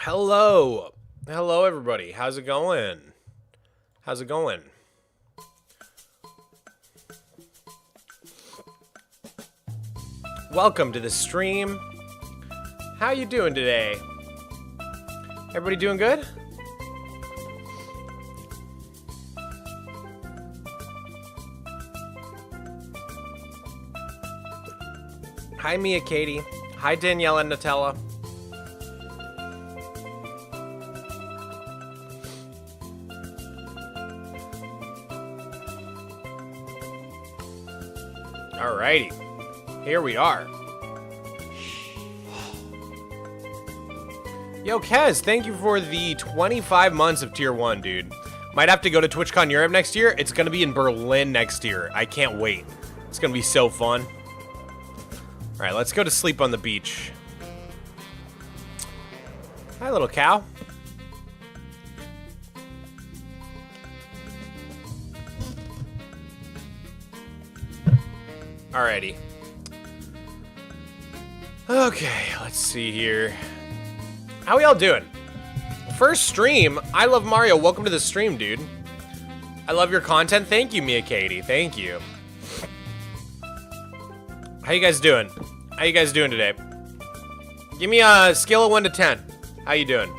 Hello. Hello, everybody. How's it going? How's it going? Welcome to the stream. How you doing today? Everybody doing good? Hi, Mia Katie. Hi, Danielle and Nutella. Alrighty, here we are. Yo, Kez, thank you for the 25 months of Tier 1, dude. Might have to go to Twitchcon Europe next year. It's going to be in Berlin next year. I can't wait. It's going to be so fun. Alright, let's go to sleep on the beach. Hi, little cow. Alrighty. Okay, let's see here. How y'all doing? First stream. I love Mario. Welcome to the stream, dude. I love your content. Thank you, Mia Katie. Thank you. How you guys doing? How you guys doing today? Give me a scale of 1 to 10. How you doing?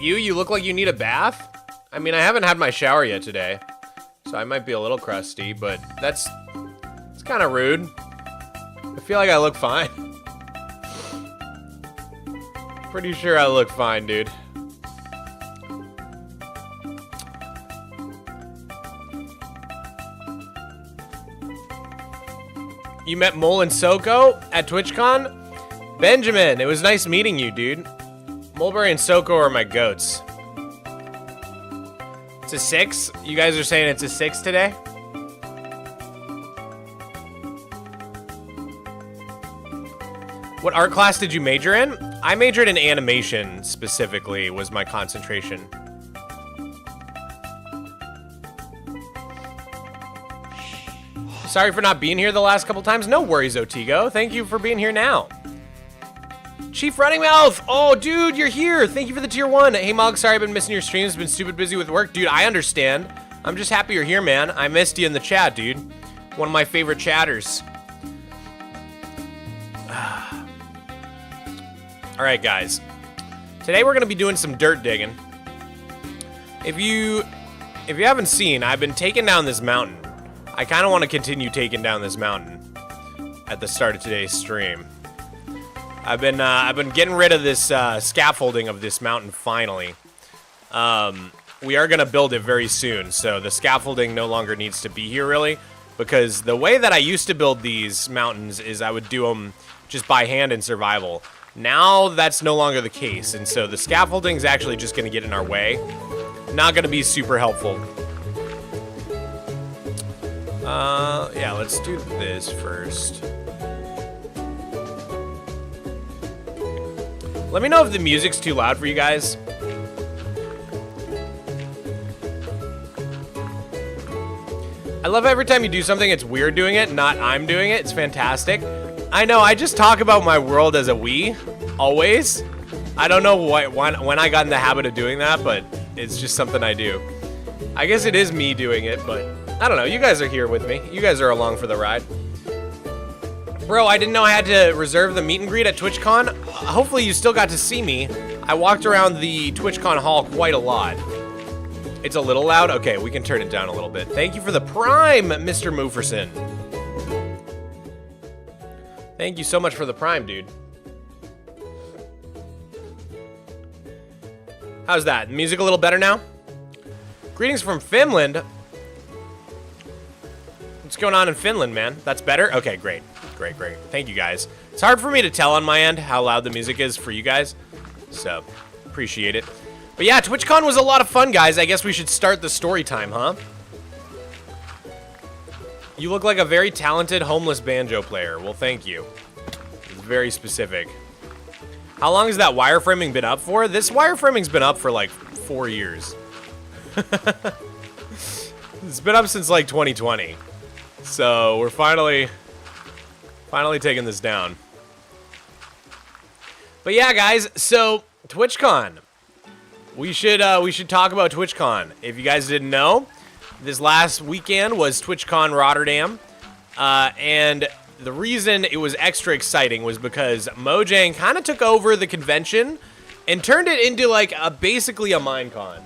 You look like you need a bath? I mean, I haven't had my shower yet today, so I might be a little crusty, but it's kind of rude. I feel like I look fine. Pretty sure I look fine, dude. You met Mole and Soko at TwitchCon? Benjamin, it was nice meeting you, dude. Mulberry and Soko are my goats. It's a 6? You guys are saying it's a 6 today? What art class did you major in? I majored in animation, specifically, was my concentration. Sorry for not being here the last couple times. No worries, Otigo. Thank you for being here now. Chief Running Mouth! Oh, dude, you're here! Thank you for the Tier 1. Hey, Mog, sorry I've been missing your streams. Been stupid busy with work. Dude, I understand. I'm just happy you're here, man. I missed you in the chat, dude. One of my favorite chatters. Alright, guys. Today we're going to be doing some dirt digging. If you haven't seen, I've been taking down this mountain. I kind of want to continue taking down this mountain at the start of today's stream. I've been getting rid of this scaffolding of this mountain finally. We are going to build it very soon, so the scaffolding no longer needs to be here really, because the way that I used to build these mountains is I would do them just by hand in survival. Now that's no longer the case, and so the scaffolding is actually just going to get in our way. Not going to be super helpful. Yeah, let's do this first. Let me know if the music's too loud for you guys. I love every time you do something, it's weird doing it, not I'm doing it. It's fantastic. I know, I just talk about my world as a we, always. I don't know when I got in the habit of doing that, but it's just something I do. I guess it is me doing it, but I don't know. You guys are here with me. You guys are along for the ride. Bro, I didn't know I had to reserve the meet and greet at TwitchCon. Hopefully you still got to see me. I walked around the TwitchCon hall quite a lot. It's a little loud? Okay, we can turn it down a little bit. Thank you for the Prime, Mr. Mooferson. Thank you so much for the Prime, dude. How's that? Music a little better now? Greetings from Finland. What's going on in Finland, man? That's better? Okay, great. Great, great. Thank you, guys. It's hard for me to tell on my end how loud the music is for you guys, so appreciate it. But yeah, TwitchCon was a lot of fun, guys. I guess we should start the story time, huh? You look like a very talented homeless banjo player. Well, thank you. It's very specific. How long has that wireframing been up for? This wireframing's been up for like 4 years. It's been up since like 2020. So we're finally taking this down. But yeah, guys, so TwitchCon. We should talk about TwitchCon. If you guys didn't know, this last weekend was TwitchCon Rotterdam, and the reason it was extra exciting was because Mojang kind of took over the convention and turned it into like basically a Minecon.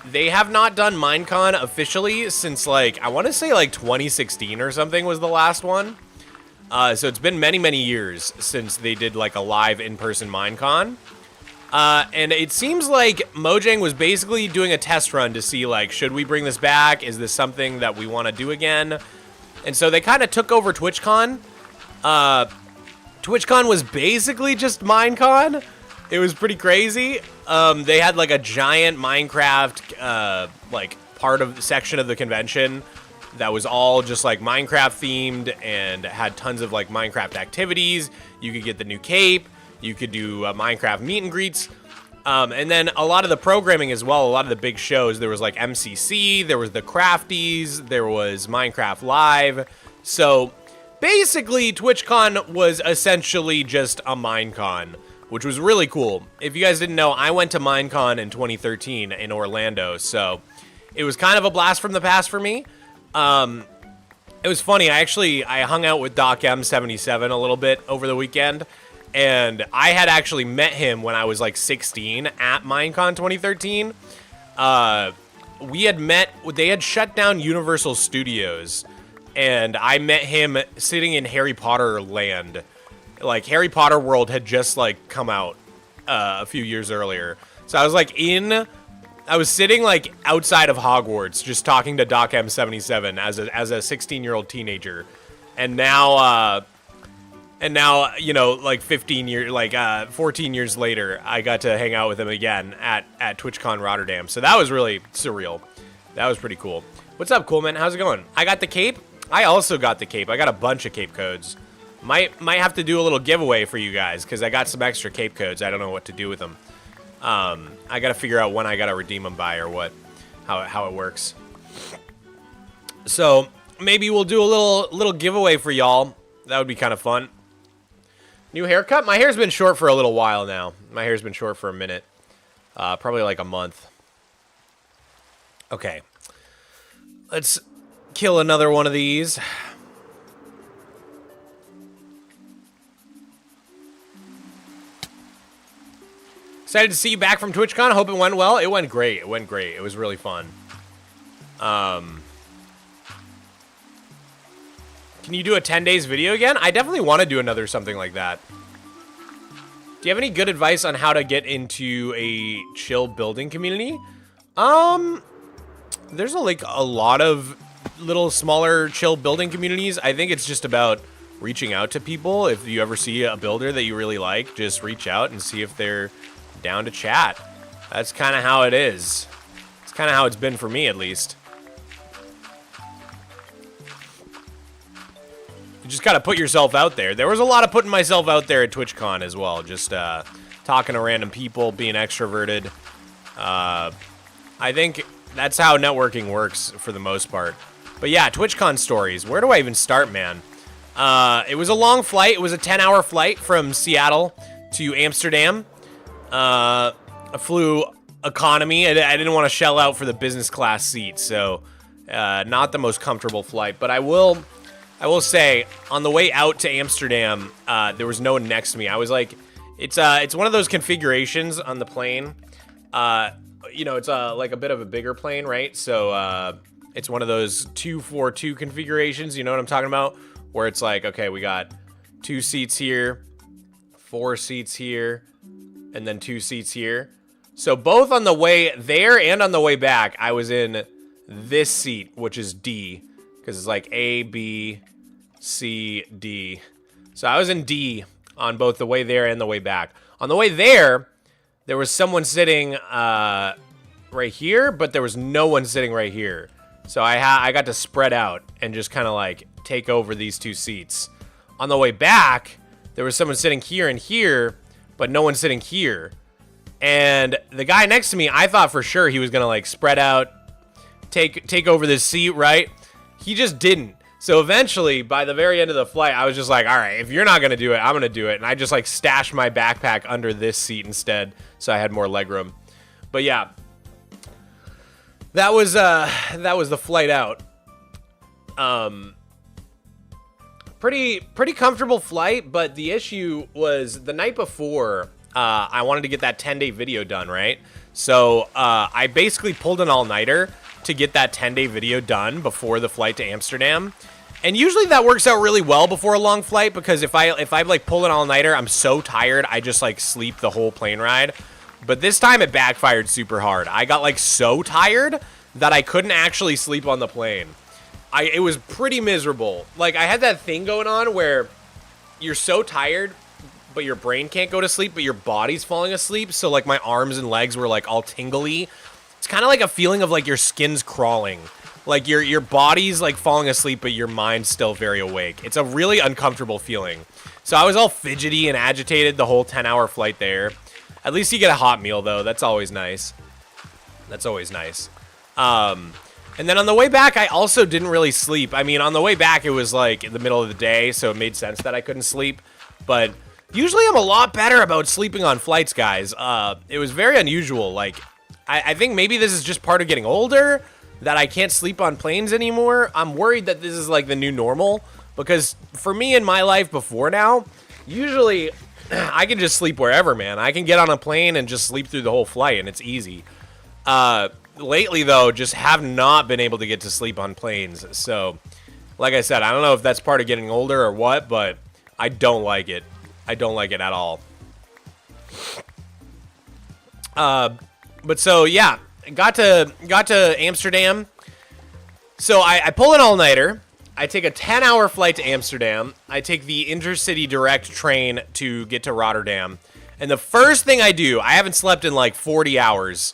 They have not done Minecon officially since like, I want to say like 2016 or something was the last one. So it's been many, many years since they did like a live in-person Minecon. And it seems like Mojang was basically doing a test run to see like, should we bring this back? Is this something that we want to do again? And so they kind of took over TwitchCon. TwitchCon was basically just Minecon. It was pretty crazy. They had like a giant Minecraft like part of the section of the convention that was all just like Minecraft themed and had tons of like Minecraft activities. You could get the new cape. You could do Minecraft meet and greets. And then a lot of the programming as well, a lot of the big shows, there was like MCC, there was the Crafties, there was Minecraft Live. So basically TwitchCon was essentially just a Minecon, which was really cool. If you guys didn't know, I went to Minecon in 2013 in Orlando, so it was kind of a blast from the past for me. It was funny, I hung out with Doc M77 a little bit over the weekend, and I had actually met him when I was like 16 at Minecon 2013. We had met, they had shut down Universal Studios, and I met him sitting in Harry Potter land. Like, Harry Potter World had just like come out a few years earlier. So I was like I was sitting like outside of Hogwarts just talking to Doc M77 as a 16-year-old teenager. And now, you know, like 14 years later, I got to hang out with him again at TwitchCon Rotterdam. So that was really surreal. That was pretty cool. What's up, Coolman? How's it going? I got the cape. I also got the cape. I got a bunch of cape codes. Might have to do a little giveaway for you guys because I got some extra cape codes. I don't know what to do with them. I got to figure out when I got to redeem them by or what, how it works. So maybe we'll do a little giveaway for y'all. That would be kind of fun. New haircut? My hair's been short for a little while now. My hair's been short for a minute. Probably like a month. Okay. Let's kill another one of these. Excited to see you back from TwitchCon. I hope it went well. It went great. It went great. It was really fun. Can you do a 10 days video again? I definitely want to do another something like that. Do you have any good advice on how to get into a chill building community? There's a lot of little smaller chill building communities. I think it's just about reaching out to people. If you ever see a builder that you really like, just reach out and see if they're down to chat. That's kind of how it is. It's kind of how it's been for me, at least. You just gotta put yourself out there. There was a lot of putting myself out there at TwitchCon as well. Just talking to random people, being extroverted. I think that's how networking works for the most part. But yeah, TwitchCon stories. Where do I even start, man? It was a long flight. It was a 10-hour flight from Seattle to Amsterdam. I flew economy. I didn't want to shell out for the business class seat, so not the most comfortable flight. But I will say, on the way out to Amsterdam, there was no one next to me. I was like, it's one of those configurations on the plane. You know, it's like a bit of a bigger plane, right? So it's one of those 2-4-2 configurations. You know what I'm talking about? Where it's like, okay, we got 2 seats here, 4 seats here, and then 2 seats here. So both on the way there and on the way back, I was in this seat, which is D, because it's like A, B, C, D. So I was in D on both the way there and the way back. On the way there was someone sitting right here, but there was no one sitting right here. So I got to spread out and just kind of like take over these 2 seats. On the way back, there was someone sitting here and here, but no one sitting here. And the guy next to me, I thought for sure he was gonna like spread out, take over this seat, right? He just didn't. So eventually, by the very end of the flight, I was just like, all right, if you're not going to do it, I'm going to do it. And I just like stashed my backpack under this seat instead, so I had more legroom. But yeah, that was the flight out. Pretty comfortable flight, but the issue was the night before, I wanted to get that 10-day video done, right? So I basically pulled an all-nighter to get that 10-day video done before the flight to Amsterdam. And usually that works out really well before a long flight, because if I like pull an all-nighter, I'm so tired, I just like sleep the whole plane ride. But this time it backfired super hard. I got like so tired that I couldn't actually sleep on the plane. It was pretty miserable. Like, I had that thing going on where you're so tired, but your brain can't go to sleep, but your body's falling asleep. So like my arms and legs were like all tingly. It's kind of like a feeling of like your skin's crawling. Like your body's like falling asleep, but your mind's still very awake. It's a really uncomfortable feeling. So I was all fidgety and agitated the whole 10-hour flight there. At least you get a hot meal though. That's always nice. That's always nice. And then on the way back, I also didn't really sleep. I mean, on the way back, it was like in the middle of the day, so it made sense that I couldn't sleep. But usually I'm a lot better about sleeping on flights, guys. It was very unusual. Like, I think maybe this is just part of getting older, that I can't sleep on planes anymore. I'm worried that this is like the new normal, because for me in my life before now, usually I can just sleep wherever, man. I can get on a plane and just sleep through the whole flight, and it's easy. Lately, though, just have not been able to get to sleep on planes. So, like I said, I don't know if that's part of getting older or what, but I don't like it. I don't like it at all. But so, yeah, got to Amsterdam. So I pull an all-nighter. I take a 10-hour flight to Amsterdam. I take the intercity direct train to get to Rotterdam. And the first thing I do, I haven't slept in like 40 hours.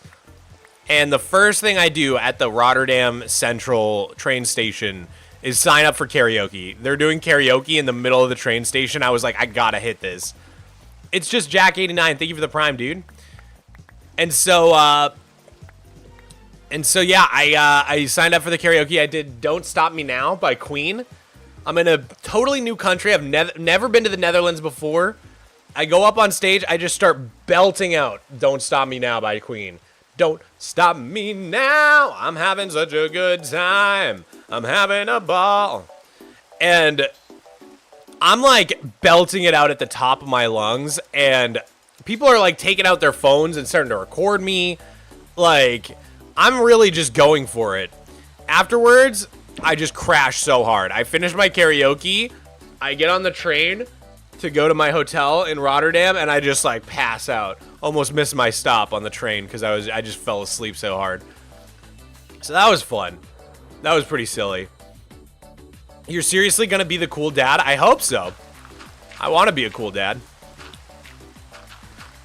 And the first thing I do at the Rotterdam Central train station is sign up for karaoke. They're doing karaoke in the middle of the train station. I was like, I gotta hit this. It's just Jack89. Thank you for the prime, dude. And so, yeah, I signed up for the karaoke. I did Don't Stop Me Now by Queen. I'm in a totally new country. I've never been to the Netherlands before. I go up on stage. I just start belting out Don't Stop Me Now by Queen. Don't stop me now. I'm having such a good time. I'm having a ball. And I'm like belting it out at the top of my lungs. And people are like taking out their phones and starting to record me. Like, I'm really just going for it. Afterwards, I just crash so hard. I finish my karaoke. I get on the train to go to my hotel in Rotterdam, and I just like pass out. Almost missed my stop on the train because I just fell asleep so hard. So that was fun. That was pretty silly. You're seriously gonna be the cool dad? I hope so. I want to be a cool dad.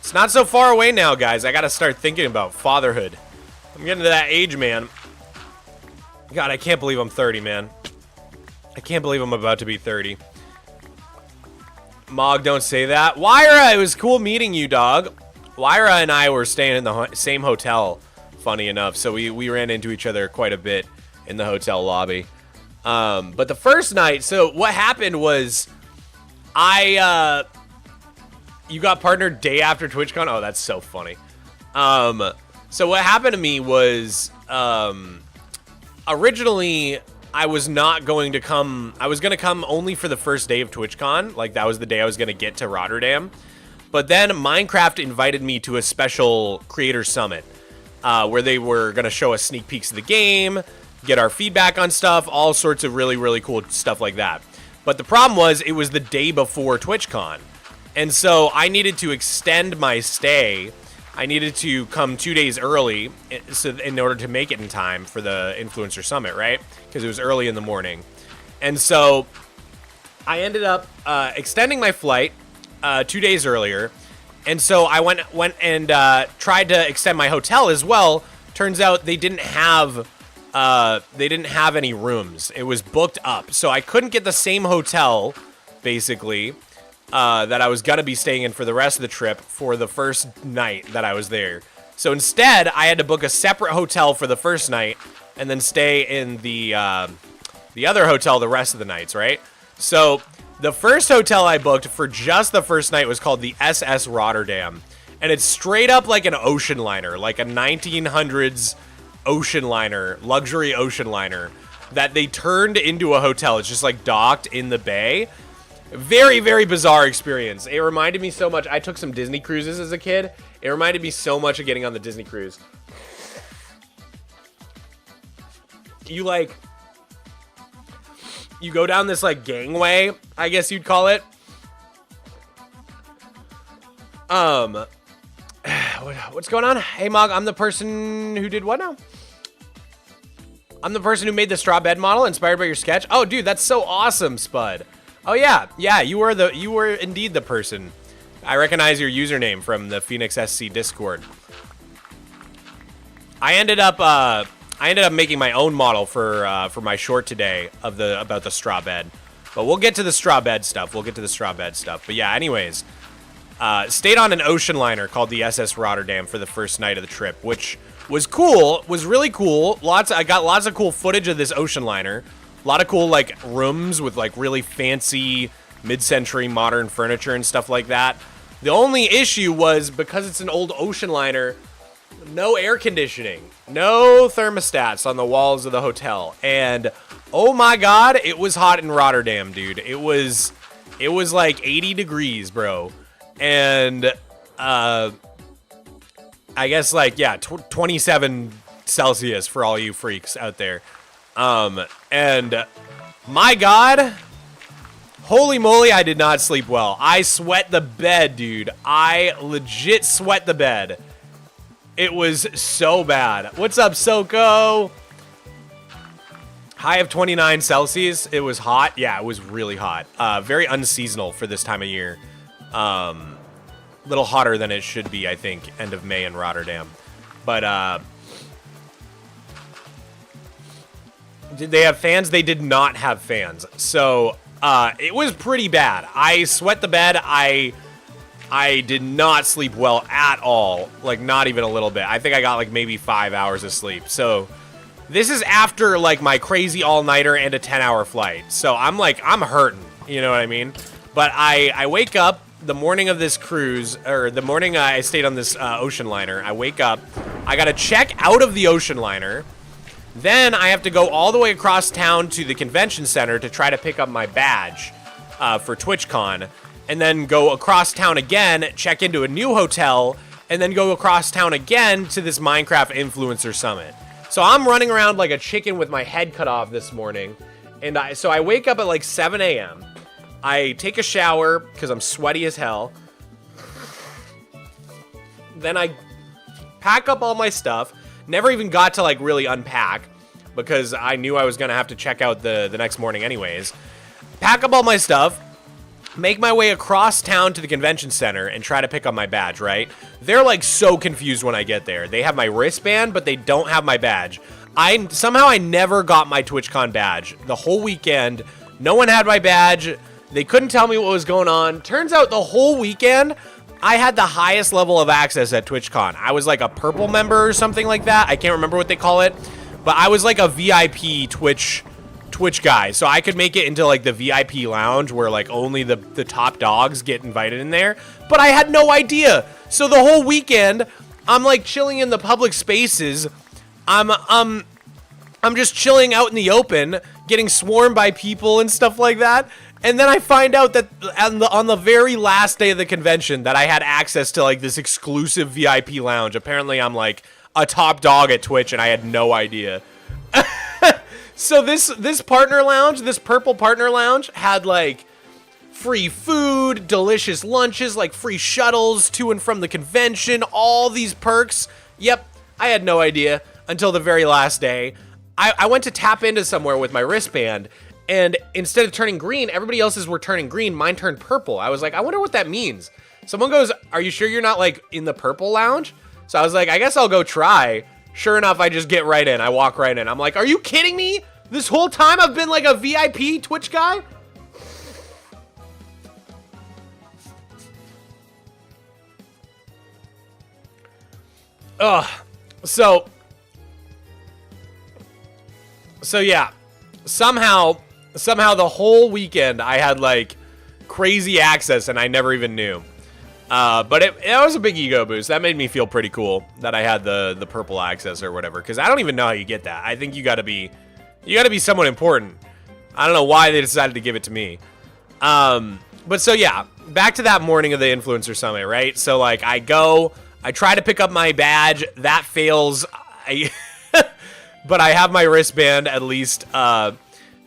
It's not so far away now, guys. I gotta start thinking about fatherhood. I'm getting to that age, man. God, I can't believe I'm 30, man. I can't believe I'm about to be 30. Mog, don't say that. Wyra, it was cool meeting you, dog. Wyra and I were staying in the same hotel, funny enough, so we ran into each other quite a bit in the hotel lobby. But the first night, so what happened was, you got partnered day after TwitchCon? Oh, that's so funny. So what happened to me was, originally, I was not going to come. I was going to come only for the first day of TwitchCon. Like, that was the day I was going to get to Rotterdam. But then Minecraft invited me to a special creator summit, where they were going to show us sneak peeks of the game, get our feedback on stuff, all sorts of really, really cool stuff like that. But the problem was, it was the day before TwitchCon. And so I needed to extend my stay. I needed to come 2 days early in order to make it in time for the Influencer Summit, right? Because it was early in the morning. And so I ended up extending my flight 2 days earlier. And so I went and tried to extend my hotel as well. Turns out they didn't have any rooms. It was booked up. So I couldn't get the same hotel, basically, that I was going to be staying in for the rest of the trip for the first night that I was there. So instead, I had to book a separate hotel for the first night and then stay in the the other hotel the rest of the nights, right? So the first hotel I booked for just the first night was called the SS Rotterdam. And it's straight up like an ocean liner, like a 1900s ocean liner, luxury ocean liner that they turned into a hotel. It's just like docked in the bay. Very, very bizarre experience. It reminded me so much. I took some Disney cruises as a kid. It reminded me so much of getting on the Disney cruise. You go down this like gangway, I guess you'd call it. What's going on? Hey, Mog, I'm the person who did what now? I'm the person who made the straw bed model inspired by your sketch. Oh, dude, that's so awesome, Spud. Oh, yeah. Yeah, you were indeed the person. I recognize your username from the Phoenix SC Discord. I ended up making my own model for my short today about the straw bed. But we'll get to the straw bed stuff. But yeah, anyways. Stayed on an ocean liner called the SS Rotterdam for the first night of the trip, which was cool, was really cool. I got lots of cool footage of this ocean liner. A lot of cool, like, rooms with, like, really fancy mid-century modern furniture and stuff like that. The only issue was, because it's an old ocean liner, no air conditioning, no thermostats on the walls of the hotel. And, oh my god, it was hot in Rotterdam, dude. It was like 80 degrees, bro. And, I guess, like, yeah, 27 Celsius for all you freaks out there. And, my god, holy moly, I did not sleep well. I sweat the bed, dude. I legit sweat the bed. It was so bad. What's up, Soko? High of 29 Celsius. It was hot. Yeah, it was really hot. Very unseasonal for this time of year. Little hotter than it should be, I think, end of May in Rotterdam. But, did they have fans? They did not have fans. So, it was pretty bad. I sweat the bed. I did not sleep well at all. Like, not even a little bit. I think I got, like, maybe 5 hours of sleep. So, this is after, like, my crazy all-nighter and a 10-hour flight. So, I'm hurting. You know what I mean? But I wake up the morning of this cruise, or the morning I stayed on this ocean liner. I wake up. I got to check out of the ocean liner. Then I have to go all the way across town to the convention center to try to pick up my badge for Twitchcon. And then go across town again, check into a new hotel, and then go across town again to this Minecraft Influencer Summit. So I'm running around like a chicken with my head cut off this morning. And so I wake up at like 7 a.m. I take a shower because I'm sweaty as hell. Then I pack up all my stuff. Never even got to like really unpack because I knew I was going to have to check out the next morning anyways. Pack up all my stuff. Make my way across town to the convention center and try to pick up my badge, right? They're like so confused when I get there. They have my wristband, but they don't have my badge. Somehow I never got my TwitchCon badge. The whole weekend, no one had my badge. They couldn't tell me what was going on. Turns out the whole weekend, I had the highest level of access at TwitchCon. I was like a purple member or something like that. I can't remember what they call it. But I was like a VIP Twitch guy. So I could make it into like the VIP lounge where like only the top dogs get invited in there. But I had no idea. So the whole weekend, I'm like chilling in the public spaces. I'm just chilling out in the open, getting swarmed by people and stuff like that. And then I find out that on the very last day of the convention that I had access to like this exclusive VIP lounge. Apparently I'm like a top dog at Twitch and I had no idea. So this partner lounge, this purple partner lounge had like free food, delicious lunches, like free shuttles to and from the convention, all these perks. Yep, I had no idea until the very last day. I went to tap into somewhere with my wristband. And instead of turning green, everybody else's were turning green. Mine turned purple. I was like, I wonder what that means. Someone goes, are you sure you're not like in the purple lounge? So I was like, I guess I'll go try. Sure enough, I just get right in. I walk right in. I'm like, are you kidding me? This whole time I've been like a VIP Twitch guy? Ugh. So yeah. somehow the whole weekend I had like crazy access and I never even knew. But it was a big ego boost. That made me feel pretty cool that I had the purple access or whatever, because I don't even know how you get that. I think you gotta be someone important. I don't know why they decided to give it to me. But so yeah, back to that morning of the Influencer Summit, right? So like I try to pick up my badge, that fails. But I have my wristband at least. And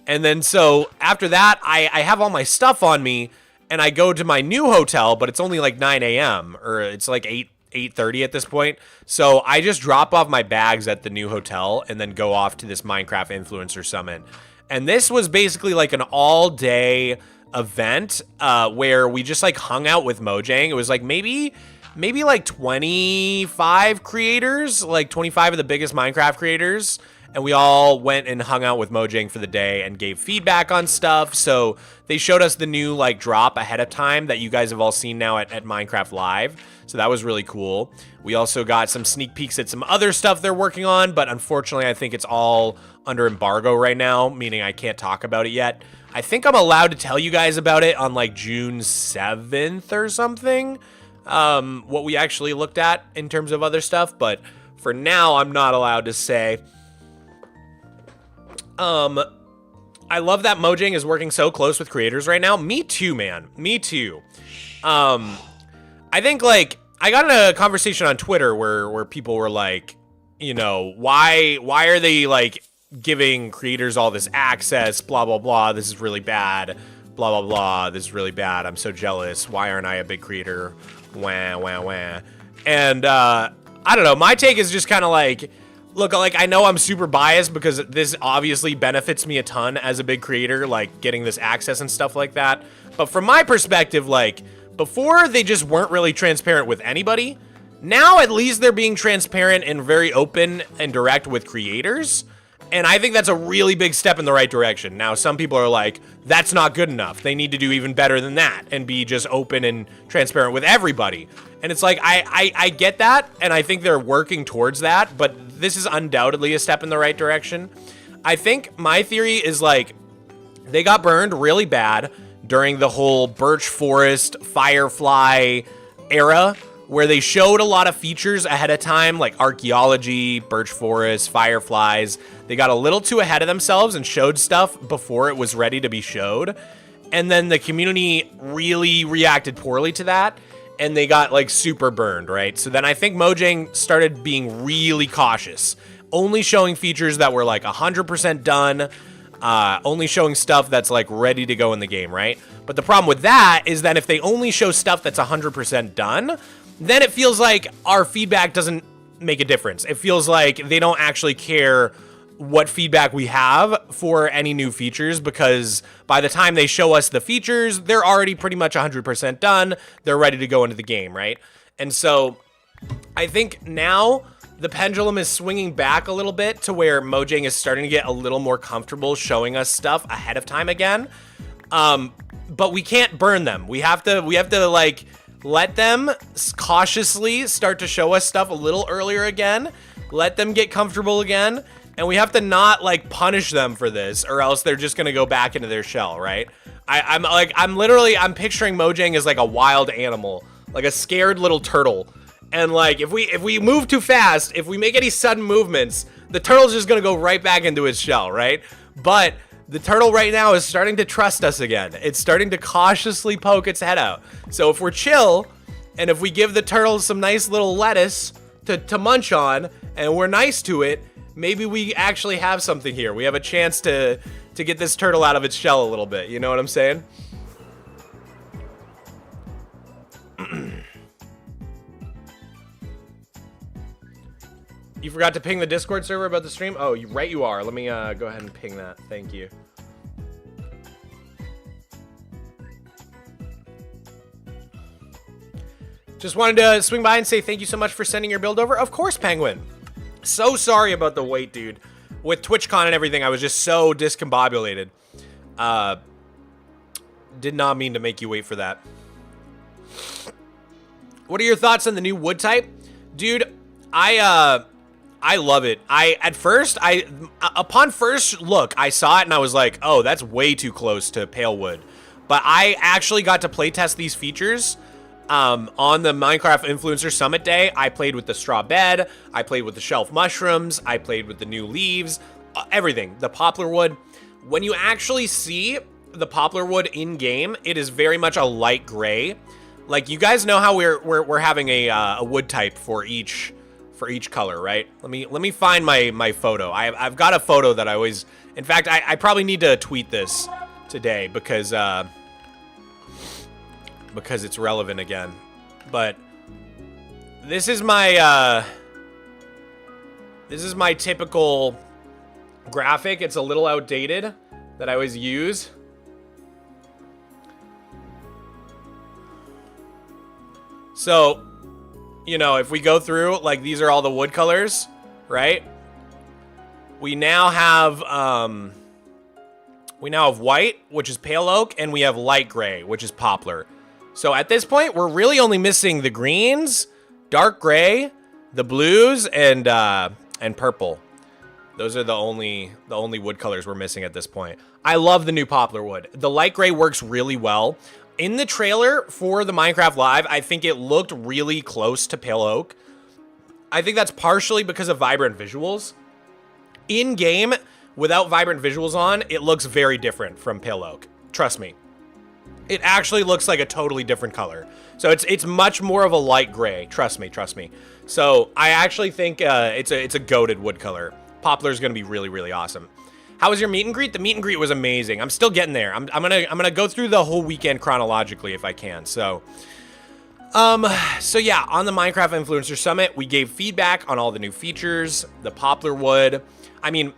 then so after that, I have all my stuff on me. And I go to my new hotel, but it's only like 9 a.m. or it's like 8:30 at this point. So I just drop off my bags at the new hotel and then go off to this Minecraft Influencer Summit. And this was basically like an all-day event where we just like hung out with Mojang. It was like maybe like 25 creators, like 25 of the biggest Minecraft creators. And we all went and hung out with Mojang for the day and gave feedback on stuff. So they showed us the new like drop ahead of time that you guys have all seen now at Minecraft Live. So that was really cool. We also got some sneak peeks at some other stuff they're working on, but unfortunately I think it's all under embargo right now, meaning I can't talk about it yet. I think I'm allowed to tell you guys about it on like June 7th or something. What we actually looked at in terms of other stuff, but for now I'm not allowed to say. I love that Mojang is working so close with creators right now. Me too, man. Me too. I think like I got in a conversation on Twitter where people were like, you know, why are they like giving creators all this access, blah blah blah, this is really bad, blah blah blah, this is really bad, I'm so jealous, why aren't I a big creator, wah wah wah. And I don't know, my take is just kind of like, look, like, I know I'm super biased because this obviously benefits me a ton as a big creator, like, getting this access and stuff like that. But from my perspective, like, before they just weren't really transparent with anybody. Now, at least they're being transparent and very open and direct with creators. And I think that's a really big step in the right direction. Now, some people are like, that's not good enough. They need to do even better than that and be just open and transparent with everybody. And it's like, I get that, and I think they're working towards that, but this is undoubtedly a step in the right direction. I think my theory is like, they got burned really bad during the whole Birch Forest, Firefly era, where they showed a lot of features ahead of time, like archaeology, Birch Forest, Fireflies. They got a little too ahead of themselves and showed stuff before it was ready to be showed. And then the community really reacted poorly to that, and they got like super burned, right? So then I think Mojang started being really cautious, only showing features that were like 100% done, only showing stuff that's like ready to go in the game, right? But the problem with that is that if they only show stuff that's 100% done, then it feels like our feedback doesn't make a difference. It feels like they don't actually care what feedback we have for any new features, because by the time they show us the features, they're already pretty much 100% done. They're ready to go into the game, right? And so I think now the pendulum is swinging back a little bit to where Mojang is starting to get a little more comfortable showing us stuff ahead of time again. But we can't burn them. We have to like let them cautiously start to show us stuff a little earlier again. Let them get comfortable again. And we have to not like punish them for this, or else they're just gonna go back into their shell, right? I'm picturing Mojang as like a wild animal, like a scared little turtle. And like if we move too fast, if we make any sudden movements, the turtle's just gonna go right back into its shell, right? But the turtle right now is starting to trust us again. It's starting to cautiously poke its head out. So if we're chill, and if we give the turtle some nice little lettuce to munch on, and we're nice to it, maybe we actually have something here. We have a chance to get this turtle out of its shell a little bit. You know what I'm saying? You forgot to ping the Discord server about the stream? Oh, right you are. Let me go ahead and ping that. Thank you. Just wanted to swing by and say thank you so much for sending your build over. Of course, Penguin. So sorry about the wait, dude. With TwitchCon and everything, I was just so discombobulated. Did not mean to make you wait for that. What are your thoughts on the new wood type? Dude, I I love it. Upon first look, I saw it and I was like, oh, that's way too close to pale wood. But I actually got to playtest these features on the Minecraft Influencer Summit Day. I played with the straw bed, I played with the shelf mushrooms, I played with the new leaves, everything, the poplar wood. When you actually see the poplar wood in game, it is very much a light gray. Like, you guys know how we're having a wood type for each color, right? Let me find my photo. I've got a photo that I always, in fact, I probably need to tweet this today because it's relevant again. But this is my typical graphic. It's a little outdated that I always use. So, you know, if we go through, like, these are all the wood colors, right? We now have white, which is pale oak, and we have light gray, which is poplar. So at this point, we're really only missing the greens, dark gray, the blues, and purple. Those are the only wood colors we're missing at this point. I love the new poplar wood. The light gray works really well. In the trailer for the Minecraft Live, I think it looked really close to pale oak. I think that's partially because of vibrant visuals. In game, without vibrant visuals on, it looks very different from pale oak. Trust me. It actually looks like a totally different color. So it's much more of a light gray. Trust me, trust me. So I actually think it's a goated wood color. Poplar is going to be really, really awesome. How was your meet and greet? The meet and greet was amazing. I'm still getting there. I'm gonna go through the whole weekend chronologically if I can. So yeah, on the Minecraft Influencer Summit, we gave feedback on all the new features, the poplar wood. I mean,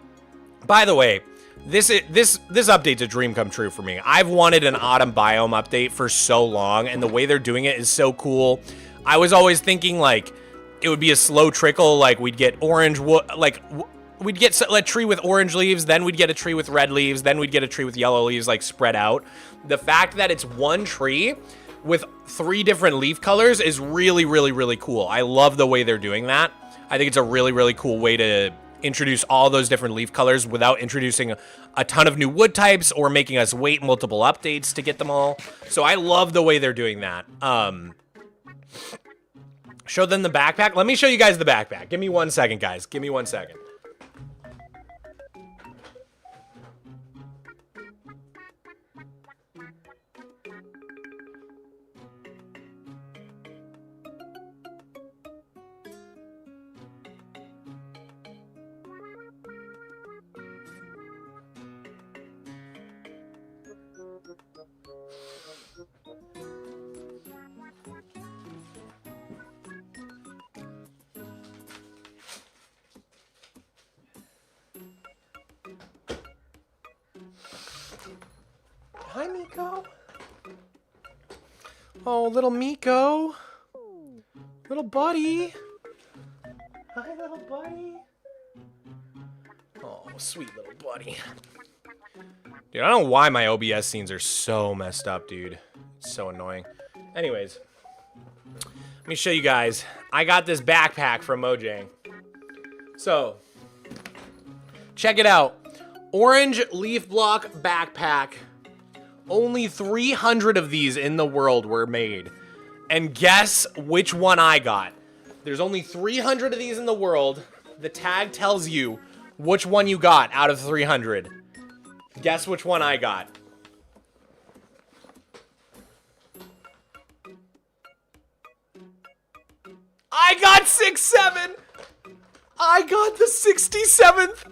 by the way, this update's a dream come true for me. I've wanted an autumn biome update for so long, and the way they're doing it is so cool. I was always thinking, like, it would be a slow trickle, like we'd get orange wood, like we'd get a tree with orange leaves, then we'd get a tree with red leaves, then we'd get a tree with yellow leaves, like, spread out. The fact that it's one tree with 3 different leaf colors is really, really, really cool. I love the way they're doing that. I think it's a really, really cool way to introduce all those different leaf colors without introducing a ton of new wood types or making us wait multiple updates to get them all. So I love the way they're doing that. Show them the backpack. Let me show you guys the backpack. Give me 1 second, guys. Give me 1 second. Hi, Miko. Oh, little Miko. Little buddy. Hi, little buddy. Oh, sweet little buddy. Dude, I don't know why my OBS scenes are so messed up, dude. It's so annoying. Anyways, let me show you guys. I got this backpack from Mojang. So, check it out. Orange leaf block backpack. Only 300 of these in the world were made. And guess which one I got. There's only 300 of these in the world. The tag tells you which one you got out of 300. Guess which one I got. I got 6-7. I got the 67th.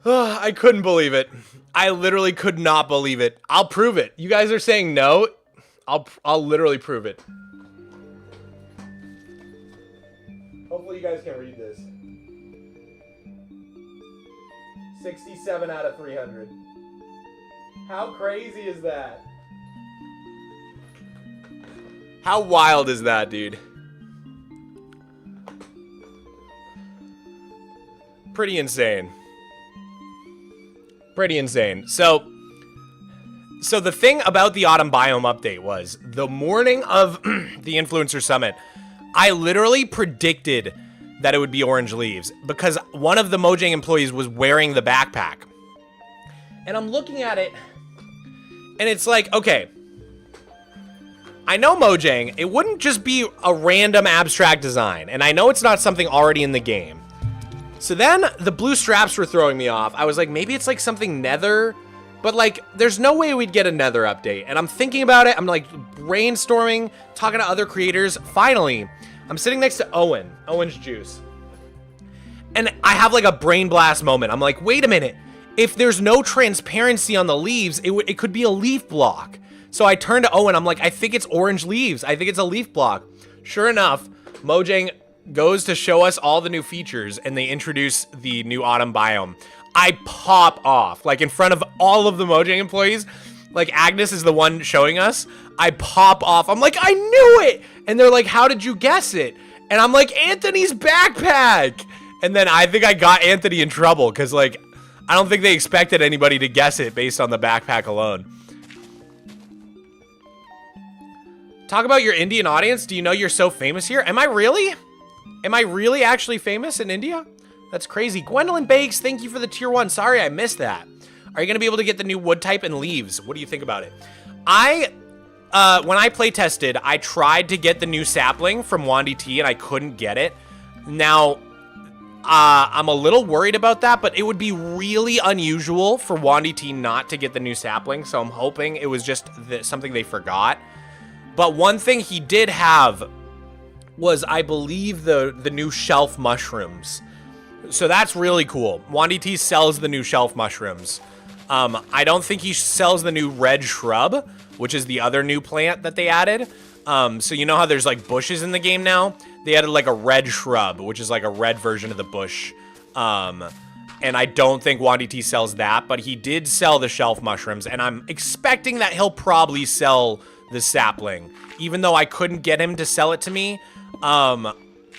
I couldn't believe it. I literally could not believe it. I'll prove it. You guys are saying no. I'll literally prove it. Hopefully you guys can read this. 67 out of 300. How crazy is that? How wild is that, dude? Pretty insane. Pretty insane. So, So the thing about the autumn biome update was the morning of the Influencer Summit, I literally predicted that it would be orange leaves because one of the Mojang employees was wearing the backpack. And I'm looking at it, and it's like, okay, I know Mojang, it wouldn't just be a random abstract design, and I know it's not something already in the game. So then the blue straps were throwing me off. I was like, maybe it's like something nether, but like, there's no way we'd get a nether update. And I'm thinking about it, I'm like brainstorming, talking to other creators. Finally, I'm sitting next to Owen's Juice. And I have like a brain blast moment. I'm like, wait a minute. If there's no transparency on the leaves, it could be a leaf block. So I turned to Owen, I'm like, I think it's orange leaves. I think it's a leaf block. Sure enough, Mojang goes to show us all the new features and they introduce the new autumn biome. I pop off, like in front of all of the Mojang employees. Like Agnes is the one showing us. I pop off. I'm like, I knew it. And they're like, how did you guess it? And I'm like, Anthony's backpack. And then I think I got Anthony in trouble because like, I don't think they expected anybody to guess it based on the backpack alone. Talk about your Indian audience. Do you know you're so famous here? Am I really? Am I really actually famous in India? That's crazy. Gwendolyn Bakes, thank you for the tier 1. Sorry, I missed that. Are you going to be able to get the new wood type and leaves? What do you think about it? When I play tested, I tried to get the new sapling from Wandy T and I couldn't get it. Now, I'm a little worried about that, but it would be really unusual for Wandy T not to get the new sapling, so I'm hoping it was just something they forgot. But one thing he did have was, I believe, the new shelf mushrooms. So that's really cool. Wandy T sells the new shelf mushrooms. I don't think he sells the new red shrub, which is the other new plant that they added. So you know how there's like bushes in the game now? They added like a red shrub, which is like a red version of the bush. And I don't think Wandy T sells that, but he did sell the shelf mushrooms, and I'm expecting that he'll probably sell the sapling, even though I couldn't get him to sell it to me.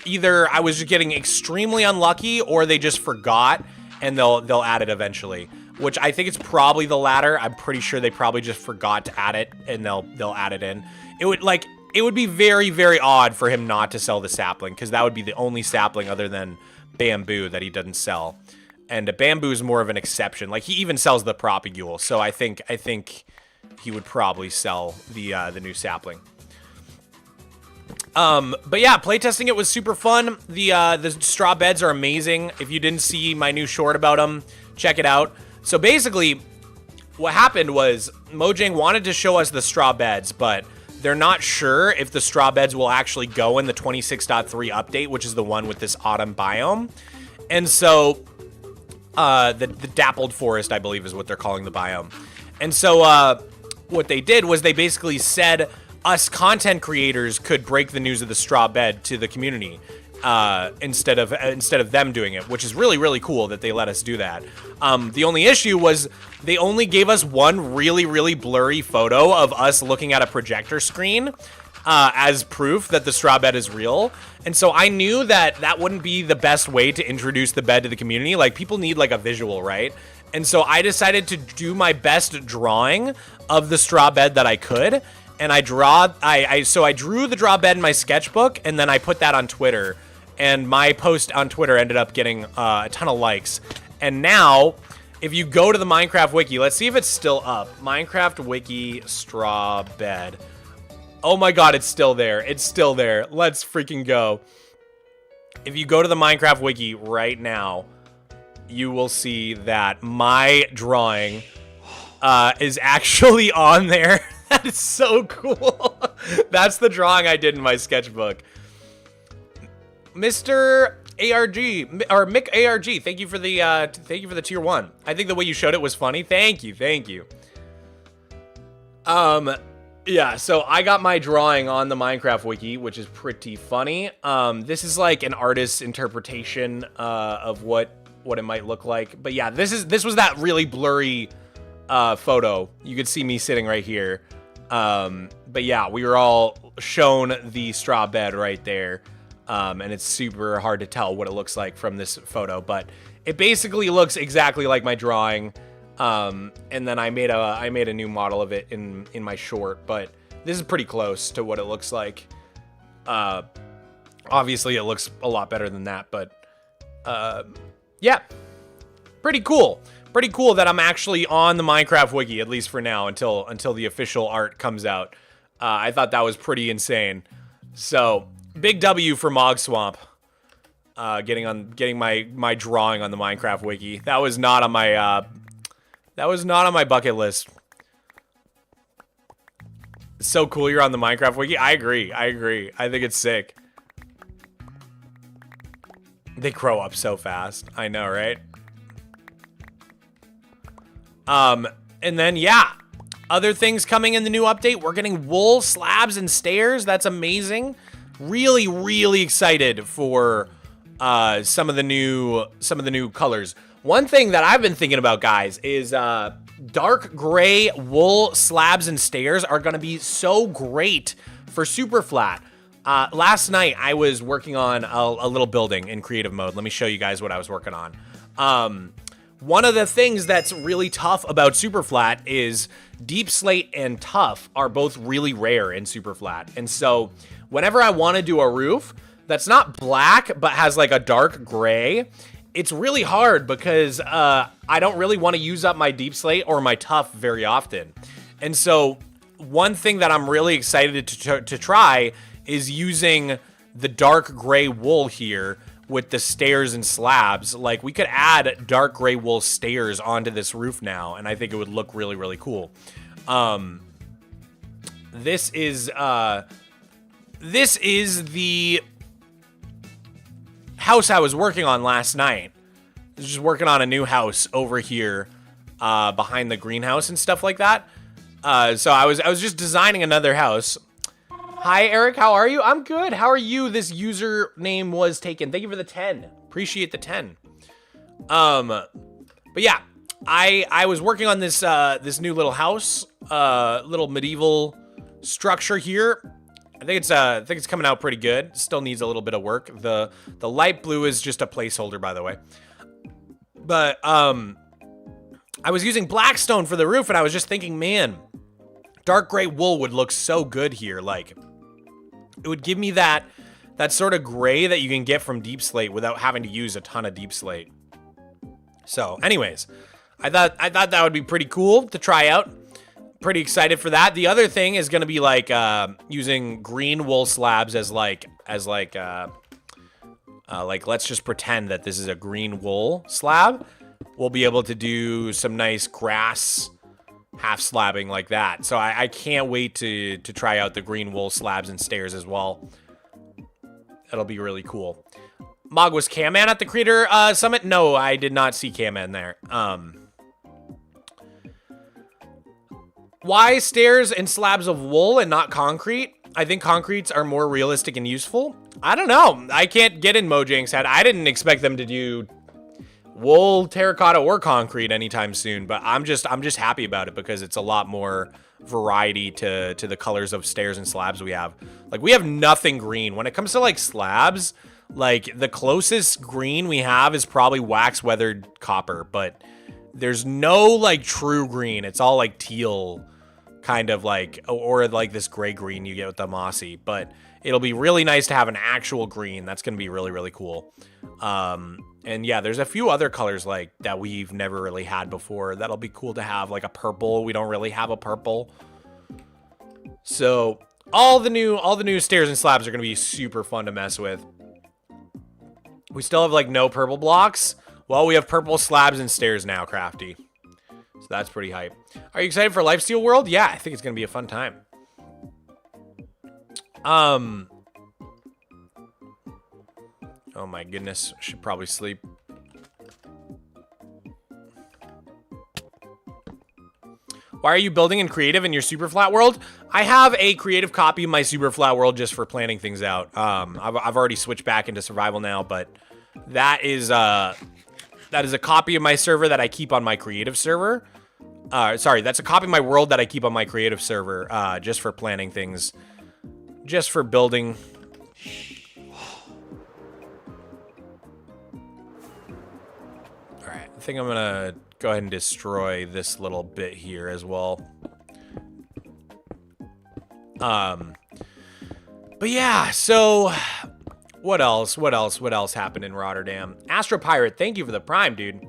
Either I was just getting extremely unlucky, or they just forgot, and they'll add it eventually. Which I think it's probably the latter. I'm pretty sure they probably just forgot to add it, and they'll add it in. It would be very, very odd for him not to sell the sapling, because that would be the only sapling other than bamboo that he doesn't sell. And bamboo is more of an exception. Like, he even sells the propagule, so I think he would probably sell the new sapling. But yeah, playtesting it was super fun. The straw beds are amazing. If you didn't see my new short about them, check it out. So basically, what happened was Mojang wanted to show us the straw beds, but they're not sure if the straw beds will actually go in the 26.3 update, which is the one with this autumn biome. And so, the dappled forest, I believe, is what they're calling the biome. And so, what they did was they basically said us content creators could break the news of the straw bed to the community instead of them doing it, which is really, really cool that they let us do that. The only issue was they only gave us one really, really blurry photo of us looking at a projector screen as proof that the straw bed is real. And so I knew that that wouldn't be the best way to introduce the bed to the community. Like, people need like a visual, right? And so I decided to do my best drawing of the straw bed that I could. And I drew the draw bed in my sketchbook, and then I put that on Twitter. And my post on Twitter ended up getting a ton of likes. And now, if you go to the Minecraft wiki, let's see if it's still up. Minecraft wiki straw bed. Oh my god, it's still there. It's still there. Let's freaking go. If you go to the Minecraft wiki right now, you will see that my drawing is actually on there. That is so cool. That's the drawing I did in my sketchbook. Mr. ARG or Mick ARG, thank you for the tier 1. I think the way you showed it was funny. Thank you. Yeah, so I got my drawing on the Minecraft wiki, which is pretty funny. This is like an artist's interpretation of what it might look like. But yeah, this was that really blurry photo. You could see me sitting right here. But yeah, we were all shown the straw bed right there. And it's super hard to tell what it looks like from this photo, but it basically looks exactly like my drawing. And then I made a new model of it in my short, but this is pretty close to what it looks like. Obviously it looks a lot better than that, but yeah, pretty cool. Pretty cool that I'm actually on the Minecraft wiki, at least for now, until the official art comes out. I thought that was pretty insane. So big W for Mogswamp. Getting my drawing on the Minecraft wiki. That was not on my bucket list. It's so cool you're on the Minecraft wiki. I agree. I think it's sick. They grow up so fast. I know, right? And then, yeah, other things coming in the new update. We're getting wool slabs and stairs. That's amazing. Really, really excited for some of the new colors. One thing that I've been thinking about, guys, is dark gray wool slabs and stairs are going to be so great for super flat. Last night, I was working on a little building in creative mode. Let me show you guys what I was working on. One of the things that's really tough about Superflat is Deep Slate and Tough are both really rare in Superflat. And so whenever I want to do a roof that's not black but has like a dark gray, it's really hard because I don't really want to use up my Deep Slate or my Tough very often. And so one thing that I'm really excited to try is using the dark gray wool here with the stairs and slabs. Like, we could add dark gray wool stairs onto this roof now, and I think it would look really, really cool. This is the house I was working on last night. I was just working on a new house over here behind the greenhouse and stuff like that. So I was just designing another house. Hi, Eric. How are you? I'm good. How are you? This username was taken. Thank you for the 10. Appreciate the 10. But yeah, I was working on this this new little house, little medieval structure here. I think it's coming out pretty good. Still needs a little bit of work. The light blue is just a placeholder, by the way. But I was using blackstone for the roof, and I was just thinking, man, dark gray wool would look so good here. Like, it would give me that sort of gray that you can get from Deep Slate without having to use a ton of Deep Slate. So, anyways, I thought that would be pretty cool to try out. Pretty excited for that. The other thing is going to be like using green wool slabs as like let's just pretend that this is a green wool slab. We'll be able to do some nice grass half slabbing like that. So I can't wait to try out the green wool slabs and stairs as well. That'll be really cool. Mog, was Cam-Man at the Creator Summit? No, I did not see Cam-Man there. Why stairs and slabs of wool and not concrete? I think concretes are more realistic and useful. I don't know. I can't get in Mojang's head. I didn't expect them to do wool, terracotta, or concrete anytime soon, but I'm just happy about it because it's a lot more variety to the colors of stairs and slabs we have. Like, we have nothing green. When it comes to like slabs, like the closest green we have is probably wax weathered copper, but there's no like true green. It's all like teal, kind of like, or like this gray green you get with the mossy, but it'll be really nice to have an actual green. That's going to be really, really cool. And yeah, there's a few other colors like that we've never really had before. That'll be cool to have, like a purple. We don't really have a purple. So all the new stairs and slabs are going to be super fun to mess with. We still have like no purple blocks. Well, we have purple slabs and stairs now, Crafty. So that's pretty hype. Are you excited for Lifesteal World? Yeah, I think it's going to be a fun time. Oh my goodness, I should probably sleep. Why are you building in creative in your super flat world? I have a creative copy of my super flat world just for planning things out. I've already switched back into survival now, but that is a copy of my server that I keep on my creative server. Sorry, that's a copy of my world that I keep on my creative server, just for planning things, just for building. All right, I think I'm gonna go ahead and destroy this little bit here as well. But yeah, so what else happened in Rotterdam? Astro Pirate, thank you for the Prime, dude.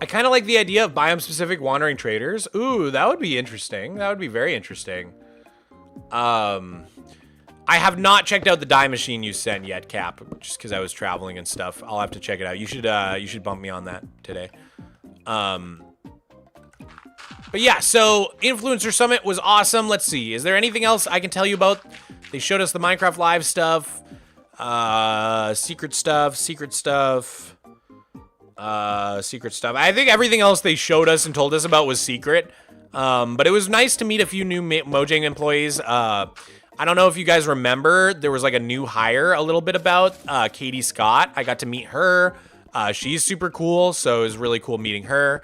I kind of like the idea of biome-specific wandering traders. Ooh, that would be interesting. That would be very interesting. I have not checked out the die machine you sent yet, Cap, just because I was traveling and stuff. I'll have to check it out. You should bump me on that today. But yeah, so Influencer Summit was awesome. Let's see. Is there anything else I can tell you about? They showed us the Minecraft Live stuff. Secret stuff. I think everything else they showed us and told us about was secret. But it was nice to meet a few new Mojang employees. I don't know if you guys remember, there was like a new hire a little bit about, Katie Scott. I got to meet her. She's super cool, so it was really cool meeting her.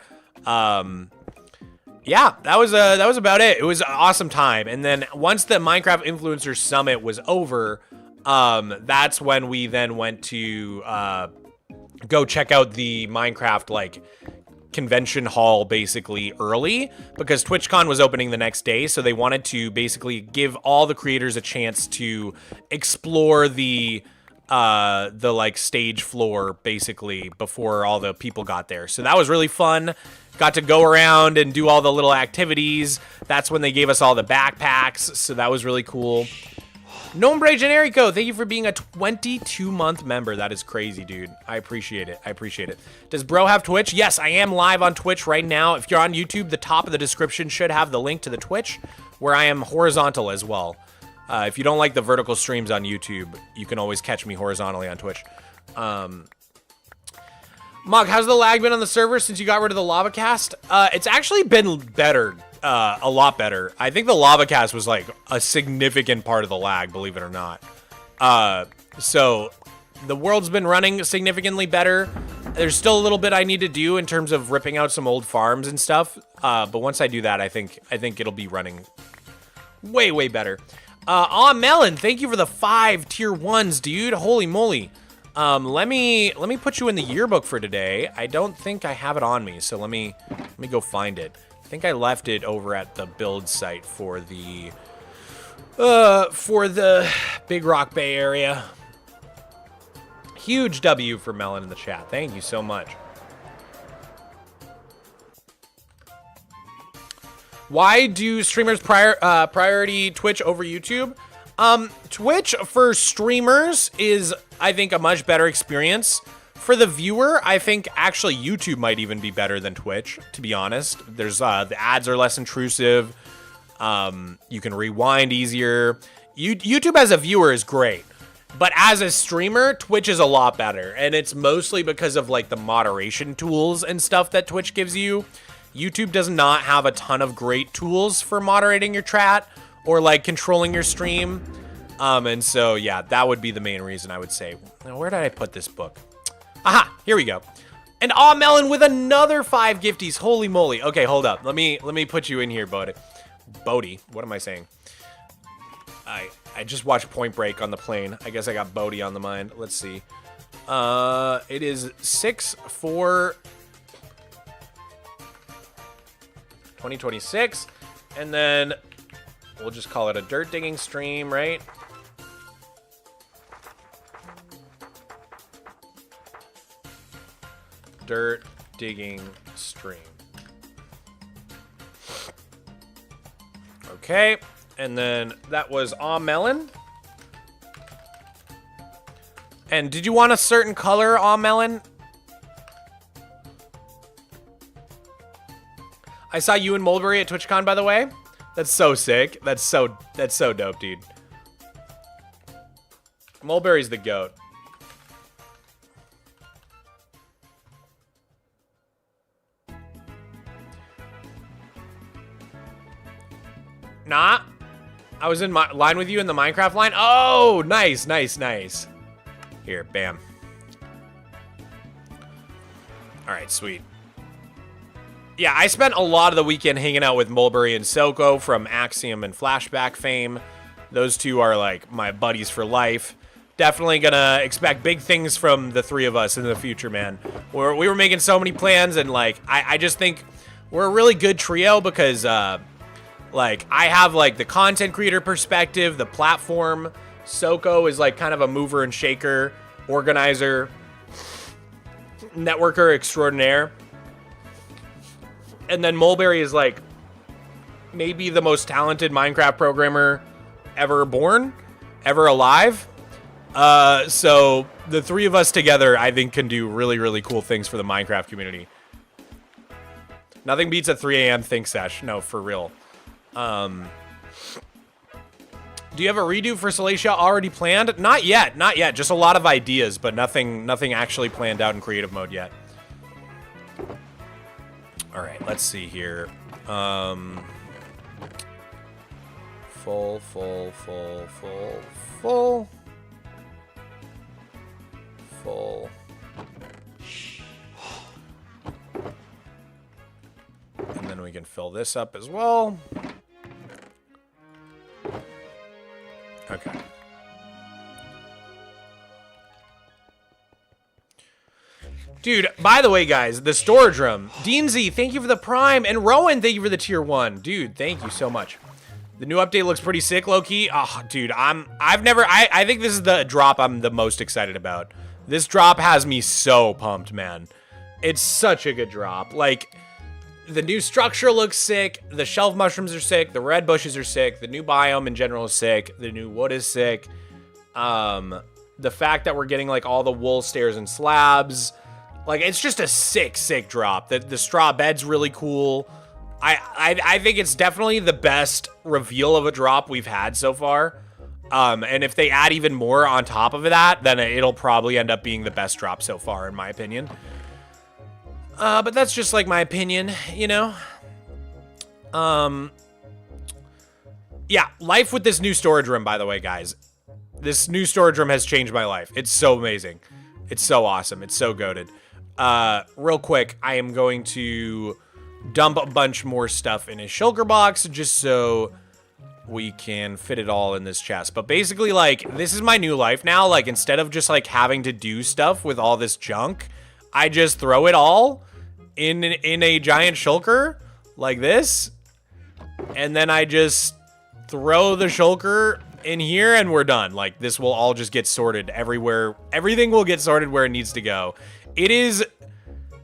Yeah, that was about it. It was an awesome time. And then once the Minecraft Influencer Summit was over, that's when we then went to go check out the Minecraft like convention hall basically early, because TwitchCon was opening the next day, so they wanted to basically give all the creators a chance to explore the like stage floor basically before all the people got there. So that was really fun. Got to go around and do all the little activities. That's when they gave us all the backpacks, so that was really cool. Nombre Generico, thank you for being a 22-month member. That is crazy, dude. I appreciate it. I appreciate it. Does bro have Twitch? Yes, I am live on Twitch right now. If you're on YouTube, the top of the description should have the link to the Twitch, where I am horizontal as well. If you don't like the vertical streams on YouTube, you can always catch me horizontally on Twitch. Mog, how's the lag been on the server since you got rid of the lava cast? It's actually been better, a lot better. I think the lava cast was like a significant part of the lag, believe it or not. So the world's been running significantly better. There's still a little bit I need to do in terms of ripping out some old farms and stuff. But once I do that, I think it'll be running way, way better. Melon, thank you for the 5 tier 1s, dude. Holy moly. Let me put you in the yearbook for today. I don't think I have it on me, so let me go find it. I think I left it over at the build site for the Big Rock Bay area. Huge W for Melon in the chat. Thank you so much. Why do streamers priority Twitch over YouTube? Twitch for streamers is, I think, a much better experience. For the viewer, I think actually YouTube might even be better than Twitch, to be honest. There's the ads are less intrusive. You can rewind easier. YouTube as a viewer is great, but as a streamer, Twitch is a lot better, and it's mostly because of like the moderation tools and stuff that Twitch gives you. YouTube does not have a ton of great tools for moderating your chat or like controlling your stream. And so, yeah, that would be the main reason I would say. Now, where did I put this book? Aha, here we go. And Melon with another 5 gifties. Holy moly. Okay, hold up. Let me put you in here, Bodie. Bodie, what am I saying? I just watched Point Break on the plane. I guess I got Bodie on the mind. Let's see. It is 6/4/2026. And then we'll just call it a dirt digging stream, right? Dirt digging stream. Okay, and then that was Melon. And did you want a certain color, Melon? I saw you and Mulberry at TwitchCon, by the way. That's so sick. That's so dope, dude. Mulberry's the GOAT. Nah. I was in my line with you in the Minecraft line. Oh, nice, nice, nice. Here, bam. All right, sweet. Yeah, I spent a lot of the weekend hanging out with Mulberry and Soko from Axiom and Flashback fame. Those two are like my buddies for life. definitely gonna expect big things from the three of us in the future, man. We were making so many plans, and like I just think we're a really good trio because like I have like the content creator perspective, the platform. Soko is like kind of a mover and shaker, organizer, networker extraordinaire. And then Mulberry is like maybe the most talented Minecraft programmer ever born, ever alive. So the three of us together, I think, can do really, really cool things for the Minecraft community. Nothing beats a 3 a.m. think sesh. No, for real. Do you have a redo for Salacia already planned? Not yet, not yet. Just a lot of ideas, but nothing actually planned out in creative mode yet. All right, let's see here. Full. And then we can fill this up as well. Okay. Dude, by the way, guys, the storage room. Deansy, thank you for the Prime. And Rowan, thank you for the tier 1. Dude, thank you so much. The new update looks pretty sick, low-key. Oh, dude, I think this is the drop I'm the most excited about. This drop has me so pumped, man. It's such a good drop. Like, the new structure looks sick. The shelf mushrooms are sick. The red bushes are sick. The new biome in general is sick. The new wood is sick. The fact that we're getting like all the wool stairs and slabs, like it's just a sick drop. The straw bed's really cool. I think it's definitely the best reveal of a drop we've had so far. And if they add even more on top of that, then it'll probably end up being the best drop so far, in my opinion. But that's just like my opinion, you know? Yeah, life with this new storage room, by the way, guys. This new storage room has changed my life. It's so amazing. It's so awesome. It's so goated. Real quick, I am going to dump a bunch more stuff in a shulker box just so we can fit it all in this chest. But basically, like, this is my new life now. Like, instead of just, like, having to do stuff with all this junk, I just throw it all in a giant shulker like this, and then I just throw the shulker in here and we're done. Like, this will all just get sorted everywhere. Everything will get sorted where it needs to go. It is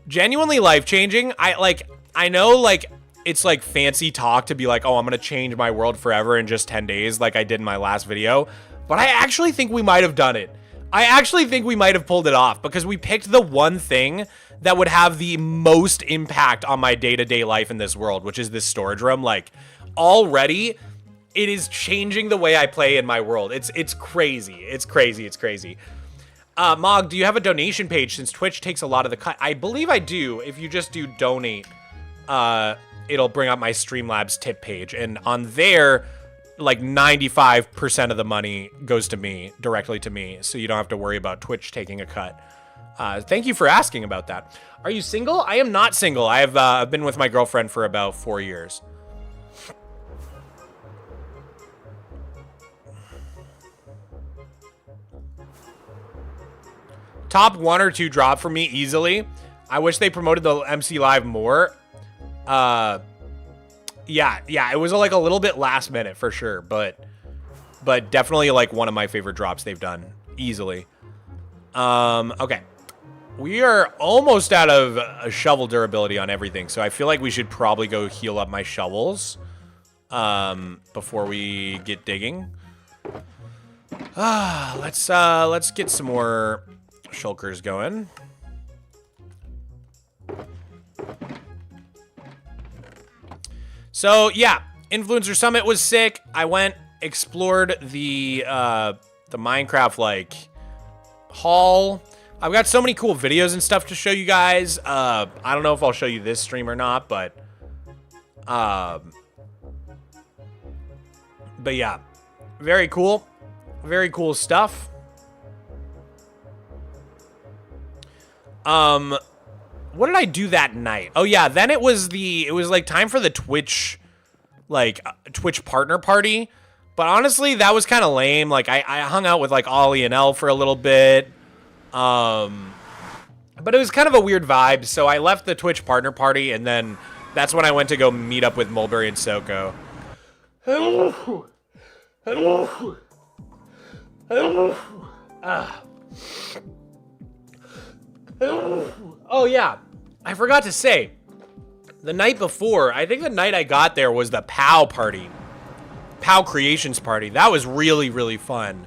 genuinely life-changing. I know, like, it's like fancy talk to be like, oh, I'm gonna change my world forever in just 10 days like I did in my last video, but I actually think we might have done it. I actually think we might have pulled it off because we picked the one thing that would have the most impact on my day-to-day life in this world, which is this storage room. Like, already, it is changing the way I play in my world. It's crazy. It's crazy. Mog, do you have a donation page since Twitch takes a lot of the cut? I believe I do. If you just do donate, it'll bring up my Streamlabs tip page. And on there, like 95% of the money goes to me, directly to me, so you don't have to worry about Twitch taking a cut. Thank you for asking about that. Are you single? I am not single. I've been with my girlfriend for about 4 years. Top 1 or 2 drop for me easily. I wish they promoted the MC Live more. Yeah, it was like a little bit last minute for sure, but definitely like one of my favorite drops they've done easily. Okay. We are almost out of shovel durability on everything, so I feel like we should probably go heal up my shovels before we get digging. Let's get some more shulkers going. So yeah, Influencer Summit was sick. I went, explored the Minecraft like hall. I've got so many cool videos and stuff to show you guys. I don't know if I'll show you this stream or not, but yeah, very cool stuff. What did I do that night? Oh yeah, then it was like time for the Twitch, like Twitch partner party. But honestly, that was kind of lame. Like, I hung out with, like, Ollie and Elle for a little bit. But it was kind of a weird vibe, so I left the Twitch partner party, and then that's when I went to go meet up with Mulberry and Soko. Oh, yeah. I forgot to say, the night before, I think the night I got there was the POW party. POW Creations party. That was really, really fun.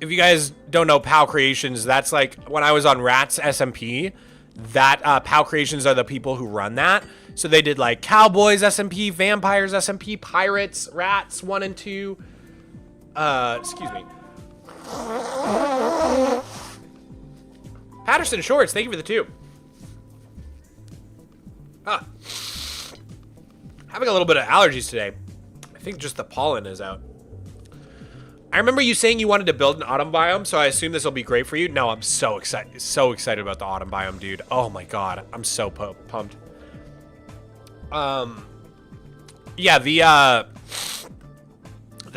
If you guys don't know POW Creations, that's like when I was on Rats SMP, that POW Creations are the people who run that. So they did like Cowboys SMP, Vampires SMP, Pirates, Rats 1 and 2. Excuse me. Patterson Shorts, thank you for the 2. Having a little bit of allergies today. I think just the pollen is out. I remember you saying you wanted to build an autumn biome, so I assume this will be great for you. No, I'm so excited about the autumn biome, dude. Oh my god, I'm so pumped. Yeah, the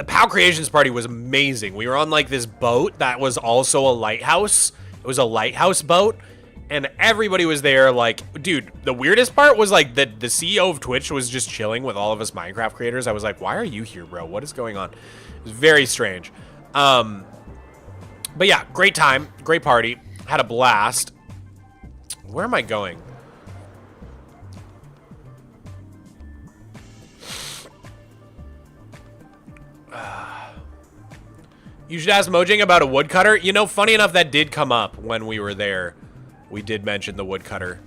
POW Creations party was amazing. We were on like this boat that was also a lighthouse. It was a lighthouse boat, and everybody was there. Like, dude, the weirdest part was like the CEO of Twitch was just chilling with all of us Minecraft creators. I was like, why are you here, bro? What is going on? It was very strange. But yeah, great time, great party, had a blast. Where am I going? You should ask Mojang about a woodcutter. You know, funny enough, that did come up when we were there. We did mention the woodcutter.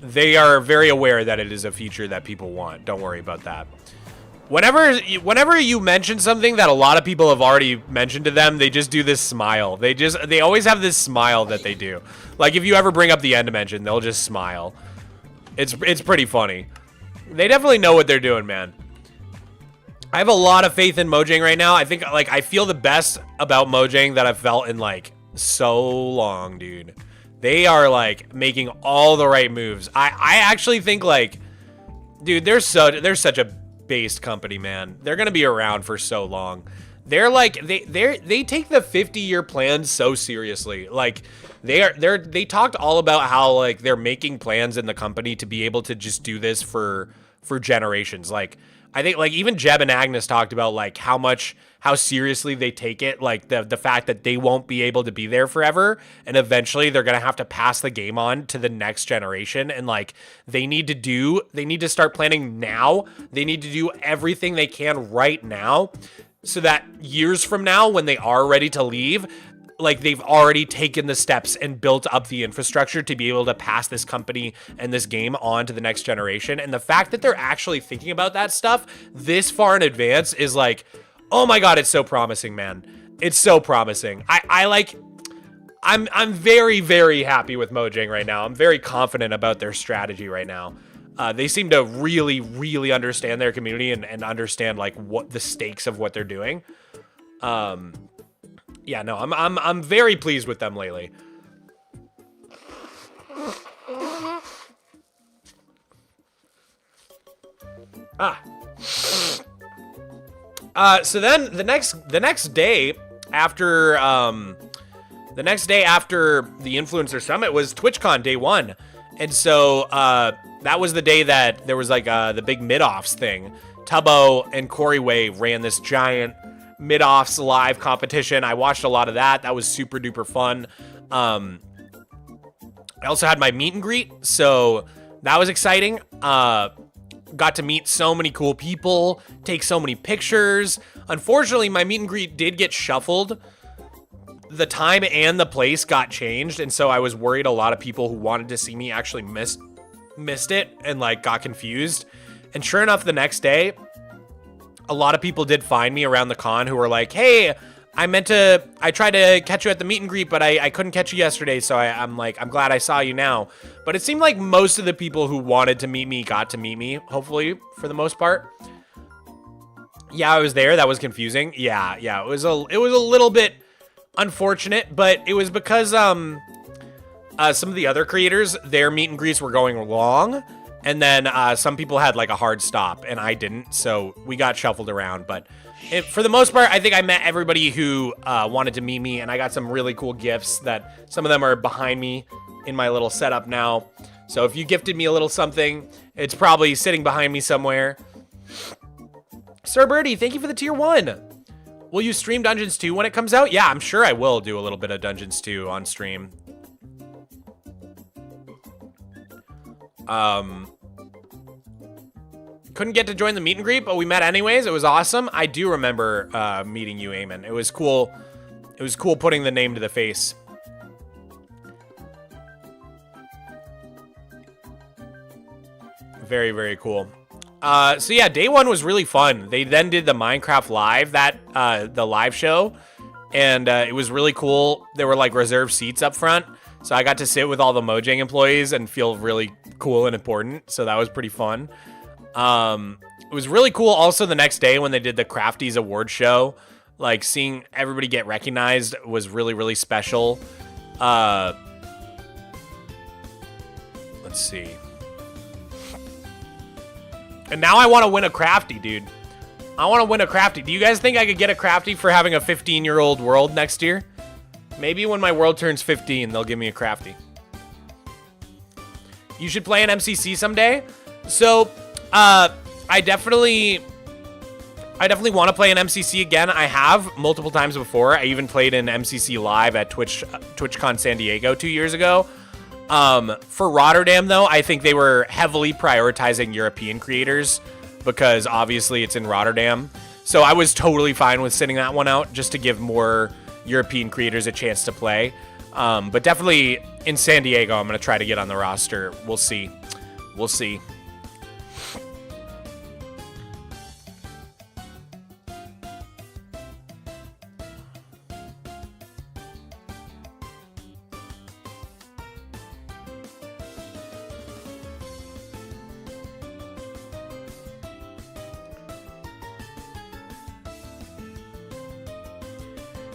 They are very aware that it is a feature that people want. Don't worry about that. Whenever you mention something that a lot of people have already mentioned to them, they just do this smile. They always have this smile that they do. Like if you ever bring up the end dimension, they'll just smile. It's pretty funny. They definitely know what they're doing, man. I have a lot of faith in Mojang right now. I think like I feel the best about Mojang that I've felt in like so long, dude. They are like making all the right moves. I actually think like, dude, they're such a based company, man. They're gonna be around for so long. They're like they take the 50-year plan so seriously. Like they talked all about how like they're making plans in the company to be able to just do this for generations. Like I think like even Jeb and Agnes talked about like how seriously they take it, like the fact that they won't be able to be there forever, and eventually they're gonna have to pass the game on to the next generation, and like they need to start planning now. They need to do everything they can right now so that years from now when they are ready to leave, like they've already taken the steps and built up the infrastructure to be able to pass this company and this game on to the next generation. And the fact that they're actually thinking about that stuff this far in advance is like, oh my god, it's so promising, man. It's so promising. I'm very, very happy with Mojang right now. I'm very confident about their strategy right now. They seem to really, really understand their community and understand like what the stakes of what they're doing. Yeah, no, I'm very pleased with them lately. So then the next day after the Influencer Summit was Twitchcon day 1. And so that was the day that there was like the big mid-offs thing. Tubbo and Corey Way ran this giant mid-offs live competition. I watched a lot of that. That was super duper fun. I also had my meet and greet, so that was exciting. Got to meet so many cool people, take so many pictures. Unfortunately, my meet and greet did get shuffled. The time and the place got changed, and so I was worried a lot of people who wanted to see me actually missed it and like got confused. And sure enough, the next day, a lot of people did find me around the con who were like, hey, I tried to catch you at the meet and greet, but I couldn't catch you yesterday, so I'm glad I saw you now. But it seemed like most of the people who wanted to meet me got to meet me, hopefully, for the most part. Yeah, I was there. That was confusing. Yeah, it was a little bit unfortunate, but it was because some of the other creators, their meet and greets were going long, And then some people had like a hard stop, and I didn't, so we got shuffled around. But for the most part, I think I met everybody who wanted to meet me, and I got some really cool gifts that some of them are behind me in my little setup now. So if you gifted me a little something, it's probably sitting behind me somewhere. Sir Birdie, thank you for the tier 1. Will you stream Dungeons 2 when it comes out? Yeah, I'm sure I will do a little bit of Dungeons 2 on stream. Couldn't get to join the meet and greet, but we met anyways. It was awesome. I do remember meeting you, Eamon. It was cool. It was cool putting the name to the face. Very, very cool. So yeah, day 1 was really fun. They then did the Minecraft Live, the live show, and it was really cool. There were like reserved seats up front, so I got to sit with all the Mojang employees and feel really cool and important. So that was pretty fun. It was really cool also the next day when they did the Crafties award show. Like seeing everybody get recognized was really, really special. Let's see. And now I want to win a Crafty, dude. I want to win a Crafty. Do you guys think I could get a Crafty for having a 15-year-old world next year? Maybe when my world turns 15, they'll give me a Crafty. You should play an MCC someday. So, I definitely want to play an MCC again. I have multiple times before. I even played an MCC live at Twitchcon San Diego 2 years ago. For Rotterdam, though, I think they were heavily prioritizing European creators because obviously it's in Rotterdam. So I was totally fine with sitting that one out just to give more European creators a chance to play. But definitely in San Diego, I'm going to try to get on the roster. We'll see. We'll see.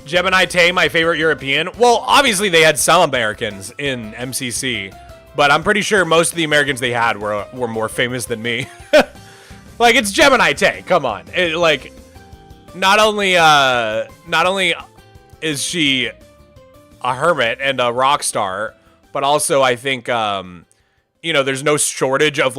Gemini Tay, my favorite European. Well, obviously they had some Americans in MCC, but I'm pretty sure most of the Americans they had were more famous than me. Like, it's Gemini Tay. Come on. Like, not only is she a hermit and a rock star, but also I think you know, there's no shortage of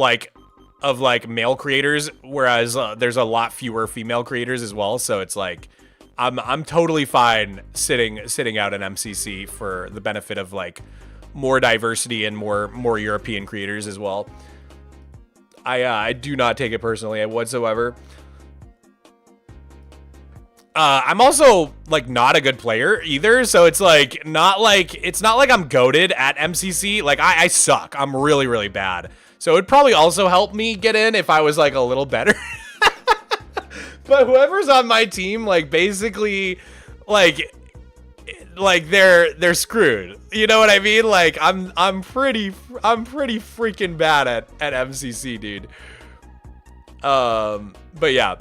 male creators, whereas there's a lot fewer female creators as well. So it's like I'm totally fine sitting out an MCC for the benefit of like more diversity and more European creators as well. I do not take it personally whatsoever. I'm also like not a good player either, so it's not like I'm goated at MCC. Like I suck. I'm really, really bad. So it'd probably also help me get in if I was like a little better. But whoever's on my team, like basically, like they're screwed. You know what I mean? Like I'm pretty freaking bad at MCC, dude. But yeah.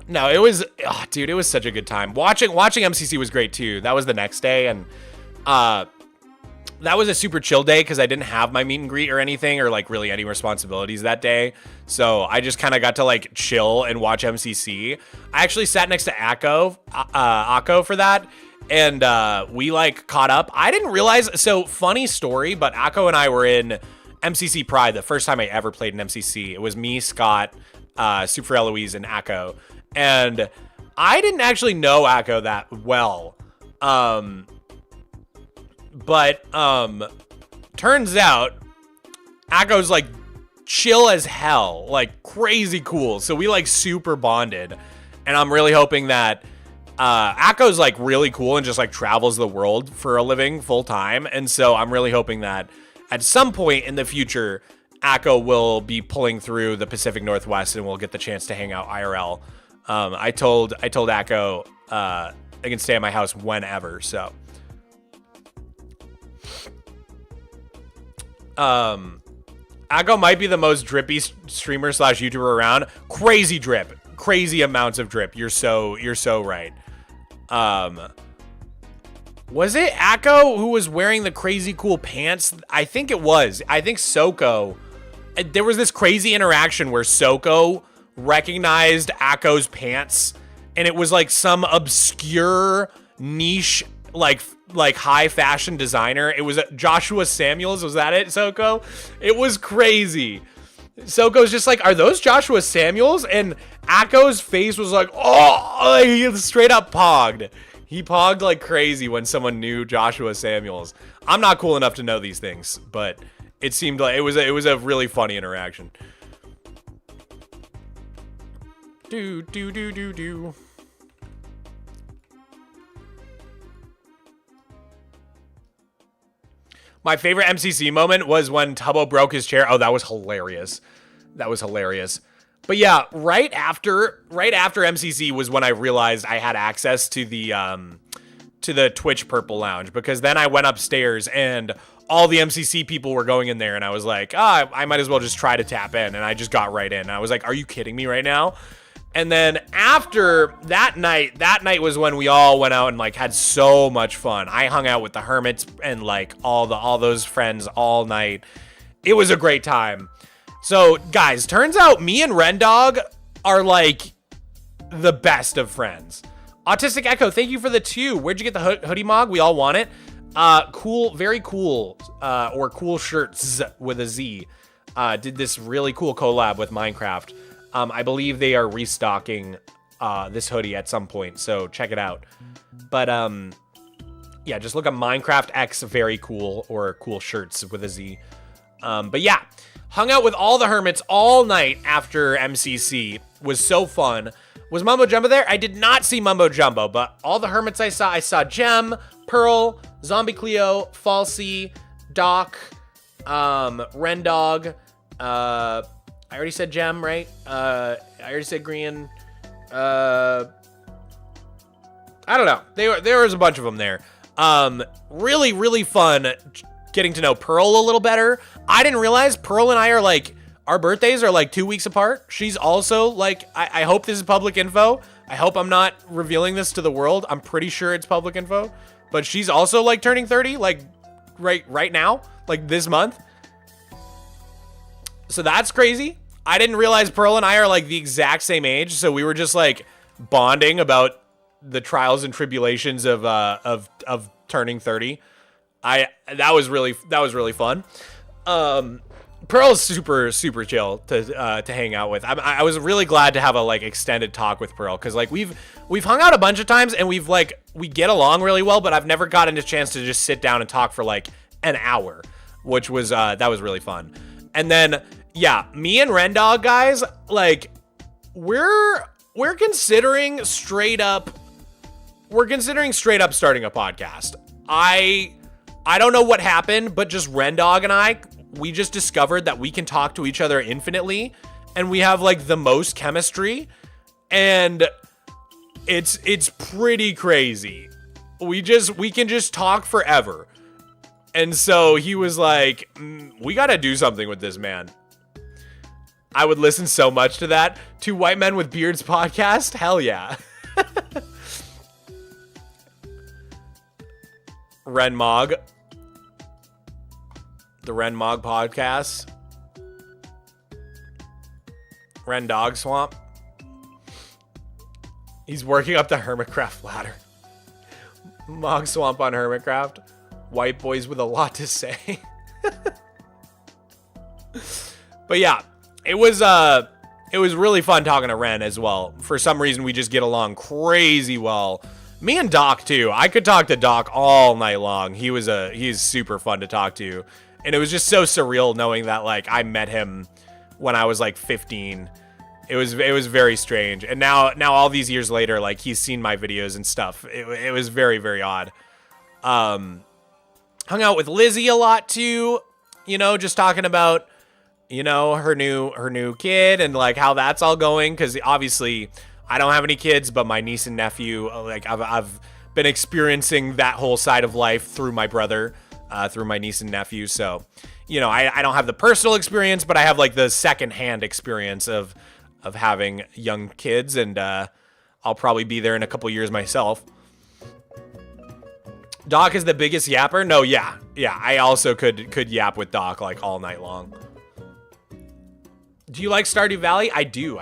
No, it was, dude, it was such a good time. Watching MCC was great too. That was the next day, and that was a super chill day because I didn't have my meet and greet or anything, or like really any responsibilities that day. So I just kind of got to like chill and watch MCC. I actually sat next to Akko for that, and we like caught up. I didn't realize, so funny story, but Akko and I were in MCC Pride the first time I ever played in MCC. It was me, Scott, Super Eloise, and Akko. And I didn't actually know Akko that well. But turns out Akko's like chill as hell, like crazy cool. So we like super bonded. And I'm really hoping that Akko's like really cool and just like travels the world for a living full time. And so I'm really hoping that at some point in the future, Akko will be pulling through the Pacific Northwest and we'll get the chance to hang out IRL. I told Akko I can stay at my house whenever, so. Akko might be the most drippy streamer / YouTuber around. Crazy drip. Crazy amounts of drip. You're so right. Was it Akko who was wearing the crazy cool pants? I think it was. I think Soko there was this crazy interaction where Soko recognized Akko's pants, and it was like some obscure niche, like high fashion designer. It was Joshua Samuels. Was that it, Soko? It was crazy. Soko's just like, are those Joshua Samuels? And Akko's face was like, oh, he straight up pogged. He pogged like crazy when someone knew Joshua Samuels. I'm not cool enough to know these things, but it seemed like it was a really funny interaction. Do. My favorite MCC moment was when Tubbo broke his chair. Oh, that was hilarious. That was hilarious. But yeah, right after MCC was when I realized I had access to the Twitch Purple Lounge, because then I went upstairs and all the MCC people were going in there, and I was like, I might as well just try to tap in, and I just got right in. And I was like, are you kidding me right now? And then after that night was when we all went out and like had so much fun. I hung out with the Hermits and like all those friends all night. It was a great time. So guys, turns out me and Rendog are like the best of friends. Autistic Echo, thank you for the 2. Where'd you get the hoodie Mog? We all want it. Cool, very cool, or cool shirts with a Z. Did this really cool collab with Minecraft. I believe they are restocking this hoodie at some point, so check it out. But yeah, just look up Minecraft X very cool, or cool shirts with a Z. But yeah, hung out with all the Hermits all night after MCC. Was so fun. Was Mumbo Jumbo there? I did not see Mumbo Jumbo, but all the Hermits I saw Gem, Pearl, Zombie Cleo, Falsey, Doc, Rendog, I already said Gem, right? I already said Green. I don't know. There was a bunch of them there. Really, really fun getting to know Pearl a little better. I didn't realize Pearl and I are like, our birthdays are like 2 weeks apart. She's also like, I hope this is public info. I hope I'm not revealing this to the world. I'm pretty sure it's public info. But she's also like turning 30, like right now, like this month. So that's crazy. I didn't realize Pearl and I are like the exact same age. So we were just like bonding about the trials and tribulations of turning 30. That was really fun. Pearl's super chill to hang out with. I was really glad to have a like extended talk with Pearl, because like we've hung out a bunch of times and we get along really well, but I've never gotten a chance to just sit down and talk for like an hour, which was that was really fun. And then yeah, me and Rendog guys, like we're considering straight up starting a podcast. I don't know what happened, but just Rendog and we just discovered that we can talk to each other infinitely, and we have like the most chemistry, and it's pretty crazy. We can just talk forever. And so he was like, we got to do something with this man. I would listen so much to that. Two White Men with Beards podcast? Hell yeah. Ren Mog. The Ren Mog podcast. Ren Dog Swamp. He's working up the Hermitcraft ladder. Mogswamp on Hermitcraft. White boys with a lot to say. But yeah, it was really fun talking to Ren as well. For some reason, we just get along crazy well. Me and Doc too. I could talk to Doc all night long. He's super fun to talk to. And it was just so surreal knowing that like I met him when I was like 15. It was very strange. And now all these years later, like he's seen my videos and stuff. It was very, very odd. Hung out with Lizzie a lot too, you know, just talking about, you know, her new kid and like how that's all going. Cause obviously I don't have any kids, but my niece and nephew, like I've been experiencing that whole side of life through my brother, through my niece and nephew. So, you know, I don't have the personal experience, but I have like the secondhand experience of having young kids, and I'll probably be there in a couple years myself. Doc is the biggest yapper? No, yeah. I also could yap with Doc like all night long. Do you like Stardew Valley? I do.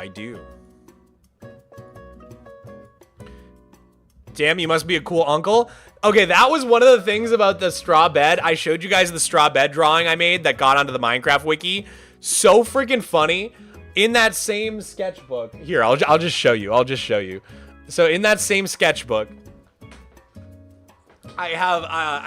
Damn, you must be a cool uncle. Okay, that was one of the things about the straw bed. I showed you guys the straw bed drawing I made that got onto the Minecraft wiki. So freaking funny. In that same sketchbook. Here, I'll just show you. So in that same sketchbook, I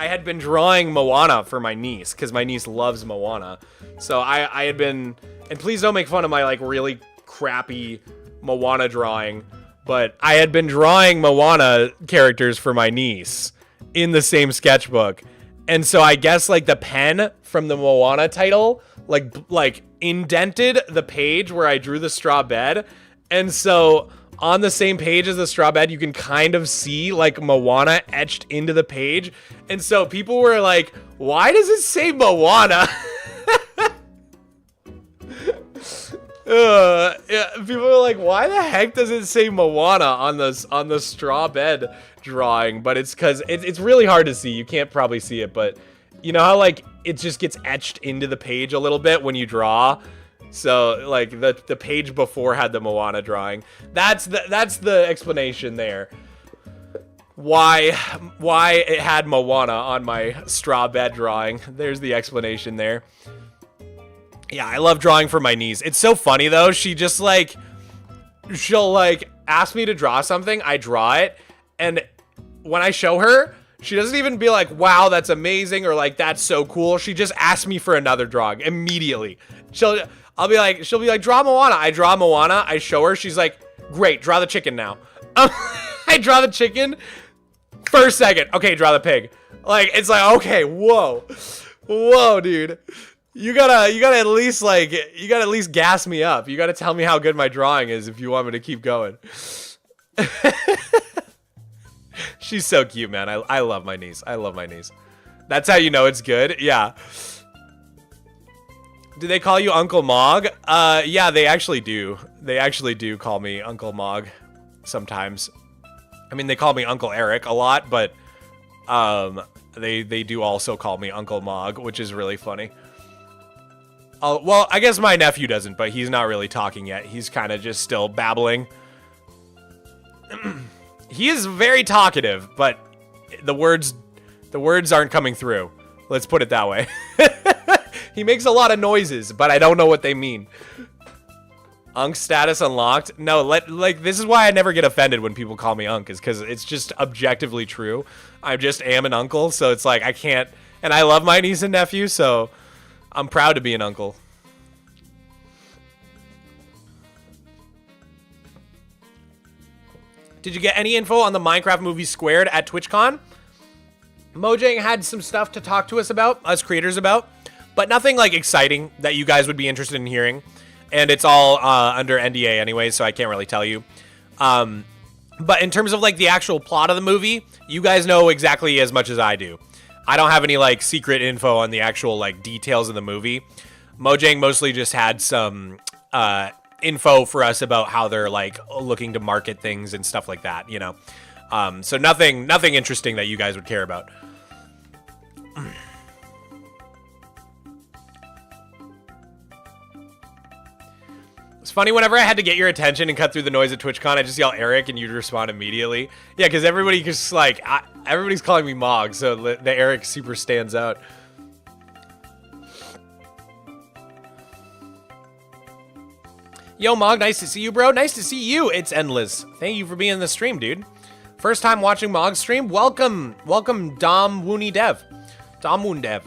had been drawing Moana for my niece because my niece loves Moana. So I had been, and please don't make fun of my like really crappy Moana drawing, but I had been drawing Moana characters for my niece in the same sketchbook. And so I guess like the pen from the Moana title like indented the page where I drew the straw bed. And so on the same page as the straw bed, you can kind of see like Moana etched into the page. And so people were like, why does it say Moana? Yeah, people were like, why the heck does it say Moana on the straw bed drawing? But it's because it's really hard to see. You can't probably see it, but you know how like it just gets etched into the page a little bit when you draw. So like the page before had the Moana drawing. That's the explanation there. Why it had Moana on my straw bed drawing. There's the explanation there. Yeah, I love drawing for my niece. It's so funny though. She just like, she'll like ask me to draw something. I draw it. And when I show her, she doesn't even be like, wow, that's amazing. Or like, that's so cool. She just asks me for another drawing immediately. She'll be like, draw Moana. I draw Moana. I show her. She's like, great, draw the chicken now. I draw the chicken. First second. Okay, draw the pig. Like, it's like, okay, whoa, dude. You gotta at least like, you gotta at least gas me up. You gotta tell me how good my drawing is if you want me to keep going. She's so cute, man. I love my niece. That's how you know it's good. Yeah. Do they call you Uncle Mog? Yeah, they actually do. They actually do call me Uncle Mog sometimes. I mean, they call me Uncle Eric a lot, but they do also call me Uncle Mog, which is really funny. Well, I guess my nephew doesn't, but he's not really talking yet. He's kind of just still babbling. He is very talkative, but the words aren't coming through. Let's put it that way. He makes a lot of noises, but I don't know what they mean. Unk status unlocked? No, like this is why I never get offended when people call me Unk, is because it's just objectively true. I just am an uncle, so it's like I can't, and I love my niece and nephew, so I'm proud to be an uncle. Did you get any info on the Minecraft movie Squared at TwitchCon? Mojang had some stuff to talk to us about, us creators about, but nothing like exciting that you guys would be interested in hearing. And it's all under NDA anyway, so I can't really tell you. But in terms of like the actual plot of the movie, you guys know exactly as much as I do. I don't have any like secret info on the actual like details of the movie. Mojang mostly just had some info for us about how they're like looking to market things and stuff like that, you know. So nothing interesting that you guys would care about. It's funny, whenever I had to get your attention and cut through the noise at TwitchCon, I just yell Eric and you'd respond immediately. Yeah, because everybody just like, everybody's calling me Mog, so the Eric super stands out. Yo, Mog, nice to see you, bro. Nice to see you. It's Endless. Thank you for being in the stream, dude. First time watching Mog's stream. Welcome, Dom Woony Dev. Dom Woon Dev.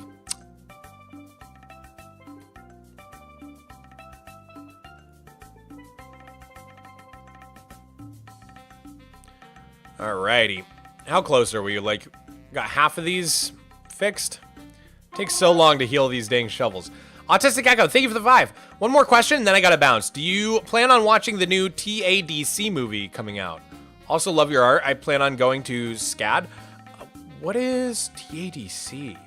Alrighty. How close are we? Like, got half of these fixed? Takes so long to heal these dang shovels. Autistic Echo, thank you for the 5. One more question, and then I gotta bounce. Do you plan on watching the new TADC movie coming out? Also love your art. I plan on going to SCAD. What is TADC?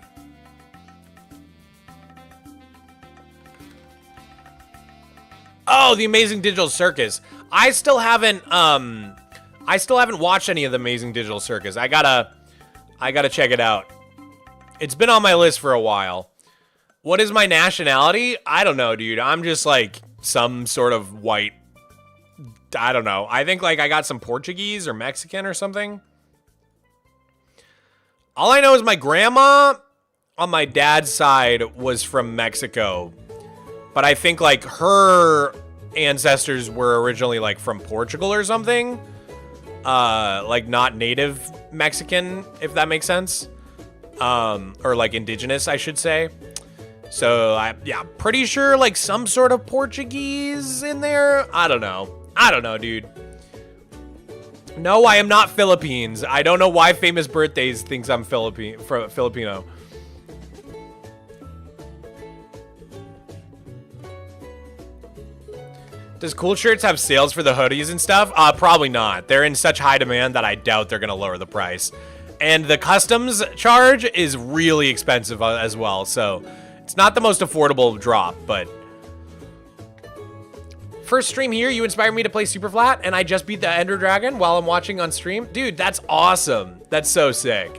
Oh, the Amazing Digital Circus. I still haven't watched any of the Amazing Digital Circus. I gotta check it out. It's been on my list for a while. What is my nationality? I don't know, dude. I'm just like some sort of white, I don't know. I think like I got some Portuguese or Mexican or something. All I know is my grandma on my dad's side was from Mexico. But I think like her ancestors were originally like from Portugal or something. Like not native Mexican, if that makes sense. Or like indigenous, I should say. So yeah, pretty sure like some sort of Portuguese in there. I don't know, dude. No, I am not Philippines. I don't know why Famous Birthdays thinks I'm Filipino. Does Cool Shirts have sales for the hoodies and stuff? Probably not. They're in such high demand that I doubt they're gonna lower the price. And the customs charge is really expensive as well, so it's not the most affordable drop, but... First stream here, you inspired me to play Super Flat, and I just beat the Ender Dragon while I'm watching on stream. Dude, that's awesome. That's so sick.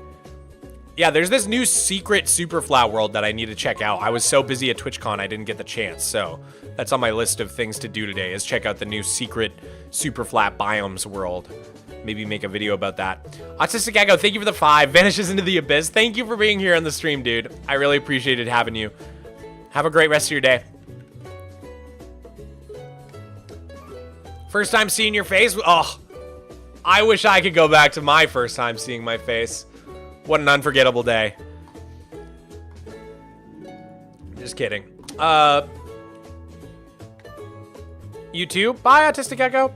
Yeah, there's this new secret Super Flat world that I need to check out. I was so busy at Twitchcon, I didn't get the chance, so that's on my list of things to do today, is check out the new secret Super Flat Biomes world. Maybe make a video about that. Autistic Echo, thank you for the 5. Vanishes into the abyss. Thank you for being here on the stream, dude. I really appreciated having you. Have a great rest of your day. First time seeing your face? Oh, I wish I could go back to my first time seeing my face. What an unforgettable day. Just kidding. You too? Bye, Autistic Echo.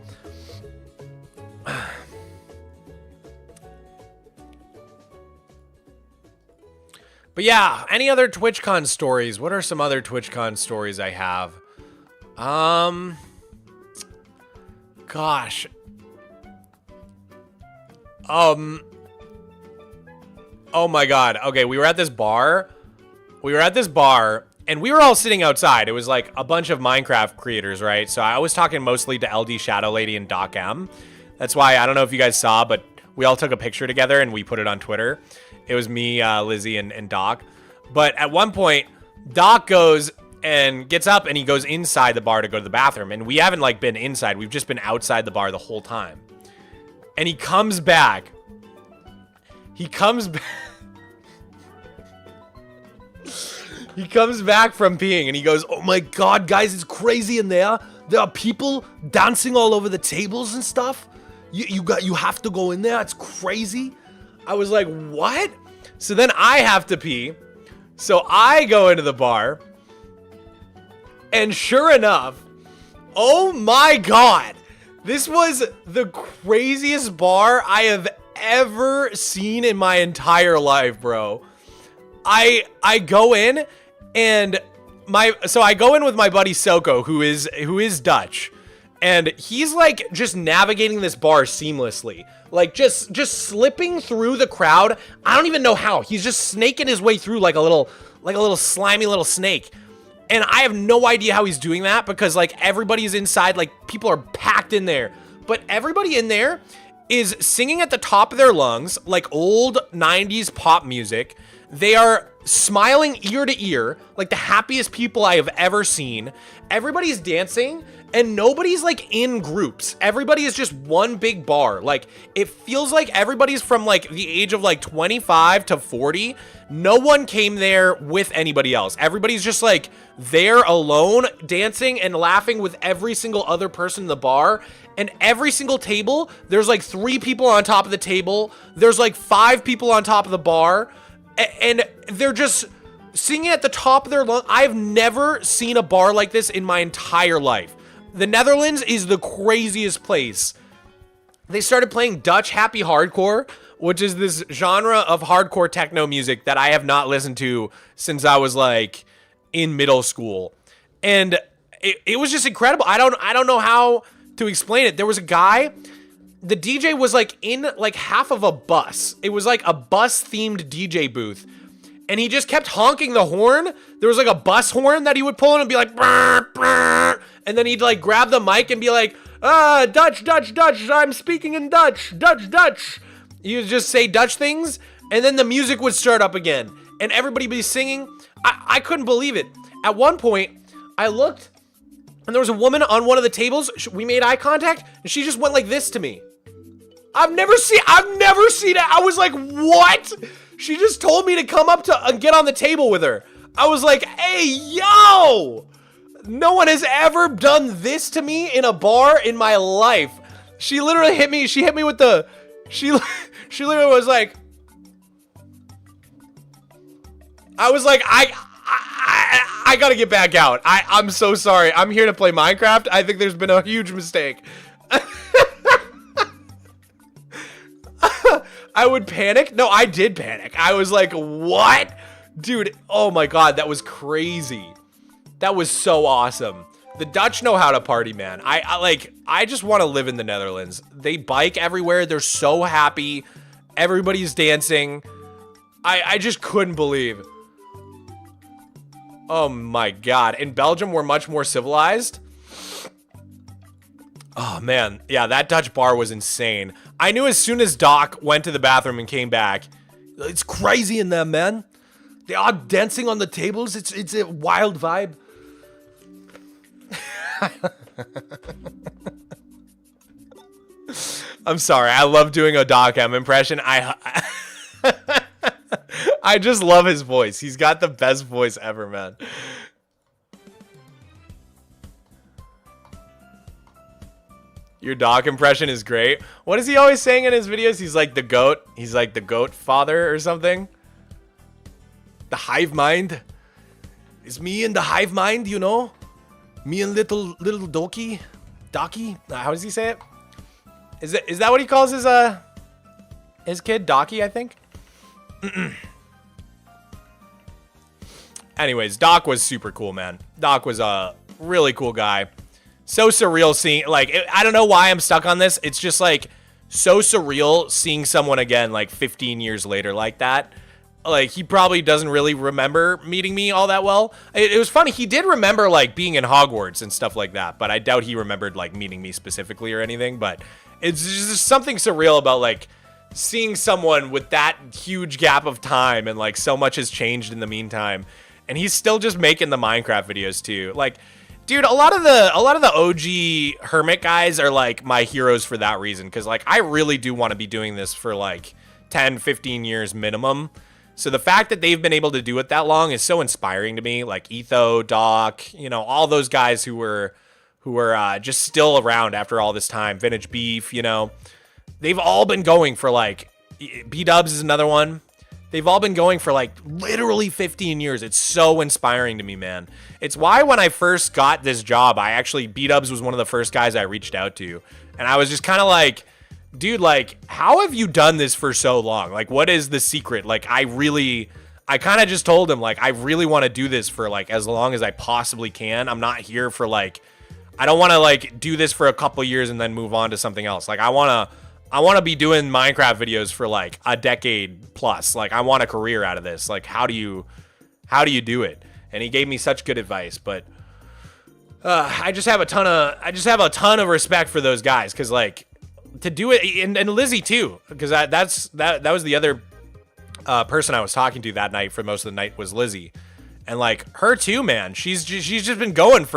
But yeah, any other TwitchCon stories? What are some other TwitchCon stories I have? Gosh. Oh my god. Okay, we were at this bar. And we were all sitting outside. It was like a bunch of Minecraft creators, right? So I was talking mostly to LD Shadow Lady and Doc M. That's why, I don't know if you guys saw, but we all took a picture together and we put it on Twitter. It was me, Lizzie, and Doc. But at one point, Doc goes and gets up and he goes inside the bar to go to the bathroom. And we haven't like been inside. We've just been outside the bar the whole time. And he comes back. He comes back from peeing and he goes, "Oh my god, guys, it's crazy in there. There are people dancing all over the tables and stuff. You have to go in there. It's crazy." I was like, "What?" So then I have to pee. So I go into the bar. And sure enough, oh my god, this was the craziest bar I have ever seen in my entire life, bro. I go in and I go in with my buddy Soko, who is Dutch, and he's like just navigating this bar seamlessly, like just slipping through the crowd. I don't even know how. He's just snaking his way through like a little slimy little snake. And I have no idea how he's doing that because like everybody's inside, like people are packed in there, but everybody in there is singing at the top of their lungs, like old 90s pop music. They are smiling ear to ear, like the happiest people I have ever seen. Everybody's dancing and nobody's like in groups. Everybody is just one big bar. Like it feels like everybody's from like the age of like 25 to 40. No one came there with anybody else. Everybody's just like there alone, dancing and laughing with every single other person in the bar. And every single table, there's like 3 people on top of the table. There's like 5 people on top of the bar. And they're just singing at the top of their lungs. I've never seen a bar like this in my entire life. The Netherlands is the craziest place. They started playing Dutch happy hardcore, which is this genre of hardcore techno music that I have not listened to since I was like in middle school. And it was just incredible. I don't know how to explain it. There was a guy, the DJ was like in like half of a bus. It was like a bus themed DJ booth. And he just kept honking the horn. There was like a bus horn that he would pull in and be like, brr, brr. And then he'd like grab the mic and be like, Dutch, Dutch, Dutch, I'm speaking in Dutch, Dutch, Dutch. He would just say Dutch things, and then the music would start up again. And everybody would be singing. I couldn't believe it. At one point, I looked And there was a woman on one of the tables. We made eye contact, and she just went like this to me. I've never seen it. I was like, what? She just told me to come up to get on the table with her. I was like, hey, yo! No one has ever done this to me in a bar in my life. She literally hit me. She hit me with the... She literally was like... I was like, I gotta get back out. I'm so sorry. I'm here to play Minecraft. I think there's been a huge mistake. I would panic. No, I did panic. I was like, what? Dude, oh my God, that was crazy. That was so awesome. The Dutch know how to party, man. I just want to live in the Netherlands. They bike everywhere. They're so happy. Everybody's dancing. I just couldn't believe. Oh my God. In Belgium, we're much more civilized. Oh man. Yeah, that Dutch bar was insane. I knew as soon as Doc went to the bathroom and came back, it's crazy in them, man. They are dancing on the tables. It's a wild vibe. I'm sorry. I love doing a Doc M impression. I just love his voice. He's got the best voice ever, man. Your Doc impression is great. What is he always saying in his videos? He's like the goat. He's like the goat father or something. The hive mind. It's me and the hive mind, you know? Me and little Doki. Doki? How does he say it? Is that what he calls his kid? Doki, I think? Anyways, Doc was super cool, man. Doc was a really cool guy. So surreal seeing, like, I don't know why I'm stuck on this. It's just, like, so surreal seeing someone again, like, 15 years later like that. Like, he probably doesn't really remember meeting me all that well. It was funny. He did remember, like, being in Hogwarts and stuff like that. But I doubt he remembered, like, meeting me specifically or anything. But it's just something surreal about, like, seeing someone with that huge gap of time and, like, so much has changed in the meantime. And he's still just making the Minecraft videos, too. Like... Dude, a lot of the OG Hermit guys are like my heroes for that reason. Because like I really do want to be doing this for like 10, 15 years minimum. So the fact that they've been able to do it that long is so inspiring to me. Like Etho, Doc, you know, all those guys who were just still around after all this time. Vintage Beef, you know. They've all been going for like, B-Dubs is another one. They've all been going for like literally 15 years. It's so inspiring to me, man. It's why when I first got this job, B-Dubs was one of the first guys I reached out to. And I was just kind of like, dude, like, how have you done this for so long? Like, what is the secret? Like, I kind of just told him, like, I really want to do this for like as long as I possibly can. I'm not here for like, I don't want to like do this for a couple years and then move on to something else. Like, I want to be doing Minecraft videos for like a decade plus. Like I want a career out of this. Like how do you do it? And he gave me such good advice, but I just have a ton of respect for those guys cuz like to do it and Lizzie too because that was the other person I was talking to that night for most of the night was Lizzie. And like her too, man. She's just been going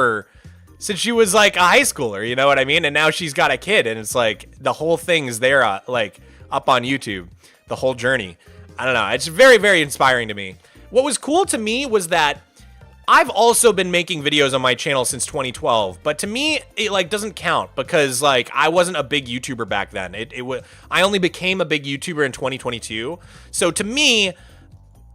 since she was like a high schooler, you know what I mean? And now she's got a kid and it's like the whole thing's there like up on YouTube, the whole journey. I don't know. It's very, very inspiring to me. What was cool to me was that I've also been making videos on my channel since 2012, but to me, it like doesn't count because like I wasn't a big YouTuber back then. I only became a big YouTuber in 2022. So to me,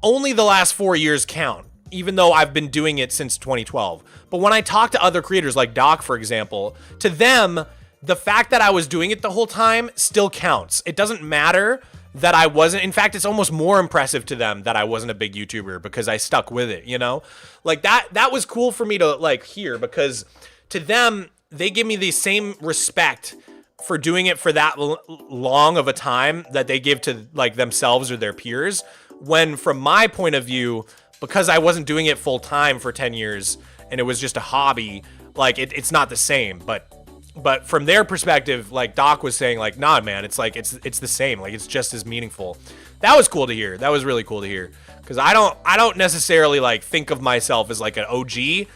only the last 4 years count, even though I've been doing it since 2012. But when I talk to other creators like Doc, for example, to them, the fact that I was doing it the whole time still counts. It doesn't matter that I wasn't. In fact, it's almost more impressive to them that I wasn't a big YouTuber because I stuck with it, you know? Like that was cool for me to like hear because to them, they give me the same respect for doing it for that long of a time that they give to like themselves or their peers. When from my point of view, because I wasn't doing it full time for 10 years and it was just a hobby, like it's not the same. But from their perspective, like Doc was saying, like, nah, man, it's like it's the same. Like it's just as meaningful. That was cool to hear. That was really cool to hear. Because I don't necessarily like think of myself as like an OG.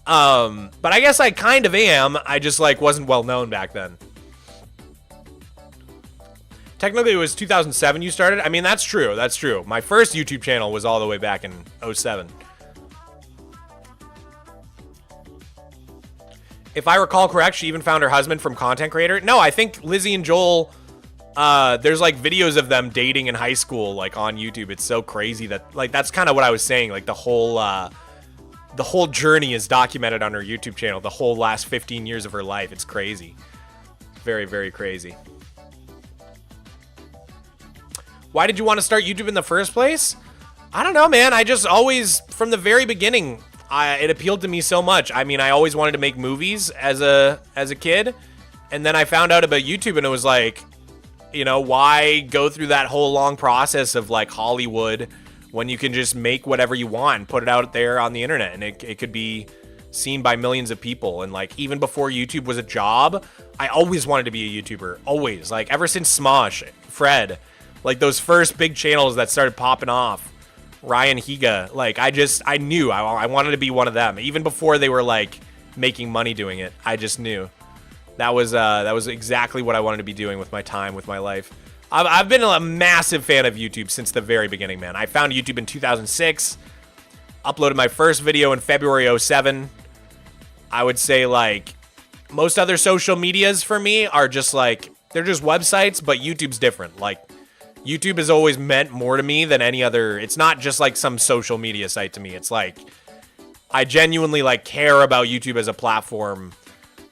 But I guess I kind of am. I just like wasn't well known back then. Technically, it was 2007 you started. I mean, that's true. That's true. My first YouTube channel was all the way back in 07. If I recall correct, she even found her husband from content creator. No, I think Lizzie and Joel, there's like videos of them dating in high school, like on YouTube. It's so crazy that, like, that's kind of what I was saying. Like the whole journey is documented on her YouTube channel. The whole last 15 years of her life. It's crazy. Very, very crazy. Why did you want to start YouTube in the first place? I don't know, man. I just always, from the very beginning, it appealed to me so much. I mean, I always wanted to make movies as a kid, and then I found out about YouTube, and it was like, you know, why go through that whole long process of like Hollywood when you can just make whatever you want and put it out there on the internet, and it could be seen by millions of people. And like, even before YouTube was a job, I always wanted to be a YouTuber. Always. Like, ever since Smosh, Fred, like those first big channels that started popping off, Ryan Higa, like I knew I wanted to be one of them. Even before they were like making money doing it, I just knew that was exactly what I wanted to be doing with my time, with my life. I've been a massive fan of YouTube since the very beginning, man. I found YouTube in 2006, uploaded my first video in February 07. I would say like most other social medias for me are just like, they're just websites, but YouTube's different. Like, YouTube has always meant more to me than any other. It's not just like some social media site to me. It's like, I genuinely like care about YouTube as a platform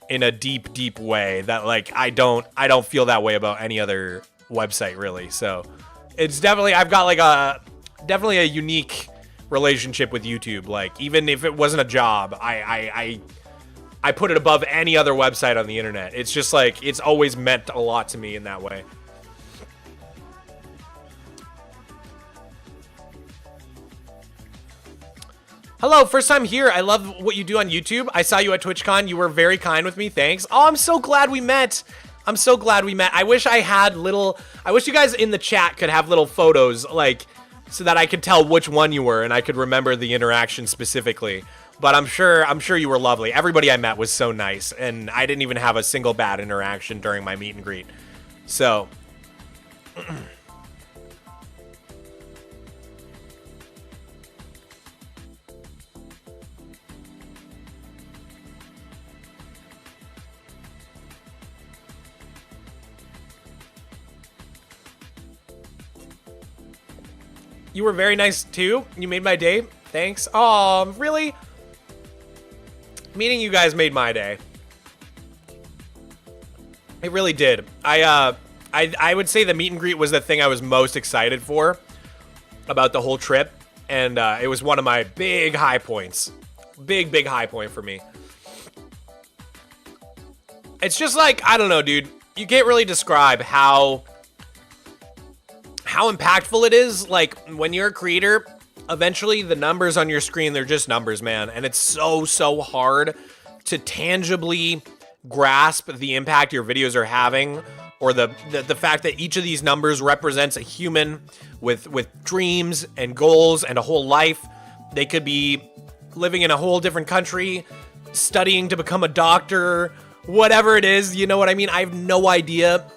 in a deep, deep way that like, I don't feel that way about any other website really. So it's definitely, I've got like definitely a unique relationship with YouTube. Like, even if it wasn't a job, I put it above any other website on the internet. It's just like, it's always meant a lot to me in that way. Hello, first time here. I love what you do on YouTube. I saw you at Twitchcon. You were very kind with me. Thanks. Oh, I'm so glad we met. I'm so glad we met. I wish I wish you guys in the chat could have little photos, like, so that I could tell which one you were and I could remember the interaction specifically. But I'm sure you were lovely. Everybody I met was so nice, and I didn't even have a single bad interaction during my meet and greet. So you were very nice too. You made my day. Thanks. Oh, really? Meeting you guys made my day. It really did. I would say the meet and greet was the thing I was most excited for about the whole trip, and it was one of my big high points. Big high point for me. It's just like, I don't know, dude. You can't really describe how impactful it is. Like, when you're a creator, eventually the numbers on your screen, they're just numbers, man. And it's so hard to tangibly grasp the impact your videos are having, or the fact that each of these numbers represents a human with dreams and goals and a whole life. They could be living in a whole different country, studying to become a doctor, whatever it is, you know what I mean? I have no idea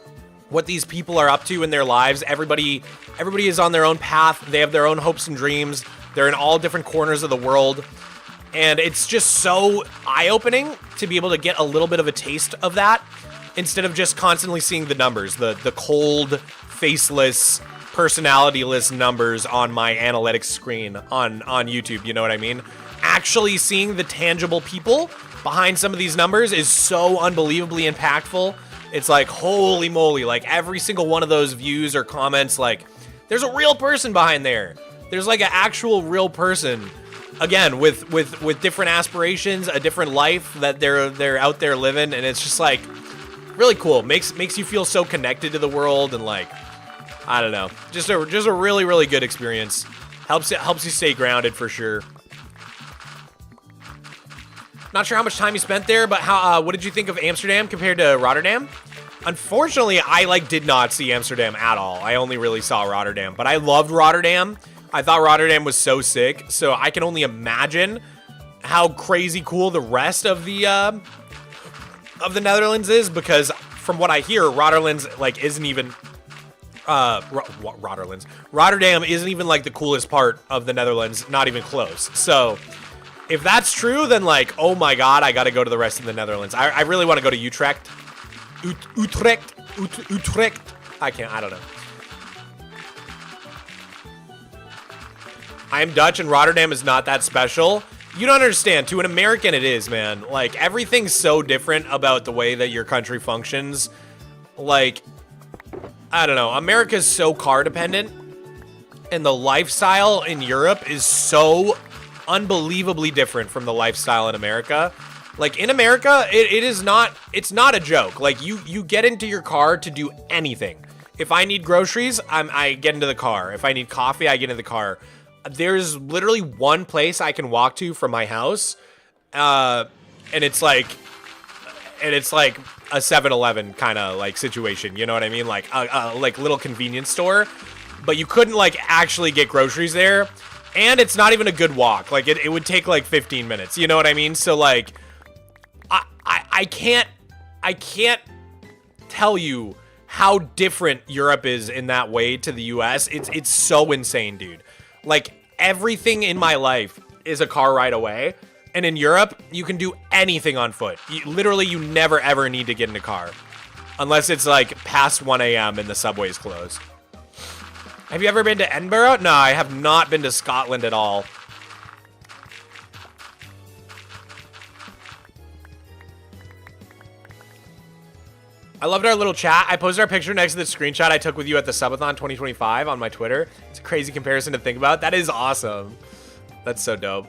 what these people are up to in their lives. Everybody is on their own path. They have their own hopes and dreams. They're in all different corners of the world. And it's just so eye-opening to be able to get a little bit of a taste of that, instead of just constantly seeing the numbers, the cold, faceless, personality-less numbers on my analytics screen on YouTube, you know what I mean? Actually seeing the tangible people behind some of these numbers is so unbelievably impactful. It's like, holy moly, like every single one of those views or comments, like, there's a real person behind there. There's like an actual real person, again, with different aspirations, a different life that they're out there living, and it's just like really cool. Makes you feel so connected to the world, and like, I don't know, just a really good experience. Helps you stay grounded for sure. Not sure how much time you spent there, but what did you think of Amsterdam compared to Rotterdam? Unfortunately, I did not see Amsterdam at all. I only really saw Rotterdam, but I loved Rotterdam. I thought Rotterdam was so sick, so I can only imagine how crazy cool the rest of the Netherlands is, because from what I hear, Rotterdam's like isn't even Rotterdam isn't even like the coolest part of the Netherlands, not even close. So if that's true, then like, oh my god, I gotta go to the rest of the Netherlands. I really want to go to Utrecht. Utrecht. I don't know. I'm Dutch and Rotterdam is not that special. You don't understand. To an American, it is, man. Like, everything's so different about the way that your country functions. Like, I don't know. America's so car dependent, and the lifestyle in Europe is so unbelievably different from the lifestyle in America. Like, in America, it's not a joke. Like, you get into your car to do anything. If I need groceries, I get into the car. If I need coffee, I get into the car. There's literally one place I can walk to from my house, and it's like a 7-Eleven kind of like situation. You know what I mean? Like a like little convenience store, but you couldn't like actually get groceries there, and it's not even a good walk. Like it would take like 15 minutes. You know what I mean? So like, I can't tell you how different Europe is in that way to the US. It's so insane, dude. Like, everything in my life is a car ride away. And in Europe, you can do anything on foot. You never, ever need to get in a car. Unless it's, like, past 1 a.m. and the subway's closed. Have you ever been to Edinburgh? No, I have not been to Scotland at all. I loved our little chat. I posted our picture next to the screenshot I took with you at the Subathon 2025 on my Twitter. It's a crazy comparison to think about. That is awesome. That's so dope.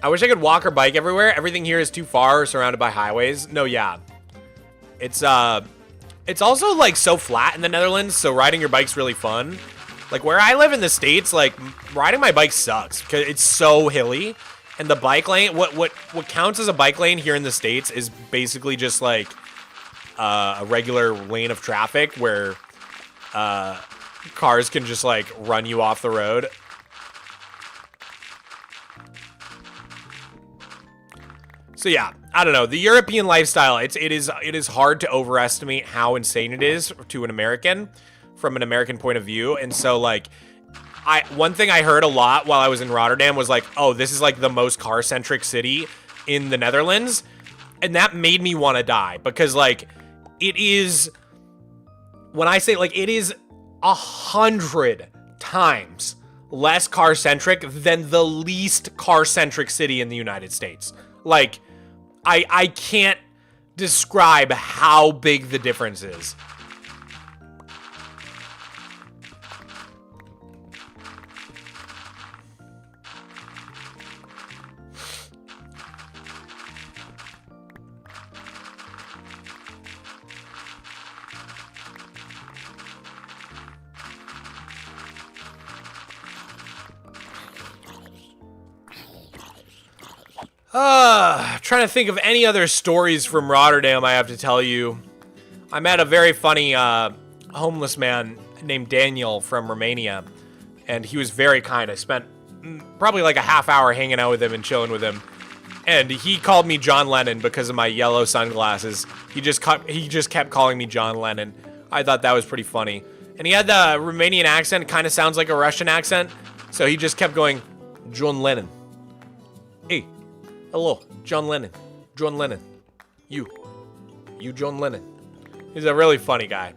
I wish I could walk or bike everywhere. Everything here is too far or surrounded by highways. No, yeah. It's also like so flat in the Netherlands, so riding your bike's really fun. Like where I live in the States, like riding my bike sucks because it's so hilly. And the bike lane, what counts as a bike lane here in the States is basically just like a regular lane of traffic where cars can just like run you off the road. So yeah, I don't know. The European lifestyle, it is hard to overestimate how insane it is to an American from an American point of view. And so like, one thing I heard a lot while I was in Rotterdam was like, oh, this is like the most car-centric city in the Netherlands. And that made me want to die because like it is, when I say like it is 100 times less car-centric than the least car-centric city in the United States. Like I can't describe how big the difference is. Trying to think of any other stories from Rotterdam I have to tell you. I met a very funny homeless man named Daniel from Romania, and he was very kind. I spent probably like a half hour hanging out with him and chilling with him, and he called me John Lennon because of my yellow sunglasses. He just kept calling me John Lennon. I thought that was pretty funny. And he had the Romanian accent, kind of sounds like a Russian accent, so he just kept going, John Lennon. Hey. Hello, John Lennon. John Lennon. You, John Lennon. He's a really funny guy.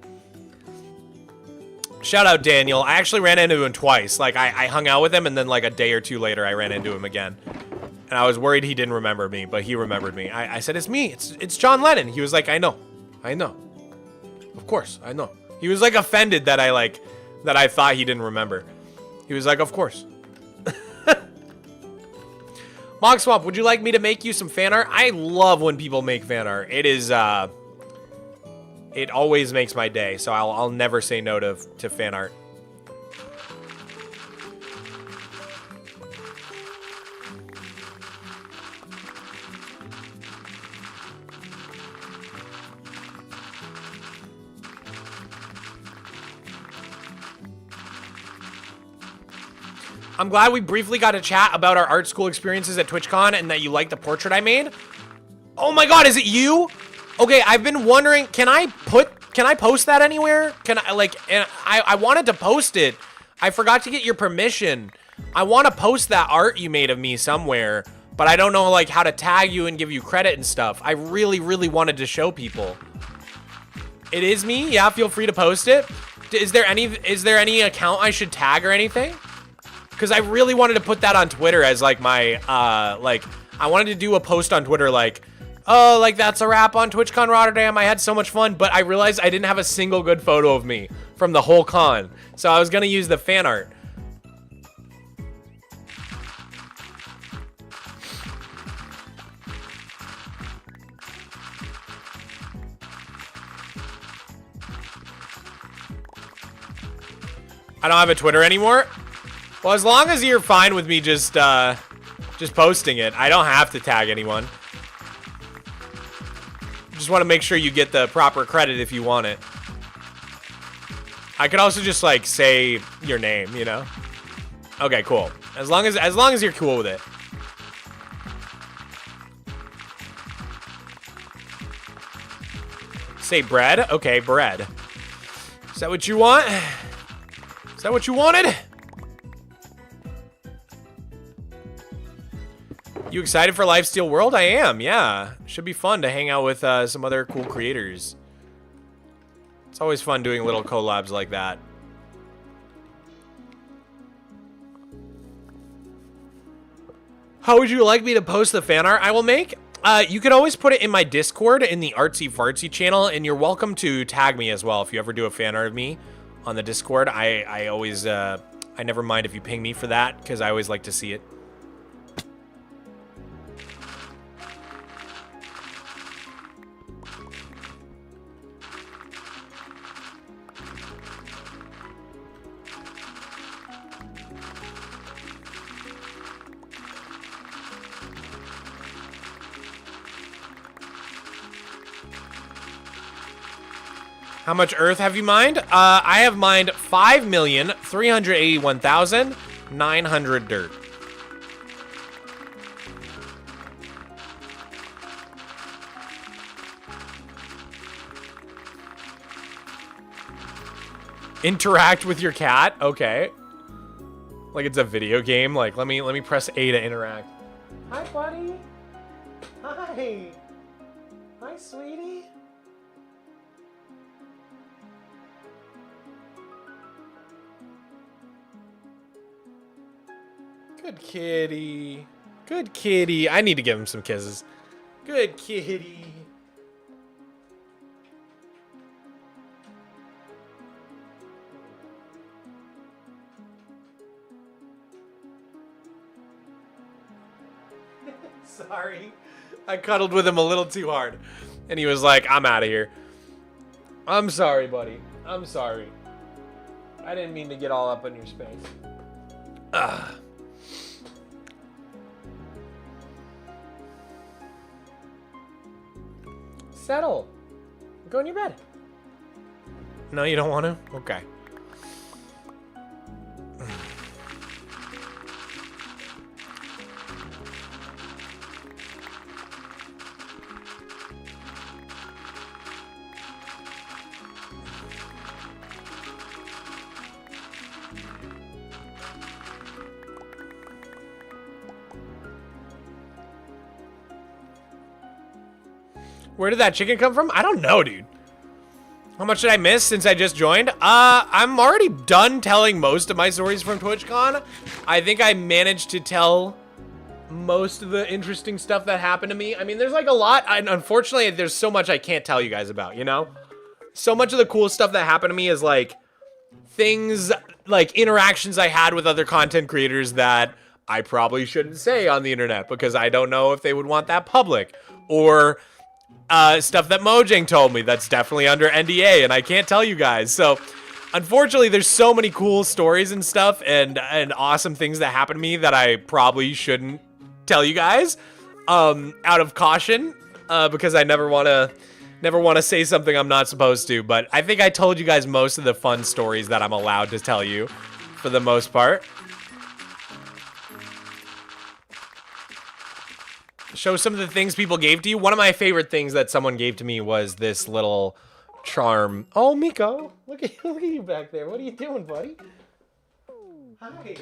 Shout out Daniel. I actually ran into him twice. Like, I hung out with him, and then like a day or two later, I ran into him again. And I was worried he didn't remember me, but he remembered me. I said, it's me. It's John Lennon. He was like, I know. Of course, I know. He was like offended that I thought he didn't remember. He was like, of course. Mogswamp, would you like me to make you some fan art? I love when people make fan art. It is, it always makes my day, so I'll never say no to fan art. I'm glad we briefly got to chat about our art school experiences at Twitchcon and that you liked the portrait I made. Oh my god, is it you? Okay, I've been wondering, can I post that anywhere? Can I, like, I wanted to post it. I forgot to get your permission. I want to post that art you made of me somewhere, but I don't know, like, how to tag you and give you credit and stuff. I really, really wanted to show people. It is me? Yeah, feel free to post it. Is there any account I should tag or anything? Because I really wanted to put that on Twitter as, like, my, like, I wanted to do a post on Twitter, like, oh, like, that's a wrap on TwitchCon Rotterdam. I had so much fun, but I realized I didn't have a single good photo of me from the whole con. So I was going to use the fan art. I don't have a Twitter anymore. Well, as long as you're fine with me just posting it, I don't have to tag anyone. Just want to make sure you get the proper credit if you want it. I could also just, like, say your name, you know? Okay, cool. As long as you're cool with it. Say bread? Okay, bread. Is that what you want? Is that what you wanted? You excited for Lifesteal World? I am, yeah. Should be fun to hang out with some other cool creators. It's always fun doing little collabs like that. How would you like me to post the fan art I will make? You could always put it in my Discord in the Artsy Fartsy channel, and you're welcome to tag me as well if you ever do a fan art of me on the Discord. I always, I never mind if you ping me for that, because I always like to see it. How much earth have you mined? I have mined 5,381,900 dirt. Interact with your cat? Okay. Like it's a video game. Like let me press A to interact. Hi, buddy. Hi. Hi, sweetie. Good kitty. Good kitty. I need to give him some kisses. Good kitty. Sorry. I cuddled with him a little too hard. And he was like, I'm out of here. I'm sorry, buddy. I'm sorry. I didn't mean to get all up in your space. Ugh. Settle. Go in your bed. No, you don't want to? Okay. Where did that chicken come from? I don't know, dude. How much did I miss since I just joined? I'm already done telling most of my stories from TwitchCon. I think I managed to tell most of the interesting stuff that happened to me. I mean, there's like a lot. Unfortunately, there's so much I can't tell you guys about, you know? So much of the cool stuff that happened to me is like things, like interactions I had with other content creators that I probably shouldn't say on the internet because I don't know if they would want that public. Or stuff that Mojang told me that's definitely under NDA and I can't tell you guys. So unfortunately there's so many cool stories and stuff and awesome things that happen to me that I probably shouldn't tell you guys out of caution because I never want to say something I'm not supposed to. But I think I told you guys most of the fun stories that I'm allowed to tell you for the most part. show some of the things people gave to you. One of my favorite things that someone gave to me was this little charm. Oh, Miko, look at you back there. What are you doing, buddy? Hi.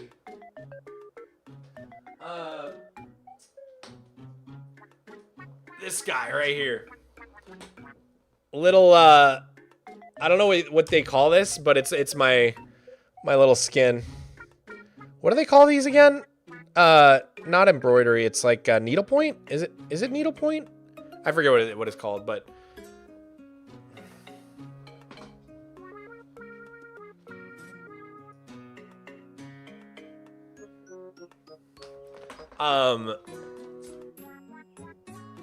This guy right here. Little, I don't know what they call this, but it's my little skin. What do they call these again? Not embroidery. It's like needlepoint. Is it needlepoint? I forget what it's called, but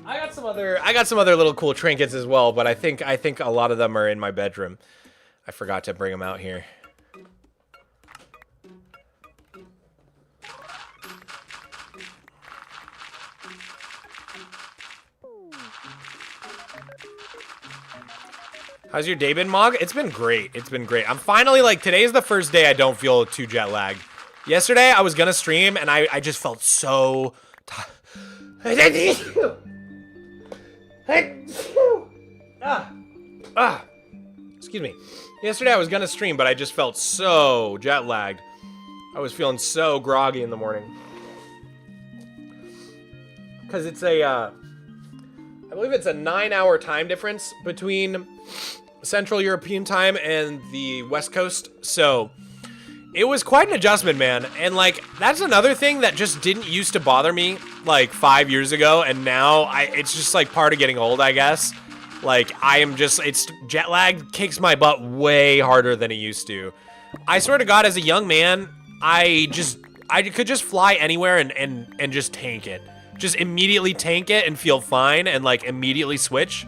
I got some other little cool trinkets as well, but I think a lot of them are in my bedroom. I forgot to bring them out here. How's your day been, Mog? It's been great. It's been great. I'm finally, like, today is the first day I don't feel too jet lagged. Yesterday, I was gonna stream, and I just felt so... Excuse me. Yesterday, I was gonna stream, but I just felt so jet lagged. I was feeling so groggy in the morning. Because it's a, I believe it's a 9-hour time difference between Central European time and the West Coast, so it was quite an adjustment, man. And like, that's another thing that just didn't used to bother me like 5 years ago, and now it's just like part of getting old, I guess. Like, it's jet lag kicks my butt way harder than it used to. I swear to God, as a young man, I could just fly anywhere and just tank it. Just immediately tank it and feel fine and like immediately switch.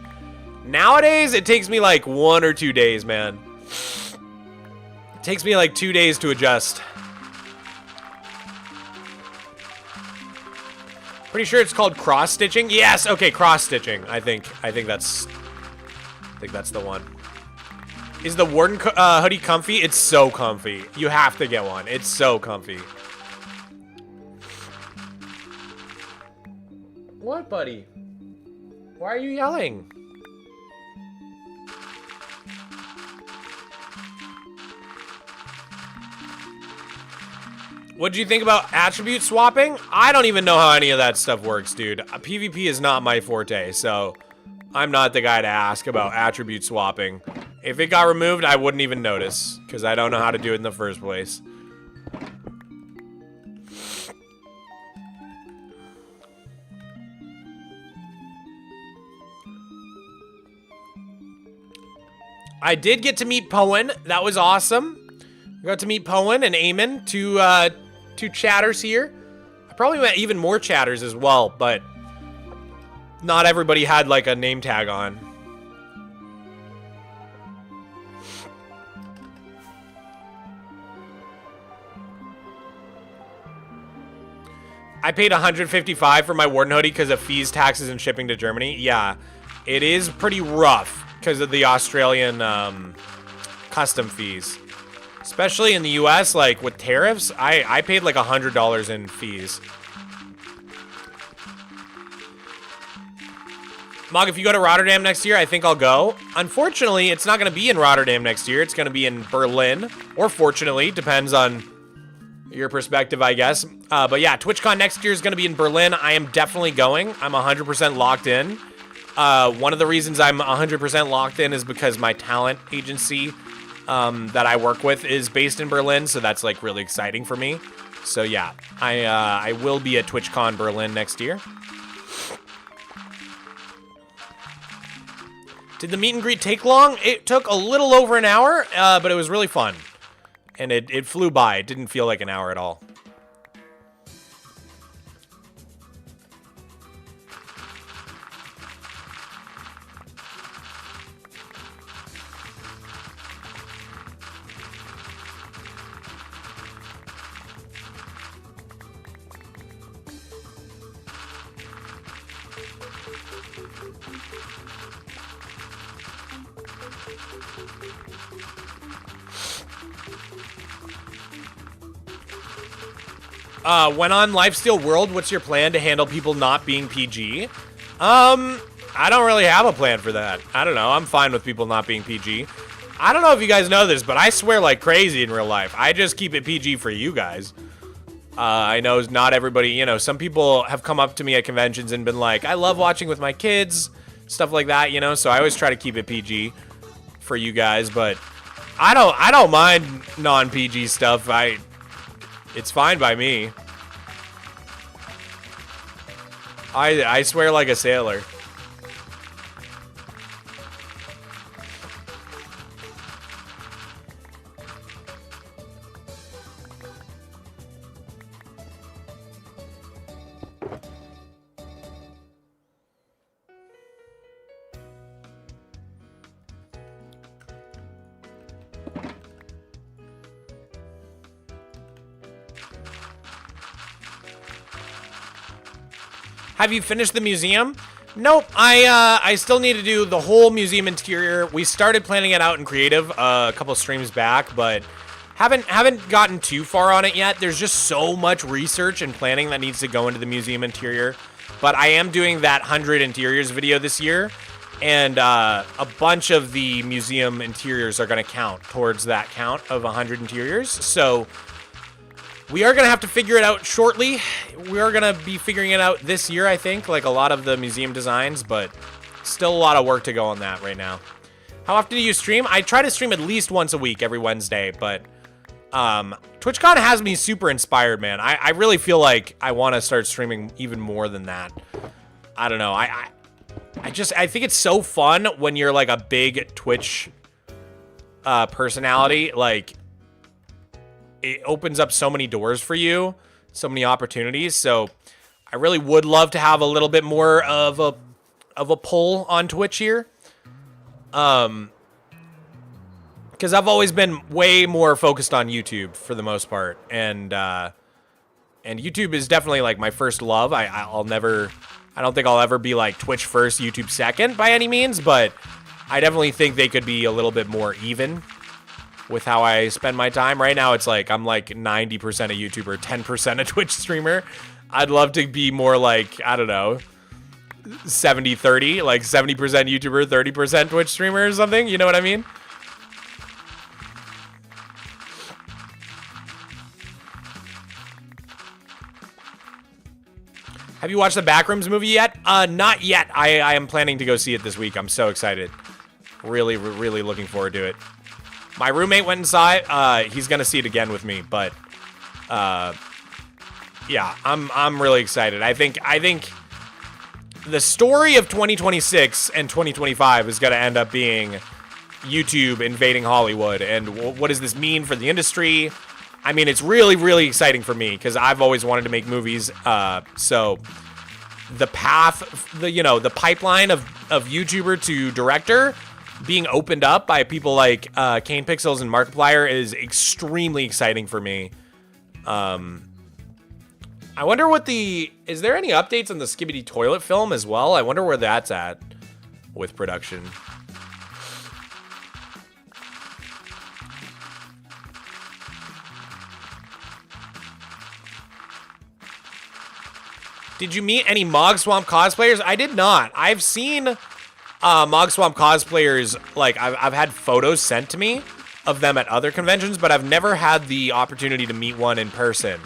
Nowadays, it takes me like 1 or 2 days, man. It takes me like 2 days to adjust. Pretty sure it's called cross stitching. Yes, okay, cross stitching. I think that's the one. Is the Warden hoodie comfy? It's so comfy. You have to get one. It's so comfy. What, buddy? Why are you yelling? What do you think about attribute swapping? I don't even know how any of that stuff works, dude. PvP is not my forte, so I'm not the guy to ask about attribute swapping. If it got removed, I wouldn't even notice, because I don't know how to do it in the first place. I did get to meet Poen. That was awesome. I got to meet Poen and Eamon, two chatters here. I probably met even more chatters as well, but not everybody had like a name tag on. I paid $155 for my Warden hoodie because of fees, taxes, and shipping to Germany. Yeah, it is pretty rough because of the Australian custom fees. Especially in the US, like with tariffs, I paid like $100 in fees. Mog, if you go to Rotterdam next year, I think I'll go. Unfortunately, it's not going to be in Rotterdam next year. It's going to be in Berlin. Or fortunately, depends on your perspective, I guess. But yeah, Twitchcon next year is going to be in Berlin. I am definitely going. I'm 100% locked in. One of the reasons I'm 100% locked in is because my talent agency that I work with is based in Berlin, so that's like really exciting for me. So yeah, I will be at TwitchCon Berlin next year. Did the meet and greet take long? It took a little over an hour, but it was really fun. And it flew by. It didn't feel like an hour at all. When on Lifesteal World, what's your plan to handle people not being PG? I don't really have a plan for that. I don't know. I'm fine with people not being PG. I don't know if you guys know this, but I swear like crazy in real life. I just keep it PG for you guys. I know not everybody, you know, some people have come up to me at conventions and been like, I love watching with my kids, stuff like that, you know, so I always try to keep it PG for you guys, but I don't mind non-PG stuff. It's fine by me. I swear like a sailor. Have you finished the museum? Nope, I still need to do the whole museum interior. We started planning it out in creative a couple streams back, but haven't gotten too far on it yet. There's just so much research and planning that needs to go into the museum interior. But I am doing that 100 interiors video this year, and a bunch of the museum interiors are going to count towards that count of 100 interiors. So we are going to have to figure it out shortly. We are going to be figuring it out this year, I think, like a lot of the museum designs, but still a lot of work to go on that right now. How often do you stream? I try to stream at least once a week, every Wednesday, but Twitchcon has me super inspired, man. I really feel like I want to start streaming even more than that. I don't know. I think it's so fun when you're like a big Twitch personality, like it opens up so many doors for you, so many opportunities. So I really would love to have a little bit more of a pull on Twitch here. Because I've always been way more focused on YouTube for the most part. And YouTube is definitely like my first love. I don't think I'll ever be like Twitch first, YouTube second by any means, but I definitely think they could be a little bit more even with how I spend my time. Right now, it's like I'm like 90% a YouTuber, 10% a Twitch streamer. I'd love to be more like, I don't know, 70-30, like 70% YouTuber, 30% Twitch streamer or something. You know what I mean? Have you watched the Backrooms movie yet? Not yet. I am planning to go see it this week. I'm so excited. Really, really looking forward to it. My roommate went inside. He's gonna see it again with me, but yeah, I'm really excited. I think the story of 2026 and 2025 is gonna end up being YouTube invading Hollywood, and what does this mean for the industry? I mean, it's really, really exciting for me because I've always wanted to make movies. So the path, the pipeline of YouTuber to director being opened up by people like Kane Pixels and Markiplier is extremely exciting for me. I wonder is there any updates on the Skibidi Toilet film as well? I wonder where that's at with production. Did you meet any Mogswamp cosplayers? I did not. I've seen Mogswamp cosplayers, like I've had photos sent to me of them at other conventions, but I've never had the opportunity to meet one in person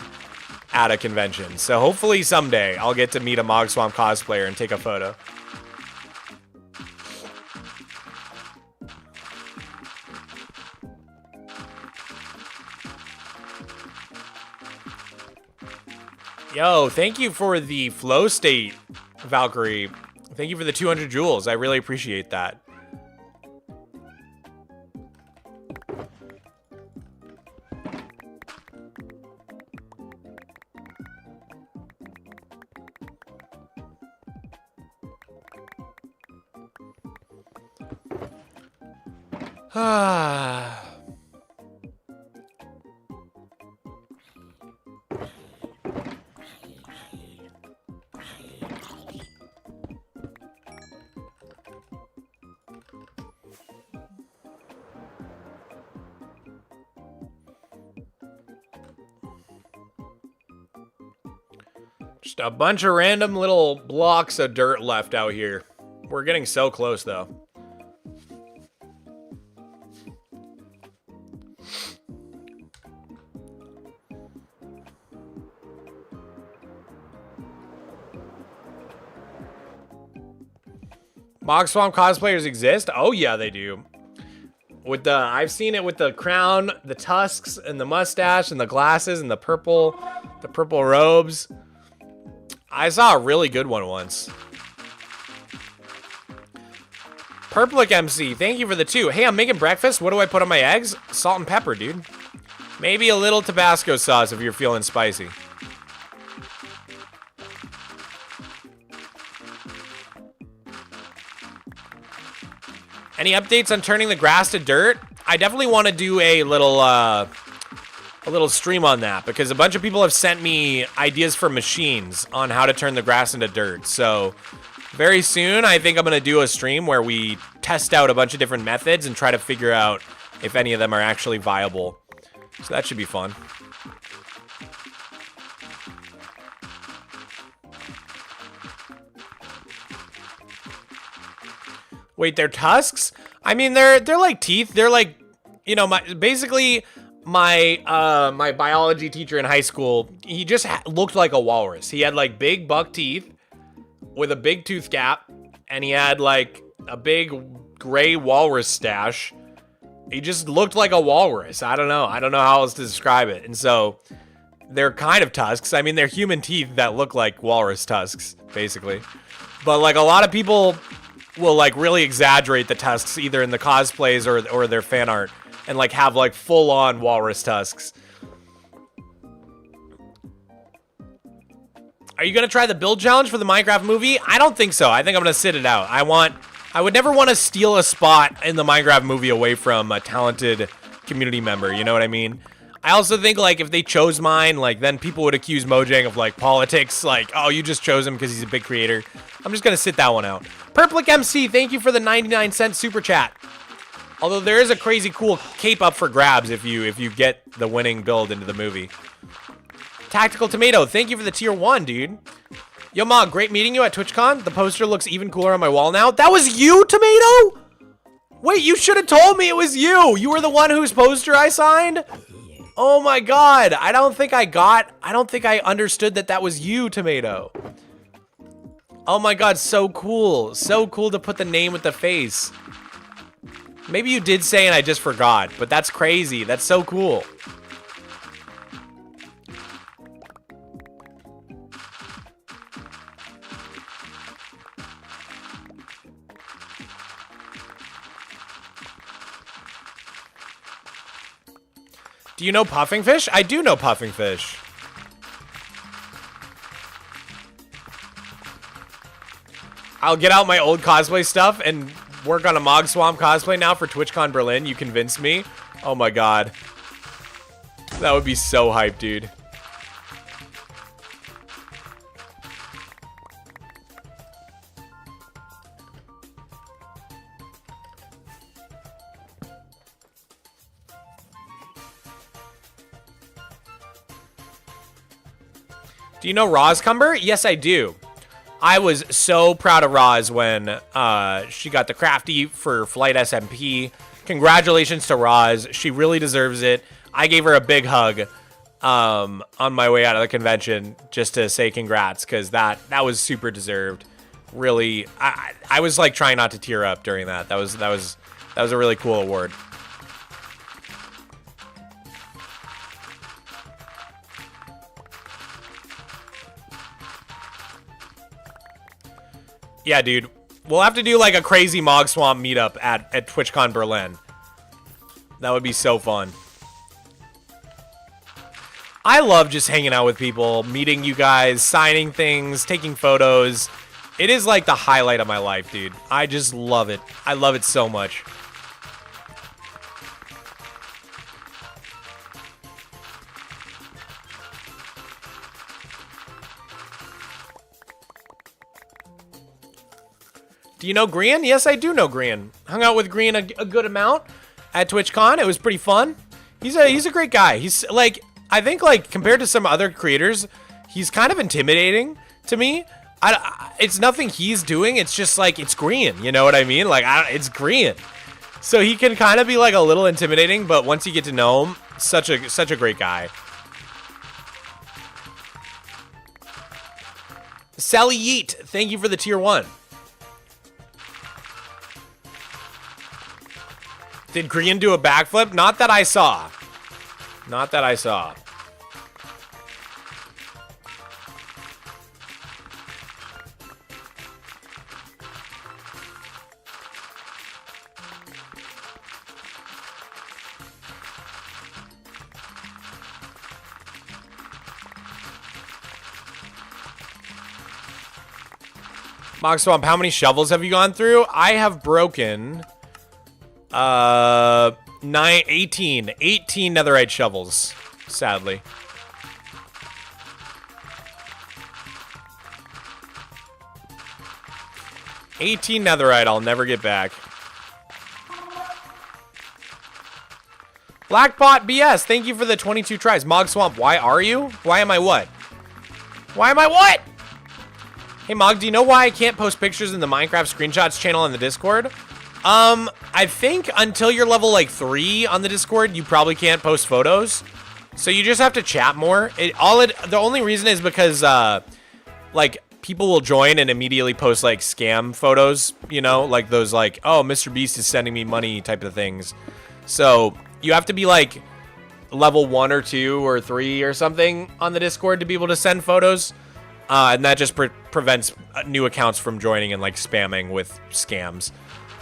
at a convention. So hopefully someday I'll get to meet a Mogswamp cosplayer and take a photo. Yo, thank you for the flow state, Valkyrie. Thank you for the 200 jewels. I really appreciate that. Ah. Just a bunch of random little blocks of dirt left out here. We're getting so close, though. Mogswamp cosplayers exist? Oh yeah, they do. With the, I've seen it with the crown, the tusks, and the mustache, and the glasses, and the purple robes. I saw a really good one once. Purplic MC, thank you for the 2. Hey, I'm making breakfast. What do I put on my eggs? Salt and pepper, dude. Maybe a little Tabasco sauce if you're feeling spicy. Any updates on turning the grass to dirt? I definitely want to do a little stream on that because a bunch of people have sent me ideas for machines on how to turn the grass into dirt. So very soon, I think I'm going to do a stream where we test out a bunch of different methods and try to figure out if any of them are actually viable. So that should be fun. Wait, they're tusks? I mean, they're like teeth. They're like, you know, basically my biology teacher in high school, he just looked like a walrus. He had like big buck teeth with a big tooth gap, and he had like a big gray walrus stash. He just looked like a walrus. I don't know how else to describe it. And so they're kind of tusks. I mean, they're human teeth that look like walrus tusks, basically. But like a lot of people will like really exaggerate the tusks either in the cosplays or their fan art and like have like full-on walrus tusks. Are you gonna try the build challenge for the Minecraft movie? I don't think so. I think I'm gonna sit it out. I would never want to steal a spot in the Minecraft movie away from a talented community member, you know what I mean? I also think like if they chose mine, like then people would accuse Mojang of like politics, like, oh, you just chose him because he's a big creator. I'm just gonna sit that one out. Purplic MC, thank you for the 99-cent super chat. Although there is a crazy cool cape up for grabs if you get the winning build into the movie. Tactical Tomato, thank you for the tier 1, dude. Yo, Mog, great meeting you at Twitchcon. The poster looks even cooler on my wall now. That was you, Tomato? Wait, you should have told me it was you. You were the one whose poster I signed? Oh my god. I don't think I understood that was you, Tomato. Oh my god, so cool. So cool to put the name with the face. Maybe you did say and I just forgot, but that's crazy. That's so cool. Do you know Puffing Fish? I do know Puffing Fish. I'll get out my old cosplay stuff and work on a Mogswamp cosplay now for TwitchCon Berlin. You convinced me. Oh my god. That would be so hype, dude. Do you know Rozcumber? Yes, I do. I was so proud of Roz when she got the crafty for Flight SMP. Congratulations to Roz. She really deserves it. I gave her a big hug on my way out of the convention just to say congrats because that was super deserved. Really, I was like trying not to tear up during that. That was a really cool award. Yeah, dude. We'll have to do like a crazy Mogswamp meetup at TwitchCon Berlin. That would be so fun. I love just hanging out with people, meeting you guys, signing things, taking photos. It is like the highlight of my life, dude. I just love it. I love it so much. Do you know Grian? Yes, I do know Grian. Hung out with Grian a good amount at TwitchCon. It was pretty fun. He's a great guy. He's like, I think like compared to some other creators, he's kind of intimidating to me. It's nothing he's doing. It's just like, it's green. You know what I mean? Like, it's green. So he can kind of be like a little intimidating, but once you get to know him, such a great guy. Sally Yeet, thank you for the tier 1. Did Green do a backflip? Not that I saw. Not that I saw. Mogswamp, how many shovels have you gone through? I have broken 18 netherite shovels, sadly. $18 netherite I'll never get back. Blackbot BS, thank you for the 22 tries. Mogswamp, why are you? Why am I what? Why am I what? Hey Mog, do you know why I can't post pictures in the Minecraft screenshots channel on the Discord? I think until you're level like 3 on the Discord, you probably can't post photos. So you just have to chat more. The only reason is because like people will join and immediately post like scam photos, you know, like those like, oh, Mr. Beast is sending me money type of things. So you have to be like level 1 or 2 or 3 or something on the Discord to be able to send photos. And that just prevents new accounts from joining and like spamming with scams.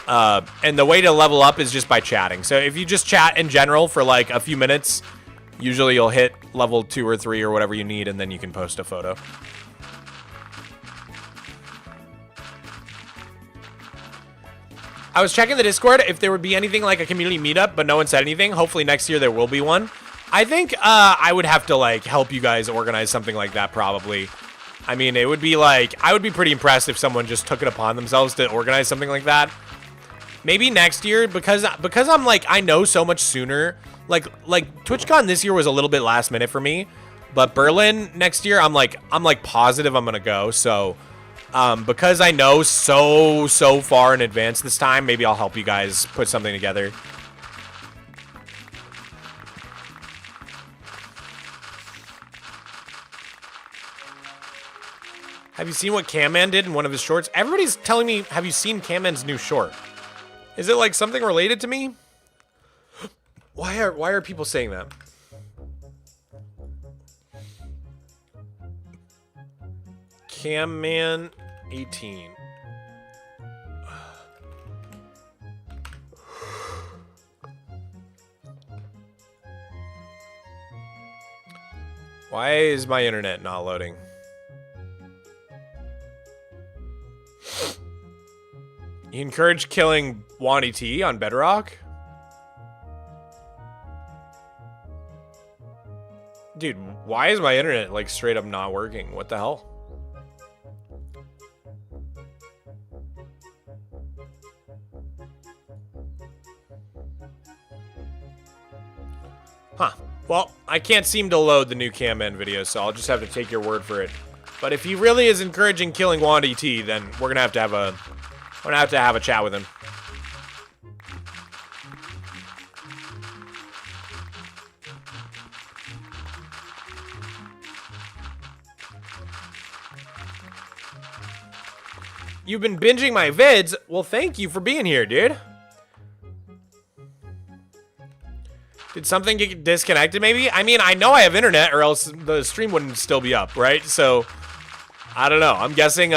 And the way to level up is just by chatting. So if you just chat in general for like a few minutes, usually you'll hit level 2 or 3 or whatever you need, and then you can post a photo. I was checking the Discord if there would be anything like a community meetup, but no one said anything. Hopefully next year there will be one. I think I would have to like help you guys organize something like that probably. I mean, it would be like, I would be pretty impressed if someone just took it upon themselves to organize something like that. Maybe next year, because I'm like, I know so much sooner. Like TwitchCon this year was a little bit last minute for me, but Berlin next year, I'm like positive I'm gonna go. So, because I know so far in advance this time, maybe I'll help you guys put something together. Have you seen what Camman did in one of his shorts? Everybody's telling me, have you seen Camman's new short? Is it like something related to me? Why are people saying that? Camman 18. Why is my internet not loading? You encourage killing Wanty T on Bedrock? Dude, why is my internet like straight up not working? What the hell? Huh. Well, I can't seem to load the new Camman video, so I'll just have to take your word for it. But if he really is encouraging killing Wanty T, then we're gonna have to have a chat with him. You've been binging my vids? Well, thank you for being here, dude. Did something get disconnected, maybe? I mean, I know I have internet, or else the stream wouldn't still be up, right? So, I don't know. I'm guessing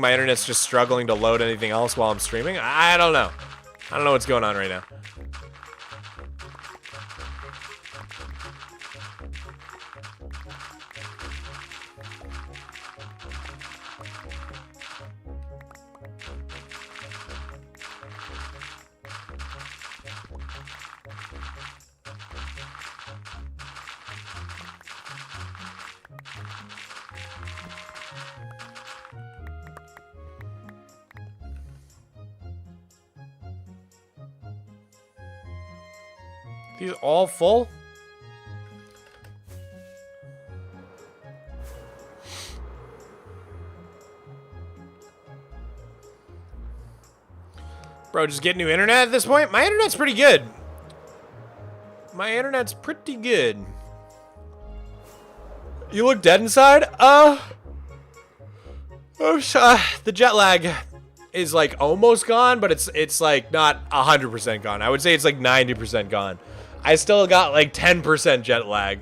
my internet's just struggling to load anything else while I'm streaming. I don't know. I don't know what's going on right now. These all full? Bro, just get new internet at this point? My internet's pretty good. My internet's pretty good. You look dead inside? The jet lag is like almost gone, but it's like not 100% gone. I would say it's like 90% gone. I still got like 10% jet lag.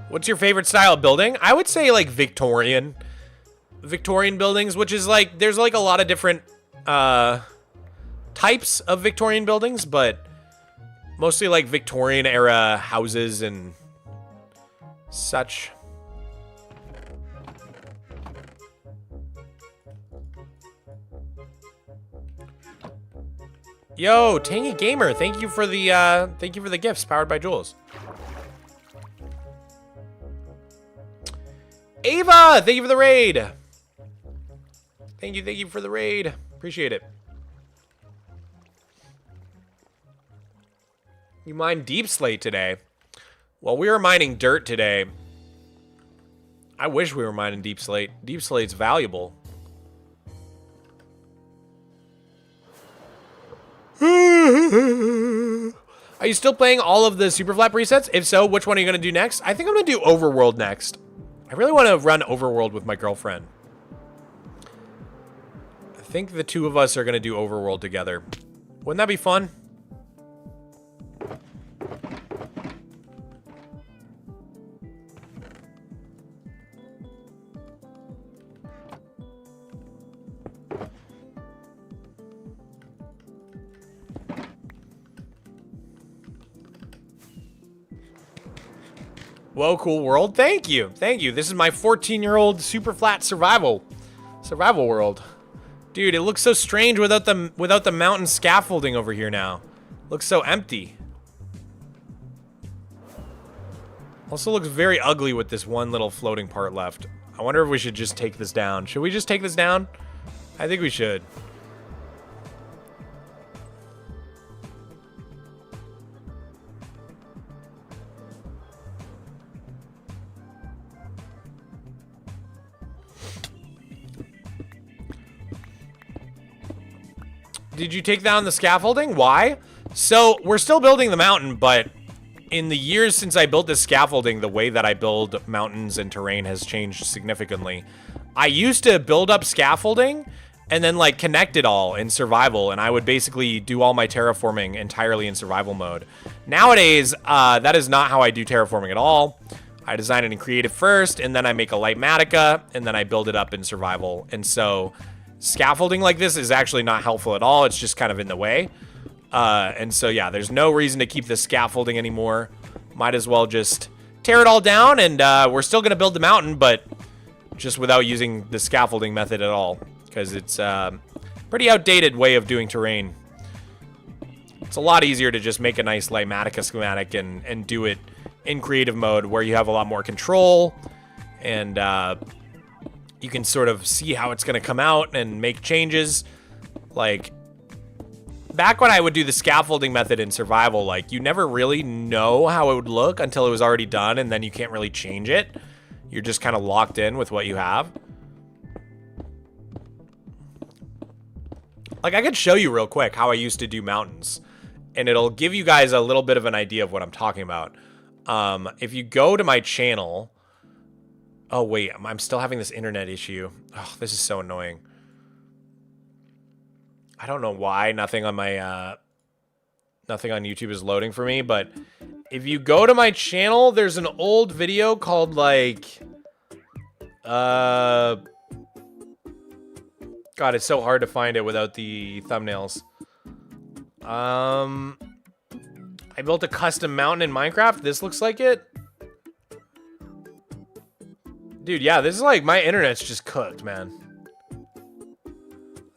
What's your favorite style of building? I would say like Victorian buildings, which is like, there's like a lot of different types of Victorian buildings, but mostly like Victorian era houses and such. Yo, Tangy Gamer, thank you for the gifts powered by Jules. Ava, thank you for the raid. Thank you for the raid. Appreciate it. You mined Deep Slate today. Well, we were mining dirt today. I wish we were mining Deep Slate. Deep Slate's valuable. Are you still playing all of the Superflat presets? If so, which one are you going to do next? I think I'm going to do Overworld next. I really want to run Overworld with my girlfriend. I think the two of us are going to do Overworld together. Wouldn't that be fun? Whoa, cool world. Thank you. Thank you. This is my 14-year-old super flat survival world. Dude, it looks so strange without the mountain scaffolding over here now. Looks so empty. Also looks very ugly with this one little floating part left. I wonder if we should just take this down. Should we just take this down? I think we should. Did you take down the scaffolding? Why? So, we're still building the mountain, but in the years since I built this scaffolding, the way that I build mountains and terrain has changed significantly. I used to build up scaffolding and then like connect it all in survival, and I would basically do all my terraforming entirely in survival mode. Nowadays, that is not how I do terraforming at all. I design it in creative first, and then I make a Lightmatica, and then I build it up in survival. And so scaffolding like this is actually not helpful at all. It's just kind of in the way. And so, yeah, there's no reason to keep this scaffolding anymore. Might as well just tear it all down, and we're still going to build the mountain, but just without using the scaffolding method at all, because it's a pretty outdated way of doing terrain. It's a lot easier to just make a nice Lightmatica schematic and do it in creative mode, where you have a lot more control, and you can sort of see how it's going to come out and make changes. Like, back when I would do the scaffolding method in survival, like, you never really know how it would look until it was already done, and then you can't really change it. You're just kind of locked in with what you have. Like, I could show you real quick how I used to do mountains, and it'll give you guys a little bit of an idea of what I'm talking about. If you go to my channel... Oh, wait, I'm still having this internet issue. Oh, this is so annoying. I don't know why nothing on my, nothing on YouTube is loading for me, but if you go to my channel, there's an old video called, like, God, it's so hard to find it without the thumbnails. I built a custom mountain in Minecraft. This looks like it. Dude, yeah, this is like, my internet's just cooked, man.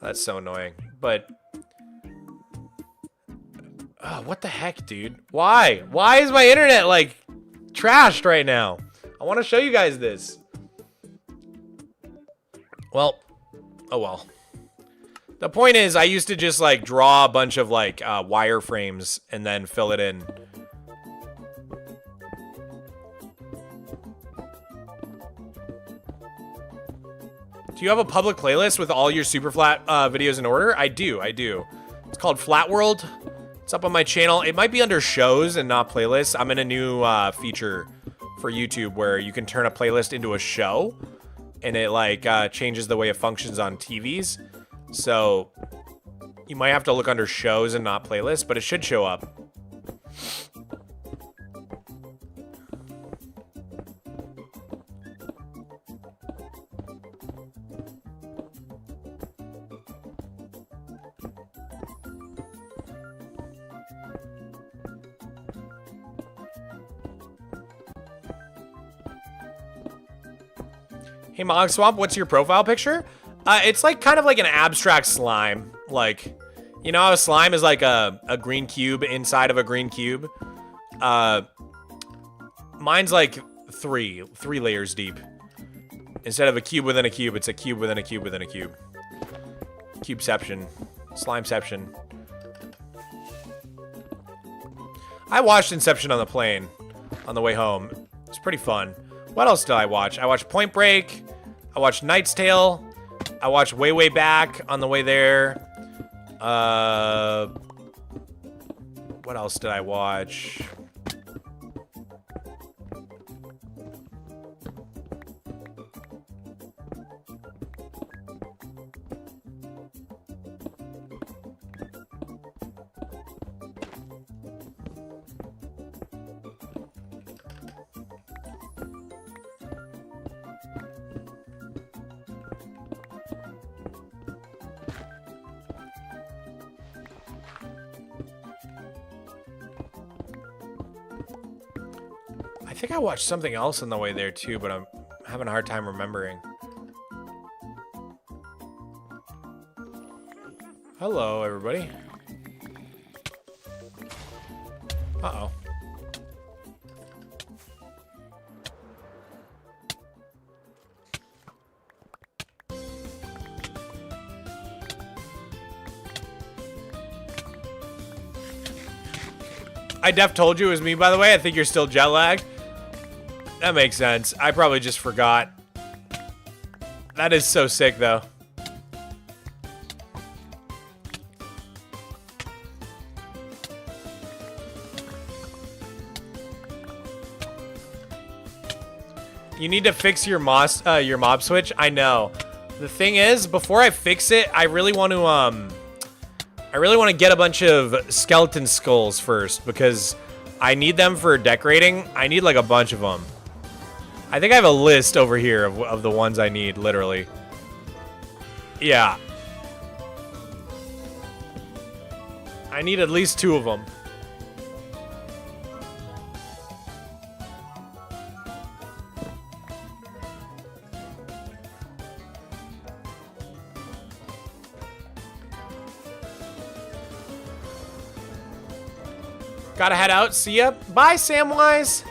That's so annoying. But, oh, what the heck, dude? Why? Why is my internet, like, trashed right now? I want to show you guys this. Well, oh well. The point is, I used to just, like, draw a bunch of, like, wireframes and then fill it in. Do you have a public playlist with all your Superflat videos in order? I do. It's called Flat World. It's up on my channel. It might be under shows and not playlists. I'm in a new feature for YouTube where you can turn a playlist into a show, and it like changes the way it functions on TVs. So you might have to look under shows and not playlists, but it should show up. Hey, Mogswamp, what's your profile picture? It's like kind of like an abstract slime. Like, you know how a slime is like a green cube inside of a green cube? Mine's like three layers deep. Instead of a cube within a cube, it's a cube within a cube within a cube. Cubeception. Slimeception. I watched Inception on the plane on the way home. It's pretty fun. What else did I watch? I watched Point Break. I watched Knight's Tale. I watched Way Way Back on the way there. What else did I watch? I think I watched something else on the way there too, but I'm having a hard time remembering. Hello, everybody. Uh-oh. I def told you it was me, by the way. I think you're still jet lagged. That makes sense. I probably just forgot. That is so sick, though. You need to fix your mob switch. I know. The thing is, before I fix it, I really want to get a bunch of skeleton skulls first because I need them for decorating. I need like a bunch of them. I think I have a list over here of the ones I need, literally. Yeah. I need at least 2 of them. Gotta head out. See ya. Bye, Samwise.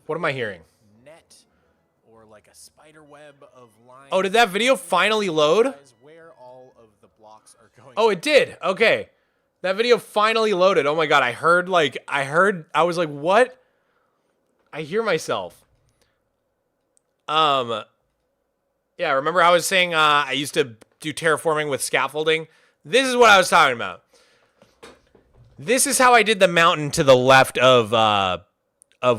What am I hearing? Net or like a spider web of lines. Oh, did that video finally load? Where all of the blocks are going. Oh, it did. Okay. That video finally loaded. Oh my god, I was like, what? I hear myself. Yeah, remember I was saying I used to do terraforming with scaffolding? This is what I was talking about. This is how I did the mountain to the left of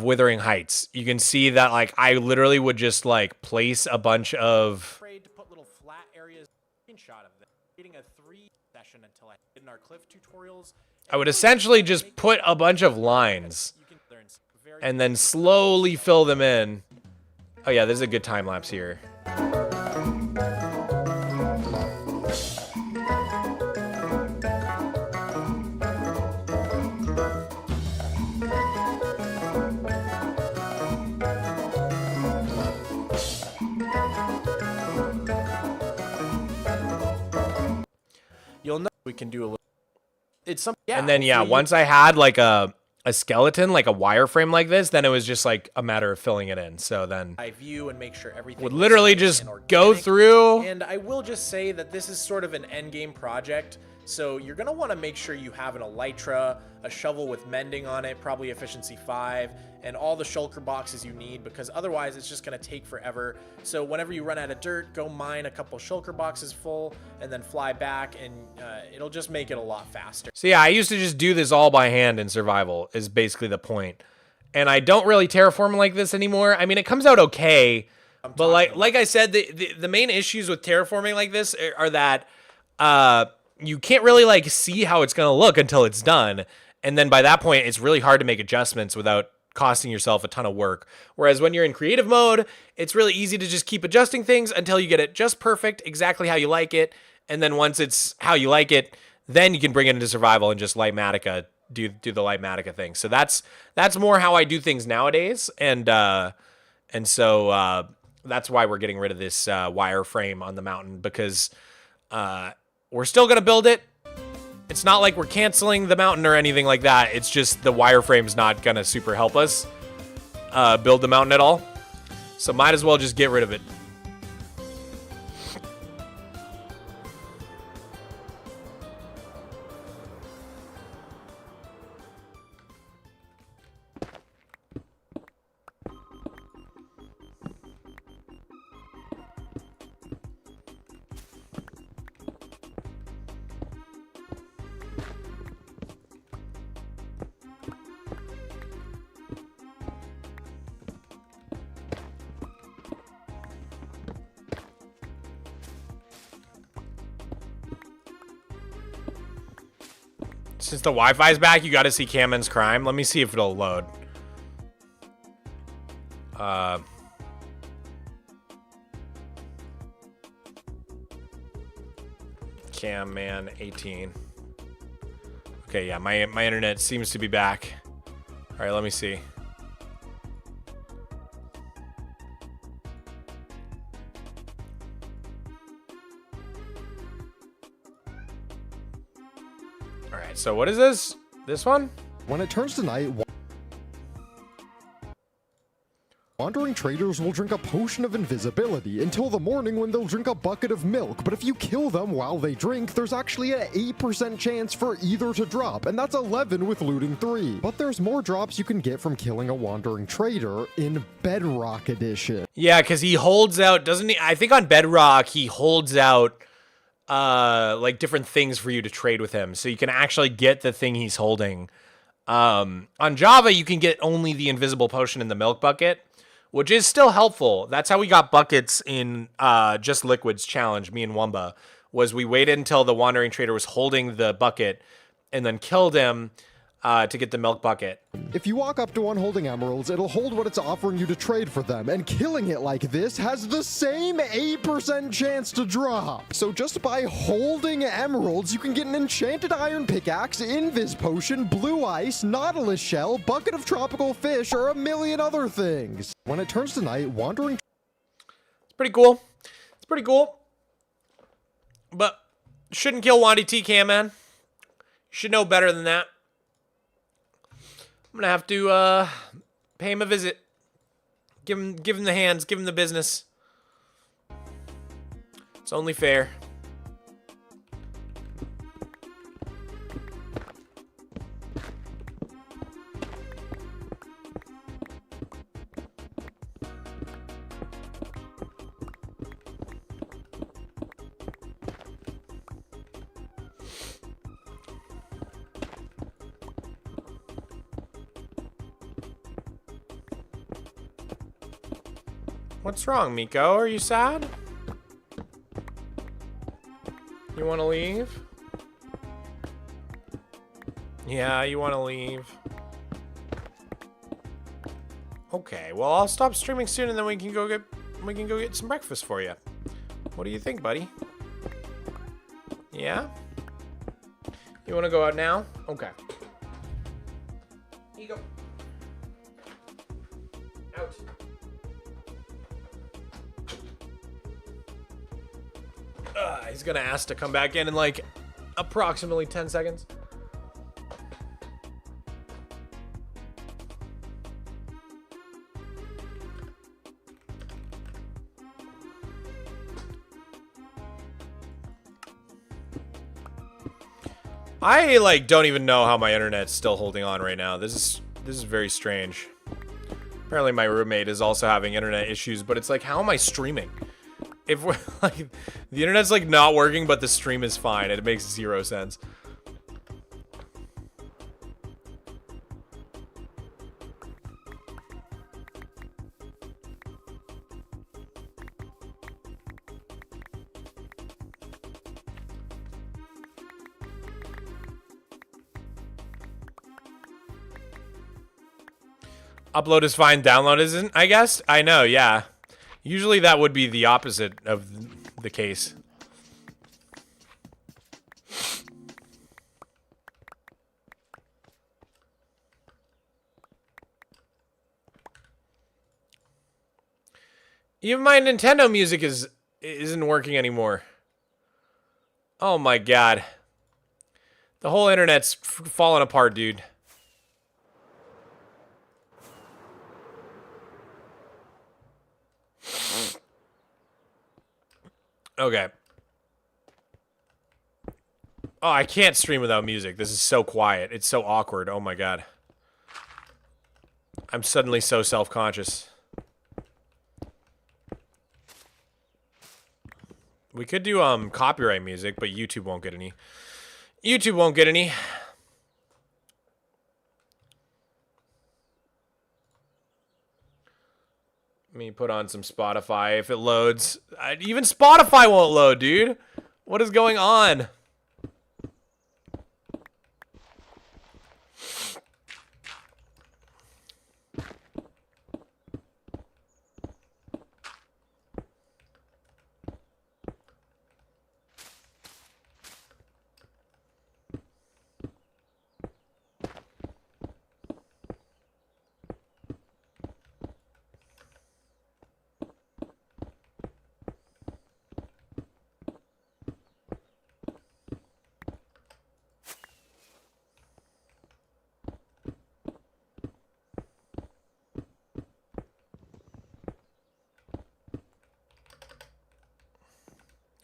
Wuthering Heights. You can see that like I literally would just like place a bunch of afraid to put little flat areas screenshot of them. Getting a 3 session until I did in our cliff tutorials. I would essentially just put a bunch of lines and then slowly fill them in. Oh yeah, there's a good time lapse here. You'll know we can do a little. It's something. Yeah, and then yeah, once I had like a a skeleton, like a wireframe like this, then it was just like a matter of filling it in. So then I view and make sure everything would literally just go through. And I will just say that this is sort of an end game project. So you're going to want to make sure you have an elytra, a shovel with mending on it, probably efficiency 5, and all the shulker boxes you need, because otherwise it's just going to take forever. So whenever you run out of dirt, go mine a couple shulker boxes full and then fly back, and it'll just make it a lot faster. So yeah, I used to just do this all by hand in survival is basically the point. And I don't really terraform like this anymore. I mean, it comes out okay, but like I said, the main issues with terraforming like this are that you can't really like see how it's going to look until it's done. And then by that point, it's really hard to make adjustments without costing yourself a ton of work. Whereas when you're in creative mode, it's really easy to just keep adjusting things until you get it just perfect, exactly how you like it. And then once it's how you like it, then you can bring it into survival and just Lightmatica, do the Lightmatica thing. So that's more how I do things nowadays. And so that's why we're getting rid of this wireframe on the mountain, because we're still going to build it. It's not like we're canceling the mountain or anything like that. It's just the wireframe's not going to super help us build the mountain at all. So might as well just get rid of it. Since the Wi-Fi's back, you got to see Camen's Crime. Let me see if it'll load. Camman 18. Okay, yeah, my internet seems to be back. All right, let me see. All right, so what is this? This one? When it turns to night, wandering traders will drink a potion of invisibility until the morning, when they'll drink a bucket of milk. But if you kill them while they drink, there's actually an 8% chance for either to drop, and that's 11 with looting 3. But there's more drops you can get from killing a wandering trader in Bedrock Edition. Yeah, because he holds out, doesn't he? I think on Bedrock, he holds out like different things for you to trade with him, so you can actually get the thing he's holding. On Java, you can get only the invisible potion in the milk bucket, which is still helpful. That's how we got buckets in Just Liquids challenge, me and Wumba, was we waited until the wandering trader was holding the bucket and then killed him to get the milk bucket. If you walk up to one holding emeralds, it'll hold what it's offering you to trade for them, and killing it like this has the same 8% chance to drop. So just by holding emeralds, you can get an enchanted iron pickaxe, invis potion, blue ice, nautilus shell, bucket of tropical fish, or a million other things. When it turns to night, wandering... It's pretty cool. It's pretty cool. But shouldn't kill Wandy T Cam, man. You should know better than that. I'm gonna have to pay him a visit. Give him the hands, give him the business. It's only fair. What's wrong, Miko? Are you sad? You want to leave? Yeah, you want to leave. Okay, well, I'll stop streaming soon, and then we can go get some breakfast for you. What do you think, buddy? Yeah? You want to go out now? Okay. Here you go. Out. He's gonna ask to come back in like approximately 10 seconds. I, like, don't even know how my internet's still holding on right now. This is very strange. Apparently my roommate is also having internet issues, but it's like, how am I streaming? If we're, like, the internet's, like, not working, but the stream is fine. It makes 0 sense. Upload is fine, download isn't, I guess? I know, yeah. Usually that would be the opposite of the case. Even my Nintendo music isn't working anymore. Oh my god. The whole internet's falling apart, dude. Okay. Oh, I can't stream without music. This is so quiet. It's so awkward. Oh my god. I'm suddenly so self-conscious. We could do copyright music, but YouTube won't get any. YouTube won't get any. Let me put on some Spotify if it loads. Even Spotify won't load, dude. What is going on?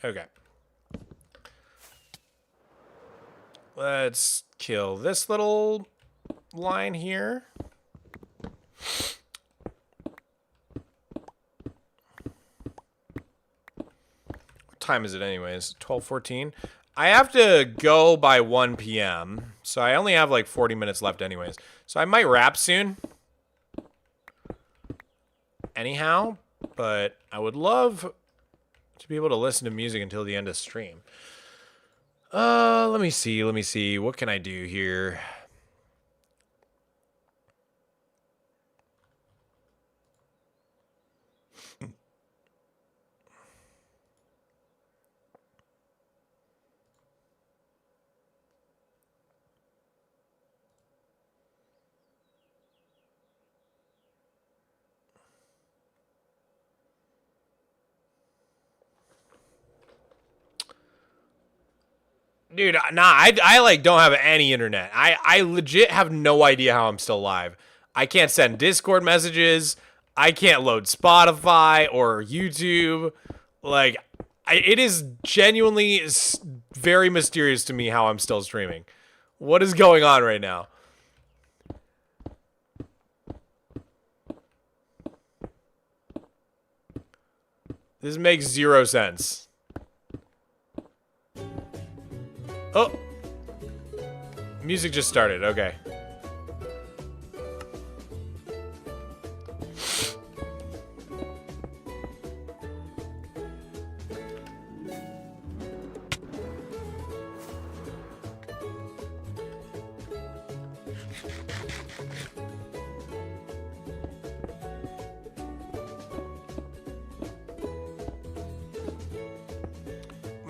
Okay. Let's kill this little line here. What time is it anyways? 12:14. I have to go by 1 p.m. So I only have like 40 minutes left anyways. So I might wrap soon. Anyhow, but I would love to be able to listen to music until the end of stream. Let me see. What can I do here? Dude, nah, I like don't have any internet. I legit have no idea how I'm still live. I can't send Discord messages. I can't load Spotify or YouTube. Like, it is genuinely very mysterious to me how I'm still streaming. What is going on right now? This makes 0 sense. Oh! Music just started, okay.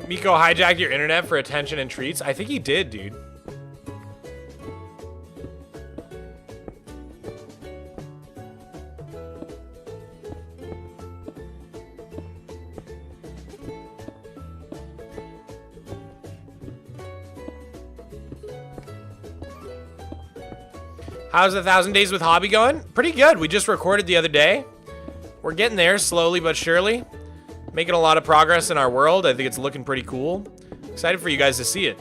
Miko hijacked your internet for attention and treats? I think he did, dude. How's 1,000 Days with Hobby going? Pretty good. We just recorded the other day. We're getting there slowly but surely. Making a lot of progress in our world. I think it's looking pretty cool. Excited for you guys to see it.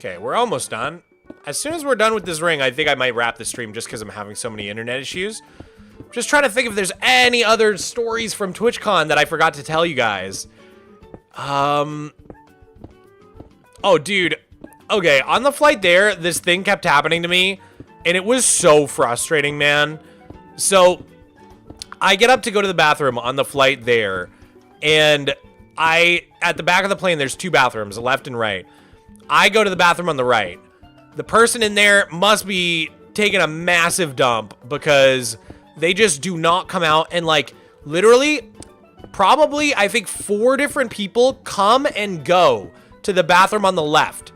Okay, we're almost done. As soon as we're done with this ring, I think I might wrap the stream just because I'm having so many internet issues. Just trying to think if there's any other stories from TwitchCon that I forgot to tell you guys. Oh, dude. Okay, on the flight there, this thing kept happening to me, and it was so frustrating, man. So, I get up to go to the bathroom on the flight there, and at the back of the plane, there's 2 bathrooms, left and right. I go to the bathroom on the right. The person in there must be taking a massive dump because they just do not come out, and like, literally, probably, I think 4 different people come and go to the bathroom on the left.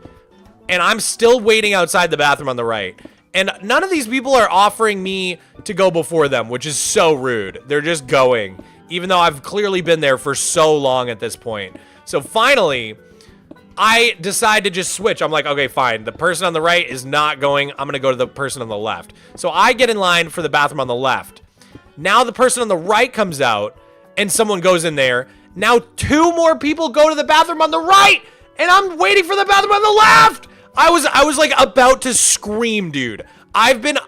And I'm still waiting outside the bathroom on the right. And none of these people are offering me to go before them, which is so rude. They're just going, even though I've clearly been there for so long at this point. So finally, I decide to just switch. I'm like, okay, fine. The person on the right is not going. I'm going to go to the person on the left. So I get in line for the bathroom on the left. Now the person on the right comes out and someone goes in there. Now 2 more people go to the bathroom on the right and I'm waiting for the bathroom on the left. I was like about to scream, dude. I've been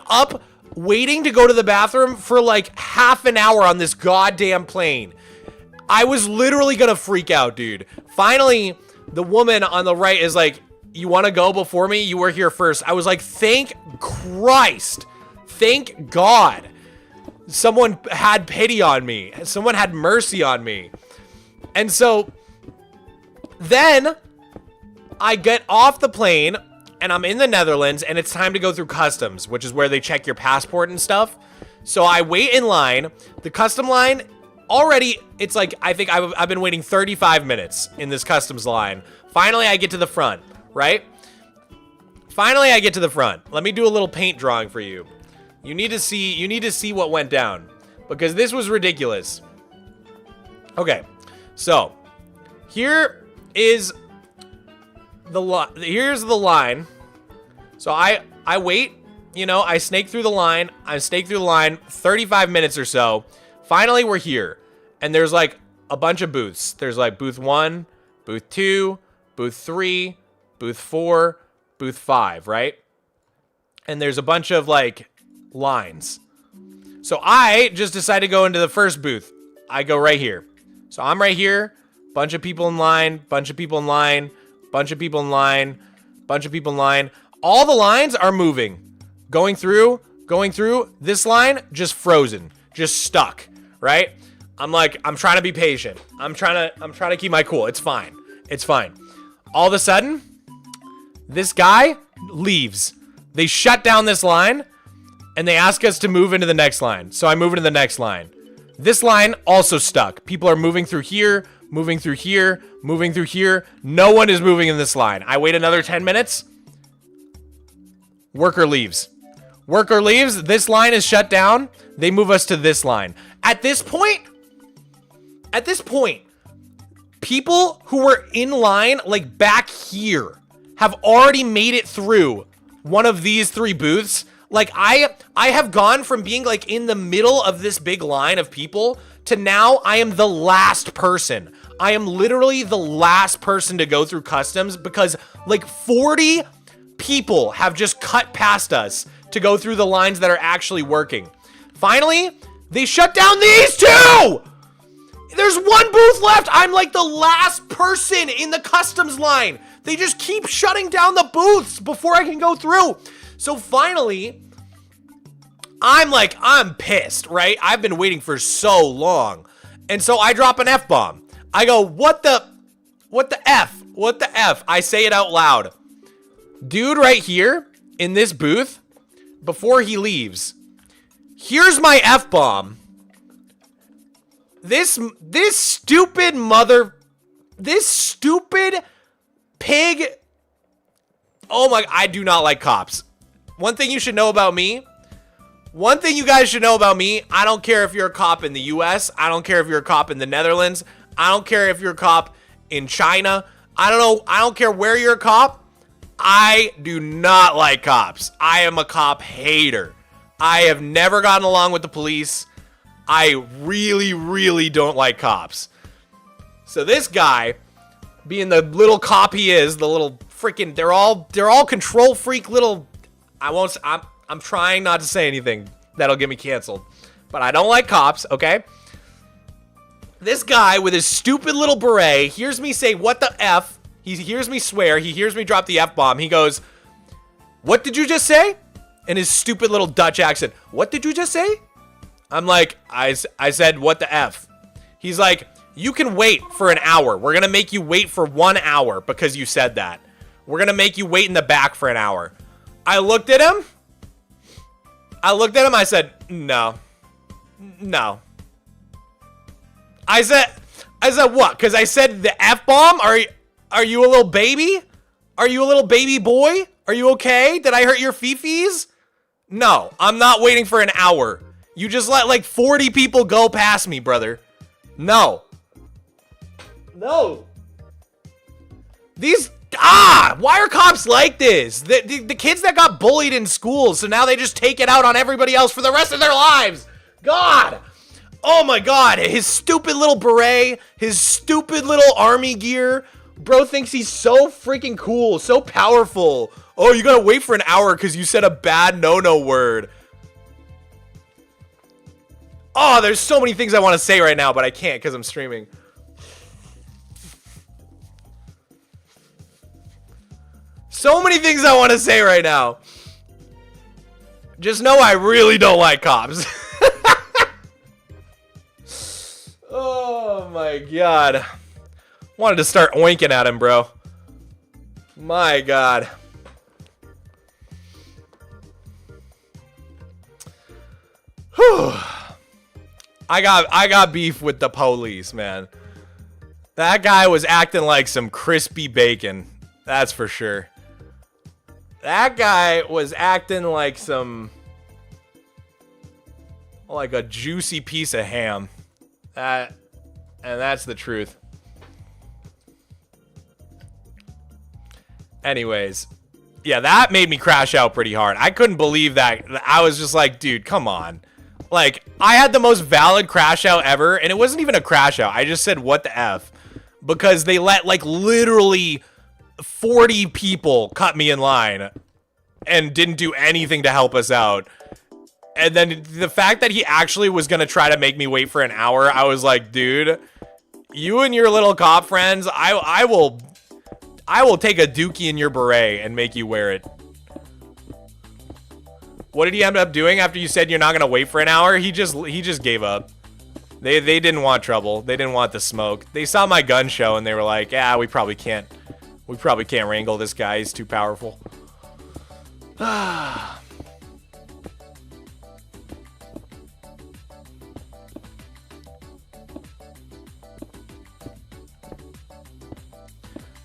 up waiting to go to the bathroom for like half an hour on this goddamn plane. I was literally gonna freak out, dude. Finally, the woman on the right is like, you want to go before me? You were here first. I was like, thank Christ. Thank God. Someone had pity on me. Someone had mercy on me. And so then I get off the plane and I'm in the Netherlands and it's time to go through customs, which is where they check your passport and stuff. So I wait in line. The custom line already, it's like, I think I've been waiting 35 minutes in this customs line. Finally, I get to the front, right? Finally, I get to the front. Let me do a little paint drawing for you. You need to see what went down because this was ridiculous. Okay. So, here is here's the line. So I wait, you know, I snake through the line. 35 minutes or so. Finally, we're here. And there's like a bunch of booths. There's like booth 1, booth 2, booth 3, booth 4, booth 5, right? And there's a bunch of like lines. So I just decided to go into the first booth. I go right here. So I'm right here. Bunch of people in line, bunch of people in line, bunch of people in line, bunch of people in line. All the lines are moving. Going through. This line just frozen, just stuck, right? I'm like, I'm trying to be patient. I'm trying to keep my cool. It's fine. It's fine. All of a sudden, this guy leaves. They shut down this line and they ask us to move into the next line. So I move into the next line. This line also stuck. People are moving through here, moving through here, moving through here. No one is moving in this line. I wait another 10 minutes. Worker leaves. Worker leaves. This line is shut down. They move us to this line. At this point, people who were in line, like back here, have already made it through one of these 3 booths. Like I have gone from being like in the middle of this big line of people to now I am the last person. I am literally the last person to go through customs because like 40 people have just cut past us to go through the lines that are actually working. Finally, they shut down these 2! There's 1 booth left! I'm like the last person in the customs line! They just keep shutting down the booths before I can go through! So finally, I'm pissed, right? I've been waiting for so long. And so I drop an F-bomb. I go, what the F? What the F? I say it out loud. Dude right here in this booth, before he leaves, here's my F-bomb. This stupid pig. Oh my, I do not like cops. One thing you should know about me. One thing you guys should know about me. I don't care if you're a cop in the US. I don't care if you're a cop in the Netherlands. I don't care if you're a cop in China. I don't know. I don't care where you're a cop. I do not like cops. I am a cop hater. I have never gotten along with the police. I really, really don't like cops. So this guy, being the little cop he is, the little freaking, they're all control freak little, I'm trying not to say anything that'll get me canceled. But I don't like cops, okay? This guy with his stupid little beret hears me say, what the F? He hears me swear. He hears me drop the F-bomb. He goes, what did you just say? In his stupid little Dutch accent. What did you just say? I'm like, I said, what the F? He's like, you can wait for an hour. We're going to make you wait for 1 hour because you said that. We're going to make you wait in the back for an hour. I looked at him. I said, no. No. I said what? Because I said the F-bomb? Are you a little baby? Are you a little baby boy? Are you okay? Did I hurt your fifis? No, I'm not waiting for an hour. You just let like 40 people go past me, brother. No. No. Why are cops like this? The kids that got bullied in school, so now they just take it out on everybody else for the rest of their lives. God. Oh my God. His stupid little beret, his stupid little army gear. Bro thinks he's so freaking cool, so powerful. Oh, you gotta wait for an hour because you said a bad no-no word. Oh, there's so many things I want to say right now, but I can't because I'm streaming. So many things I want to say right now. Just know I really don't like cops. Oh my God. Wanted to start oinking at him, bro. My God. Whew. I got beef with the police, man. That guy was acting like some crispy bacon. That's for sure. That guy was acting like like a juicy piece of ham. And that's the truth. Anyways, yeah, that made me crash out pretty hard. I couldn't believe that. I was just like, dude, come on. Like, I had the most valid crash out ever, and it wasn't even a crash out. I just said, what the F? Because they let, like, literally 40 people cut me in line and didn't do anything to help us out. And then the fact that he actually was going to try to make me wait for an hour, I was like, dude, you and your little cop friends, I will take a dookie in your beret and make you wear it. What did he end up doing after you said you're not going to wait for an hour? He just gave up. They didn't want trouble. They didn't want the smoke. They saw my gun show and they were like, yeah, we probably can't wrangle this guy. He's too powerful.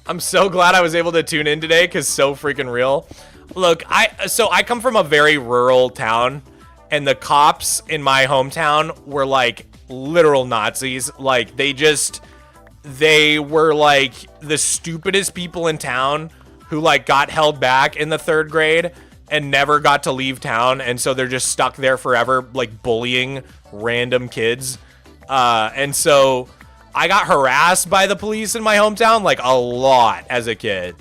I'm so glad I was able to tune in today because so freaking real. Look, I come from a very rural town, and the cops in my hometown were like literal Nazis. Like they were like the stupidest people in town who like got held back in the 3rd grade and never got to leave town, and so they're just stuck there forever, like bullying random kids. And so I got harassed by the police in my hometown like a lot as a kid.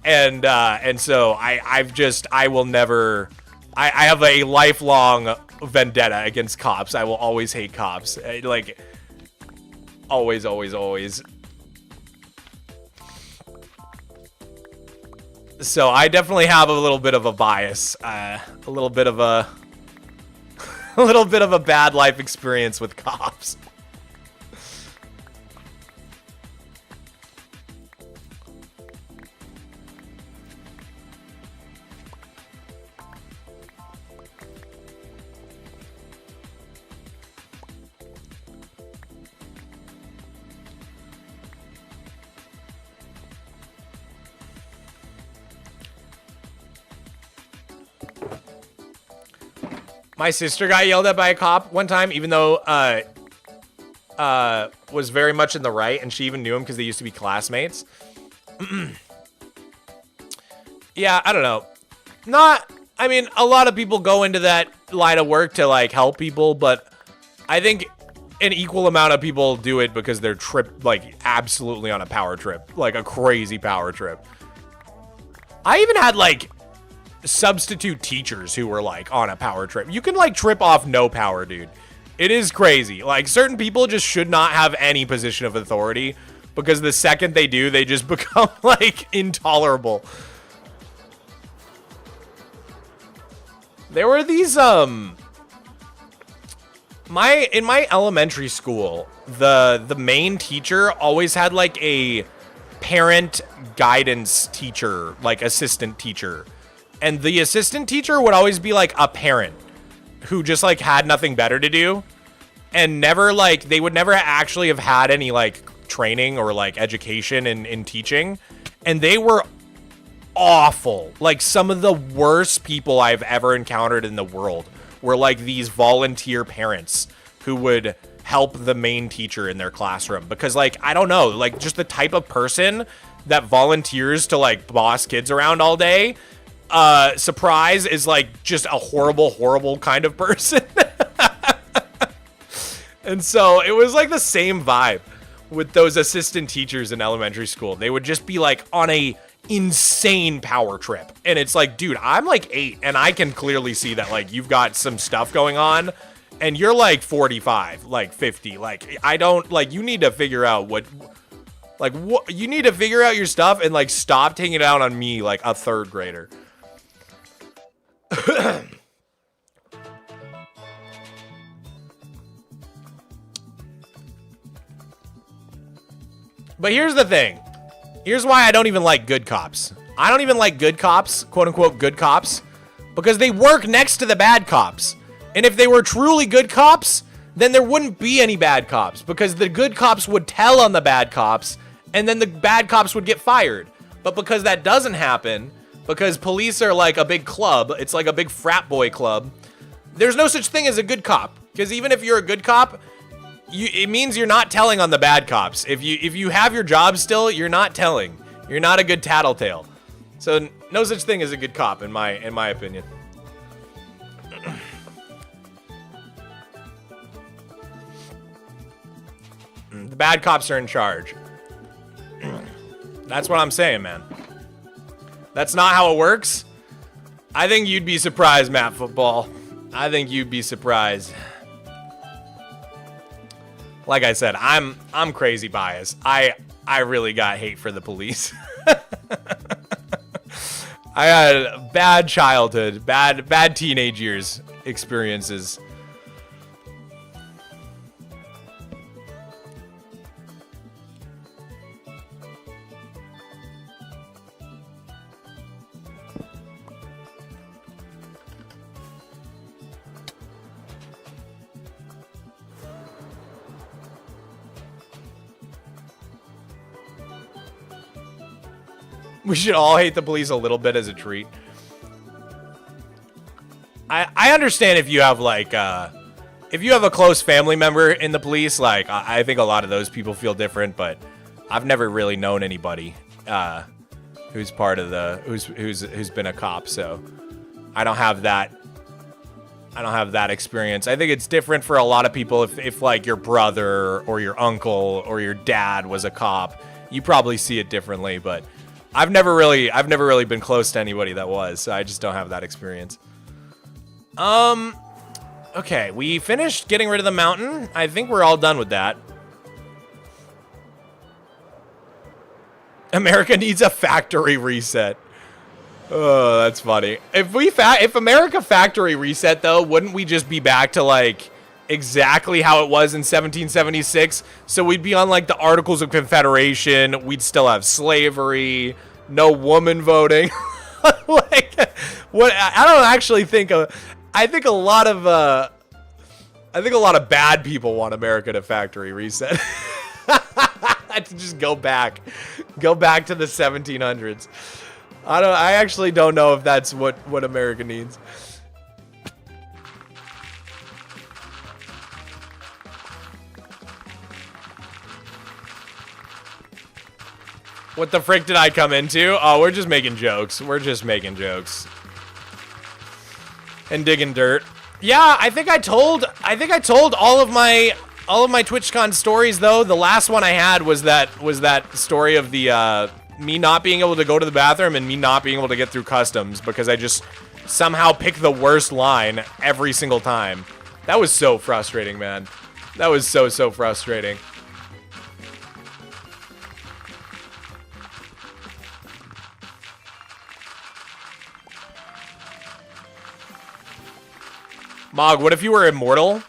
And so I will never, I have a lifelong vendetta against cops. I will always hate cops. Like, always, always, always. So I definitely have a little bit of a bias, a little bit of a bad life experience with cops. My sister got yelled at by a cop one time, even though was very much in the right, and she even knew him because they used to be classmates. Yeah, I don't know. I mean, a lot of people go into that line of work to like help people, but I think an equal amount of people do it because they're like absolutely on a power trip, like a crazy power trip. I even had like substitute teachers who were like on a power trip. You can like trip off no power, dude. It is crazy. Like certain people just should not have any position of authority because the second they do, they just become like intolerable. There were these in my elementary school, the main teacher always had like a parent guidance teacher, like assistant teacher. And the assistant teacher would always be like a parent who just like had nothing better to do and never like, they would never actually have had any like training or like education in teaching. And they were awful. Like some of the worst people I've ever encountered in the world were like these volunteer parents who would help the main teacher in their classroom because like, I don't know, like just the type of person that volunteers to like boss kids around all day. Surprise is like just a horrible kind of person. And so it was like the same vibe with those assistant teachers in elementary school. They would just be like on a insane power trip. And it's like, dude, I'm like 8 and I can clearly see that like you've got some stuff going on and you're like 45, like 50. Like I don't like, you need to figure out what you need to figure out your stuff and like stop taking it out on me like a 3rd grader. But here's the thing. Here's why I don't even like good cops. I don't even like good cops, quote unquote good cops, because they work next to the bad cops. And if they were truly good cops, then there wouldn't be any bad cops because the good cops would tell on the bad cops and then the bad cops would get fired. But because that doesn't happen, because police are like a big club, it's like a big frat boy club, there's no such thing as a good cop. Because even if you're a good cop, it means you're not telling on the bad cops. If you have your job still, you're not telling. You're not a good tattletale. So no such thing as a good cop in my opinion. The bad cops are in charge. That's what I'm saying, man. That's not how it works. I think you'd be surprised, Matt Football. I think you'd be surprised. Like I said, I'm crazy biased. I really got hate for the police. I had a bad childhood, bad teenage years experiences. We should all hate the police a little bit as a treat. I understand if you have like if you have a close family member in the police, like I think a lot of those people feel different, but I've never really known anybody who's part of the who's been a cop, so I don't have that experience. I think it's different for a lot of people if like your brother or your uncle or your dad was a cop. You probably see it differently, but I've never really been close to anybody that was, so I just don't have that experience. Okay, we finished getting rid of the mountain. I think we're all done with that. America needs a factory reset. Oh, that's funny. If America factory reset though, wouldn't we just be back to like exactly how it was in 1776? So we'd be on like the Articles of Confederation. We'd still have slavery, no woman voting. Like what? I don't actually think. I think a lot of bad people want America to factory reset. To just go back to the 1700s. I actually don't know if that's what America needs. What the frick did I come into? Oh, we're just making jokes. We're just making jokes. And digging dirt. Yeah, I think I told all of my all of my TwitchCon stories, though, the last one I had was that story of the me not being able to go to the bathroom and me not being able to get through customs because I just somehow picked the worst line every single time. That was so frustrating, man. That was so frustrating. Mog, what if you were immortal?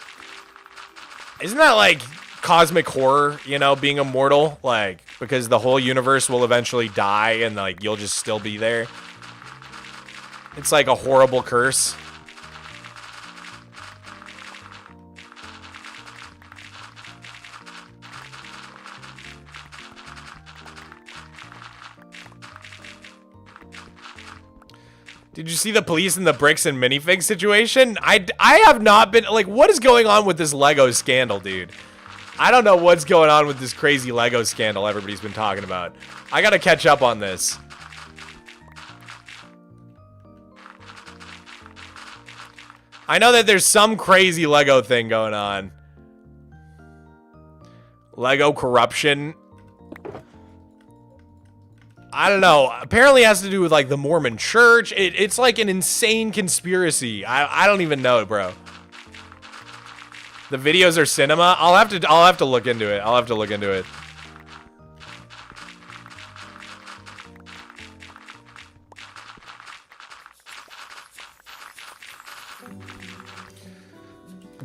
Isn't that like cosmic horror, you know, being immortal? Like, because the whole universe will eventually die and like you'll just still be there. It's like a horrible curse. Did you see the police in the bricks and minifig situation? I have not been, like, what is going on with this Lego scandal, dude? I don't know what's going on with this crazy Lego scandal everybody's been talking about. I gotta catch up on this. I know that there's some crazy Lego thing going on. Lego corruption. I don't know. Apparently it has to do with like the Mormon church. It's like an insane conspiracy. I don't even know, bro. The videos are cinema. I'll have to look into it. I'll have to look into it.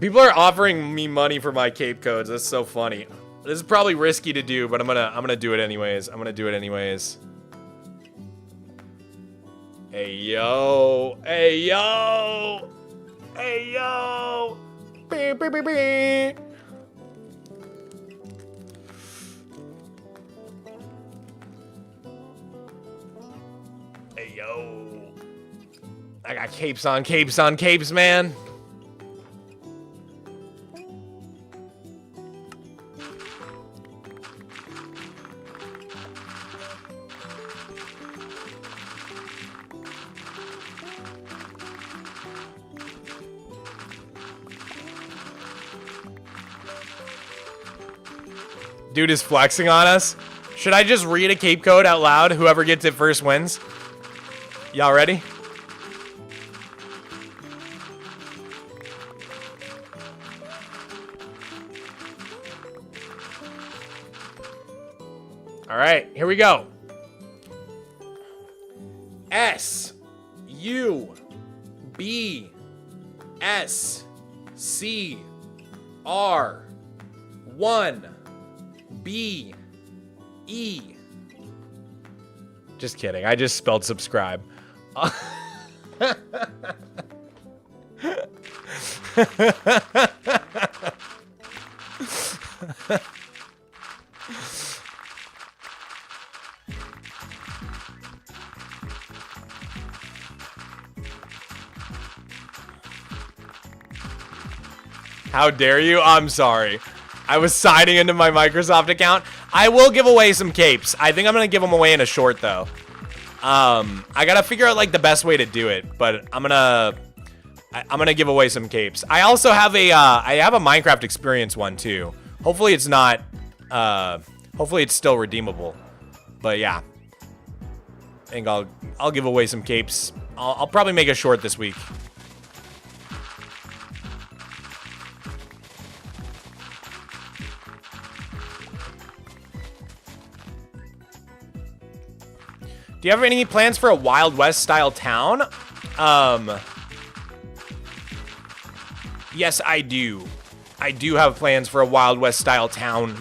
People are offering me money for my cape codes. That's so funny. This is probably risky to do, but I'm gonna do it anyways. I'm gonna do it anyways. Hey yo, hey yo, hey yo. Beep, beep, beep, beep. Hey yo. I got capes on capes on capes, man. Dude is flexing on us. Should I just read a cape code out loud? Whoever gets it first wins. Y'all ready? All right, here we go. S U B S C R 1 B E. Just kidding. I just spelled subscribe. How dare you? I'm sorry. I was signing into my Microsoft account. I will give away some capes. I think I'm gonna give them away in a short though. I gotta figure out like the best way to do it, but I'm gonna give away some capes. I also have a I have a Minecraft experience one too. Hopefully it's not. Hopefully it's still redeemable. But yeah, I think I'll give away some capes. I'll probably make a short this week. Do you have any plans for a Wild West style town? Yes, I do. I do have plans for a Wild West style town.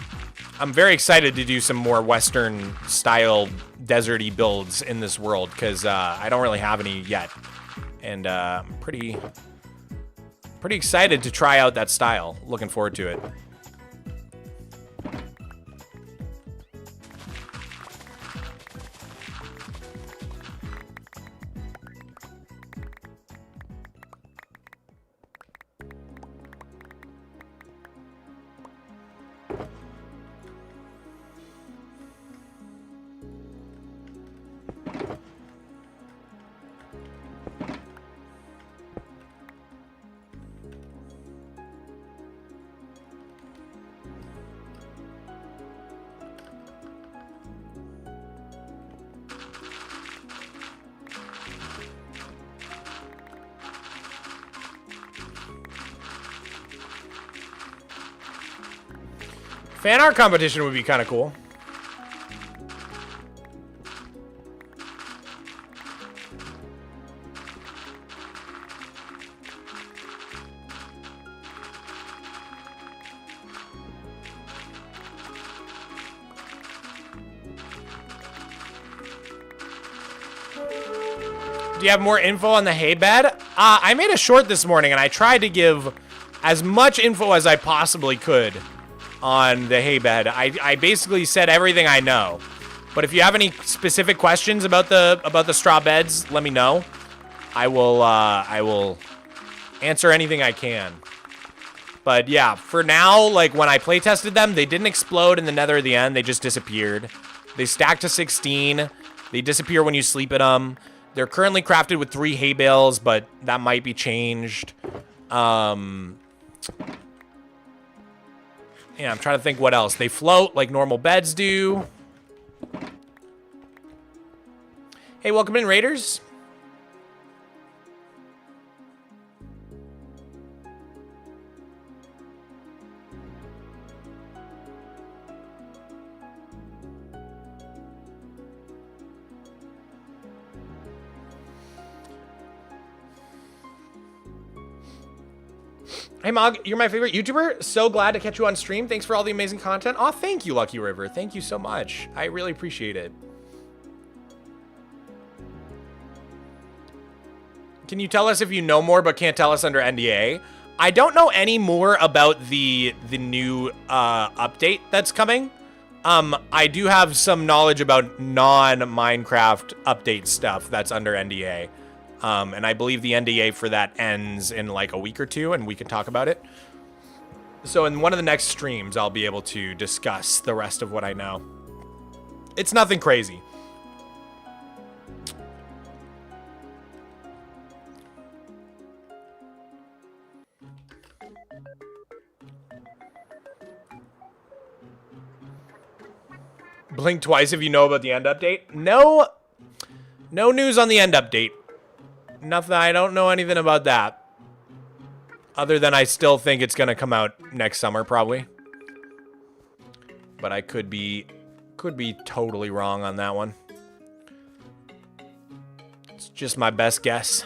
I'm very excited to do some more Western style deserty builds in this world because I don't really have any yet. And I'm pretty excited to try out that style. Looking forward to it. Fan art competition would be kind of cool. Do you have more info on the hay bed? I made a short this morning, and I tried to give as much info as I possibly could on the hay bed. I basically said everything I know. But if you have any specific questions about the straw beds, let me know. I will answer anything I can. But yeah, for now, like when I play tested them, they didn't explode in the nether at the end. They just disappeared. They stack to 16. They disappear when you sleep in them. They're currently crafted with 3 hay bales, but that might be changed. Yeah, I'm trying to think what else. They float like normal beds do. Hey, welcome in, Raiders. Hey, Mog, you're my favorite YouTuber. So glad to catch you on stream. Thanks for all the amazing content. Oh, thank you, Lucky River. Thank you so much. I really appreciate it. Can you tell us if you know more but can't tell us under NDA? I don't know any more about the new update that's coming. I do have some knowledge about non-Minecraft update stuff that's under NDA. And I believe the NDA for that ends in like a week or two, and we can talk about it. So in one of the next streams, I'll be able to discuss the rest of what I know. It's nothing crazy. Blink twice if you know about the end update. No news on the end update. Nothing. I don't know anything about that. Other than I still think it's gonna come out next summer, probably. But I could be totally wrong on that one. It's just my best guess.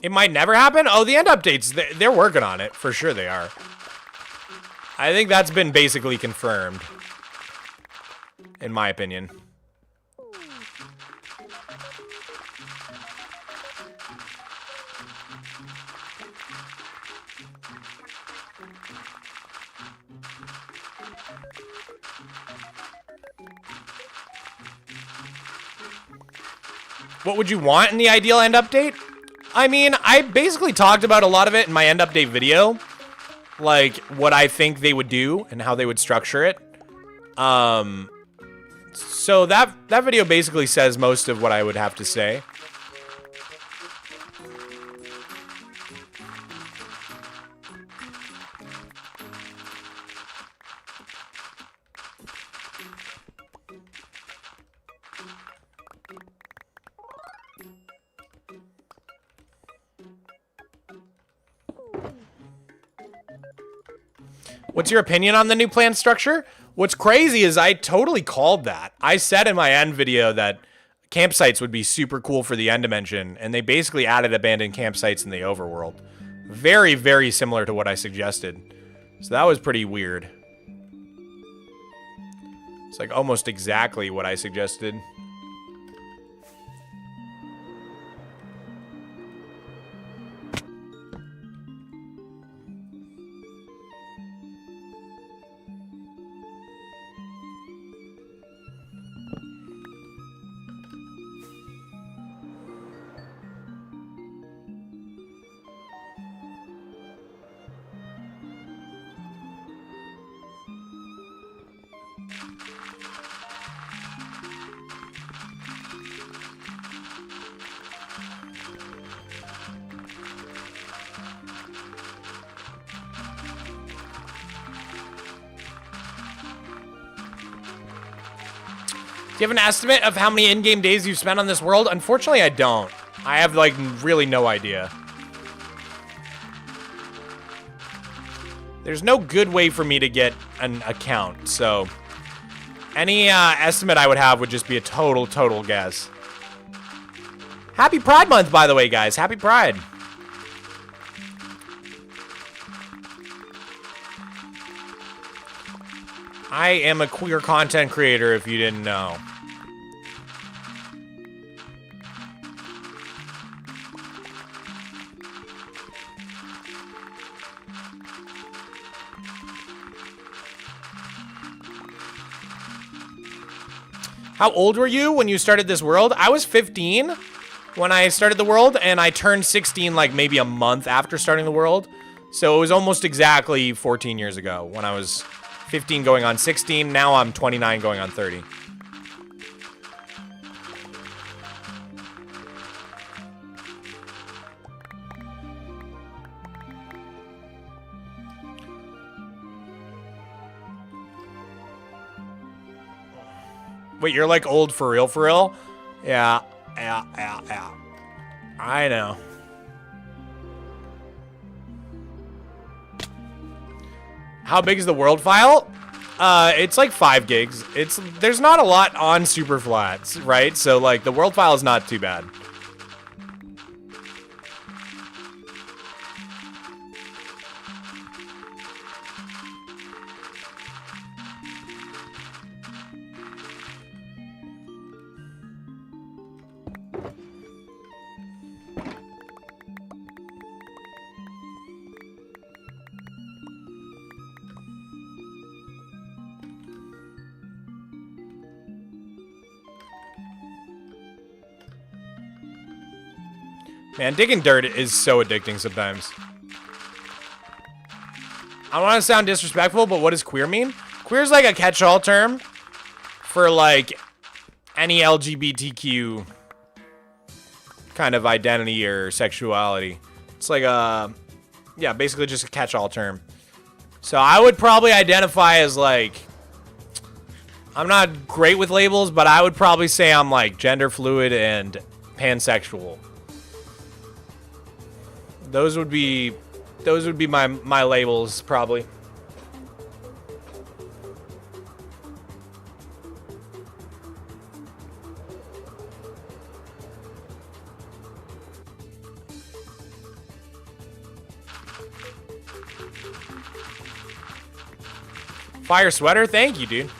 It might never happen? Oh, the end updates, they're working on it. For sure they are. I think that's been basically confirmed. In my opinion. What would you want in the ideal end update? I mean, I basically talked about a lot of it in my end update video. Like, what I think they would do and how they would structure it. So that video basically says most of what I would have to say. What's your opinion on the new plan structure? What's crazy is I totally called that. I said in my end video that campsites would be super cool for the end dimension, and they basically added abandoned campsites in the overworld. Very, very similar to what I suggested. So that was pretty weird. It's like almost exactly what I suggested. you have an estimate of how many in-game days you've spent on this world? Unfortunately, I don't. I have, like, really no idea. There's no good way for me to get an account, so any estimate I would have would just be a total guess. Happy Pride Month, by the way, guys. Happy Pride. I am a queer content creator, if you didn't know. How old were you when you started this world? I was 15 when I started the world, and I turned 16 like maybe a month after starting the world. So it was almost exactly 14 years ago when I was 15 going on 16. Now I'm 29 going on 30. Wait, you're like old for real, for real? Yeah. I know. How big is the world file? It's like 5 gigs. There's not a lot on Superflats, right? So like the world file is not too bad. Man, digging dirt is so addicting sometimes. I don't want to sound disrespectful, but what does queer mean? Queer is like a catch-all term for like any LGBTQ kind of identity or sexuality. It's like a, yeah, basically just a catch-all term. So I would probably identify as like, I'm not great with labels, but I would probably say I'm like gender fluid and pansexual. Those would be my labels, probably. Fire sweater, thank you, dude.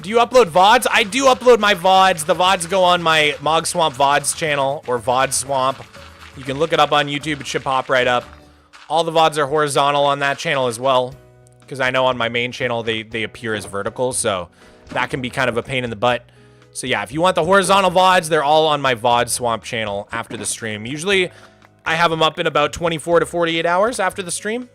Do you upload VODs? I do upload my VODs. The VODs go on my Mogswamp VODs channel, or VODswamp. You can look it up on YouTube. It should pop right up. All the VODs are horizontal on that channel as well, because I know on my main channel they appear as vertical, so that can be kind of a pain in the butt. So yeah, if you want the horizontal VODs, they're all on my VODswamp channel after the stream. Usually, I have them up in about 24 to 48 hours after the stream.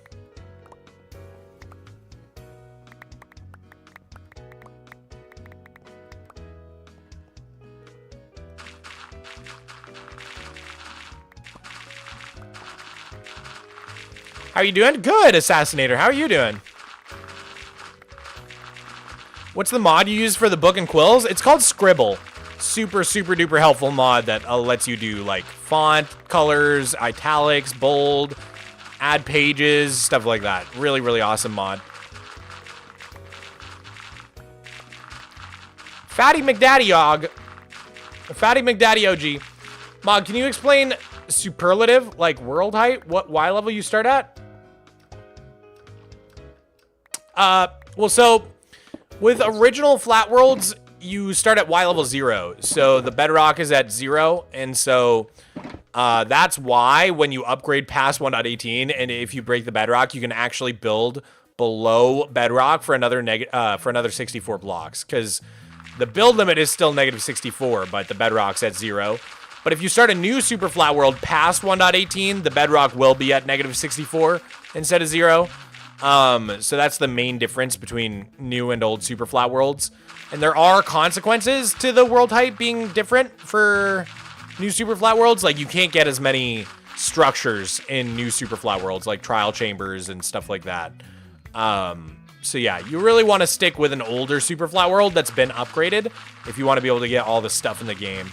How are you doing? Good, Assassinator. How are you doing? What's the mod you use for the book and quills? It's called Scribble. Super duper helpful mod that lets you do like font, colors, italics, bold, add pages, stuff like that. Really awesome mod. Fatty McDaddy OG. Mog, can you explain superlative, like world height? What Y level you start at? Well, so with original flat worlds, you start at Y level 0. So the bedrock is at 0, and so that's why when you upgrade past 1.18, and if you break the bedrock, you can actually build below bedrock for another 64 blocks, because The build limit is still -64, but the Bedrock's at 0. But if you start a new super flat world past 1.18, the Bedrock will be at -64 instead of 0. So that's the main difference between new and old super flat worlds. And there are consequences to the world height being different for new super flat worlds. Like, you can't get as many structures in new super flat worlds, like trial chambers and stuff like that. So yeah, you really want to stick with an older super flat world that's been upgraded if you want to be able to get all the stuff in the game.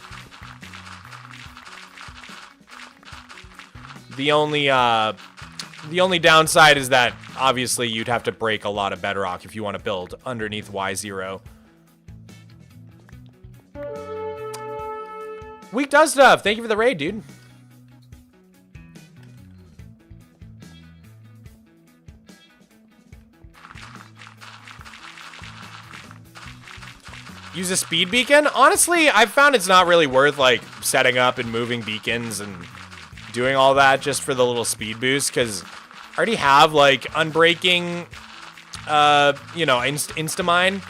The only downside is that obviously you'd have to break a lot of bedrock if you want to build underneath Y0. Weak does stuff. Thank you for the raid, dude. Use a speed beacon? Honestly, I've found it's not really worth, like, setting up and moving beacons and doing all that just for the little speed boost, because I already have, like, unbreaking, you know, Instamine.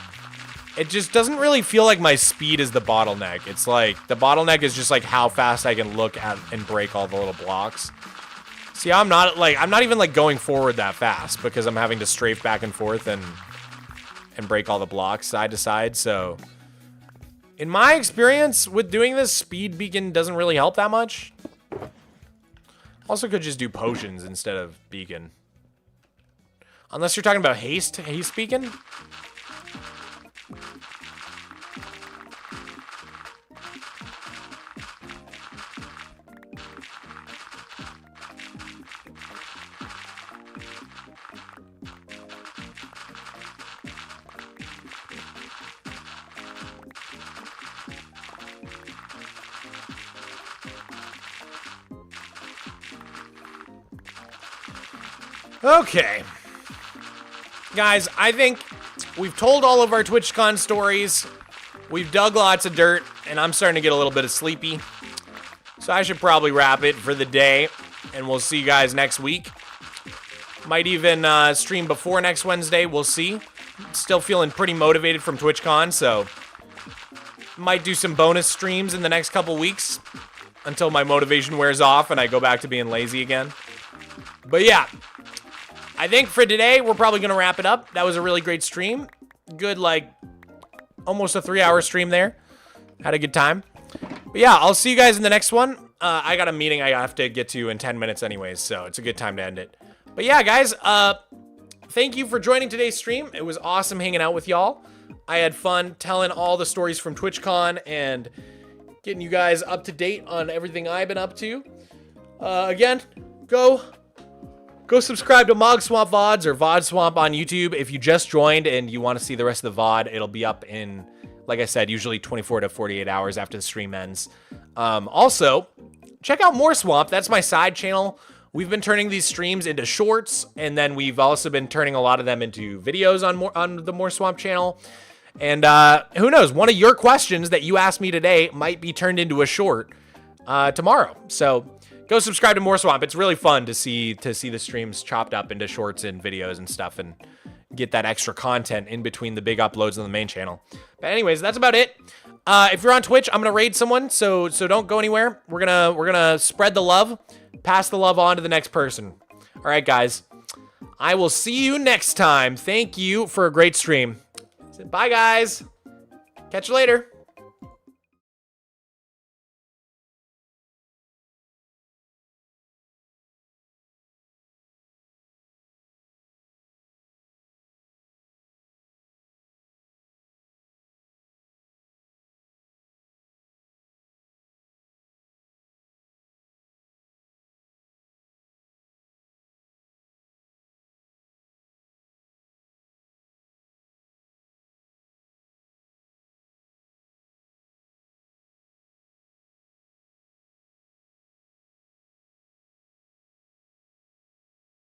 It just doesn't really feel like my speed is the bottleneck. It's like, the bottleneck is just, like, how fast I can look at and break all the little blocks. See, I'm not even, like, going forward that fast, because I'm having to strafe back and forth and break all the blocks side to side, so in my experience with doing this, speed beacon doesn't really help that much. Also could just do potions instead of beacon. Unless you're talking about haste beacon. Okay. Guys, I think we've told all of our TwitchCon stories. We've dug lots of dirt, and I'm starting to get a little bit of sleepy. So I should probably wrap it for the day, and we'll see you guys next week. Might even stream before next Wednesday. We'll see. Still feeling pretty motivated from TwitchCon, so might do some bonus streams in the next couple weeks until my motivation wears off and I go back to being lazy again. But yeah, I think for today, we're probably going to wrap it up. That was a really great stream. Good, like, almost a 3-hour stream there. Had a good time. But yeah, I'll see you guys in the next one. I got a meeting I have to get to in 10 minutes anyways, so it's a good time to end it. But yeah, guys, thank you for joining today's stream. It was awesome hanging out with y'all. I had fun telling all the stories from TwitchCon and getting you guys up to date on everything I've been up to. Again, go subscribe to Mogswamp VODs or Vodswamp on YouTube. If you just joined and you want to see the rest of the VOD, it'll be up in, like I said, usually 24 to 48 hours after the stream ends. Also, check out Mogswamp. That's my side channel. We've been turning these streams into shorts, and then we've also been turning a lot of them into videos on the Mogswamp channel. And who knows, one of your questions that you asked me today might be turned into a short tomorrow. So go subscribe to Mogswamp. It's really fun to see the streams chopped up into shorts and videos and stuff, and get that extra content in between the big uploads on the main channel. But anyways, that's about it. If you're on Twitch, I'm gonna raid someone, so don't go anywhere. We're gonna spread the love, pass the love on to the next person. All right, guys. I will see you next time. Thank you for a great stream. Bye, guys. Catch you later.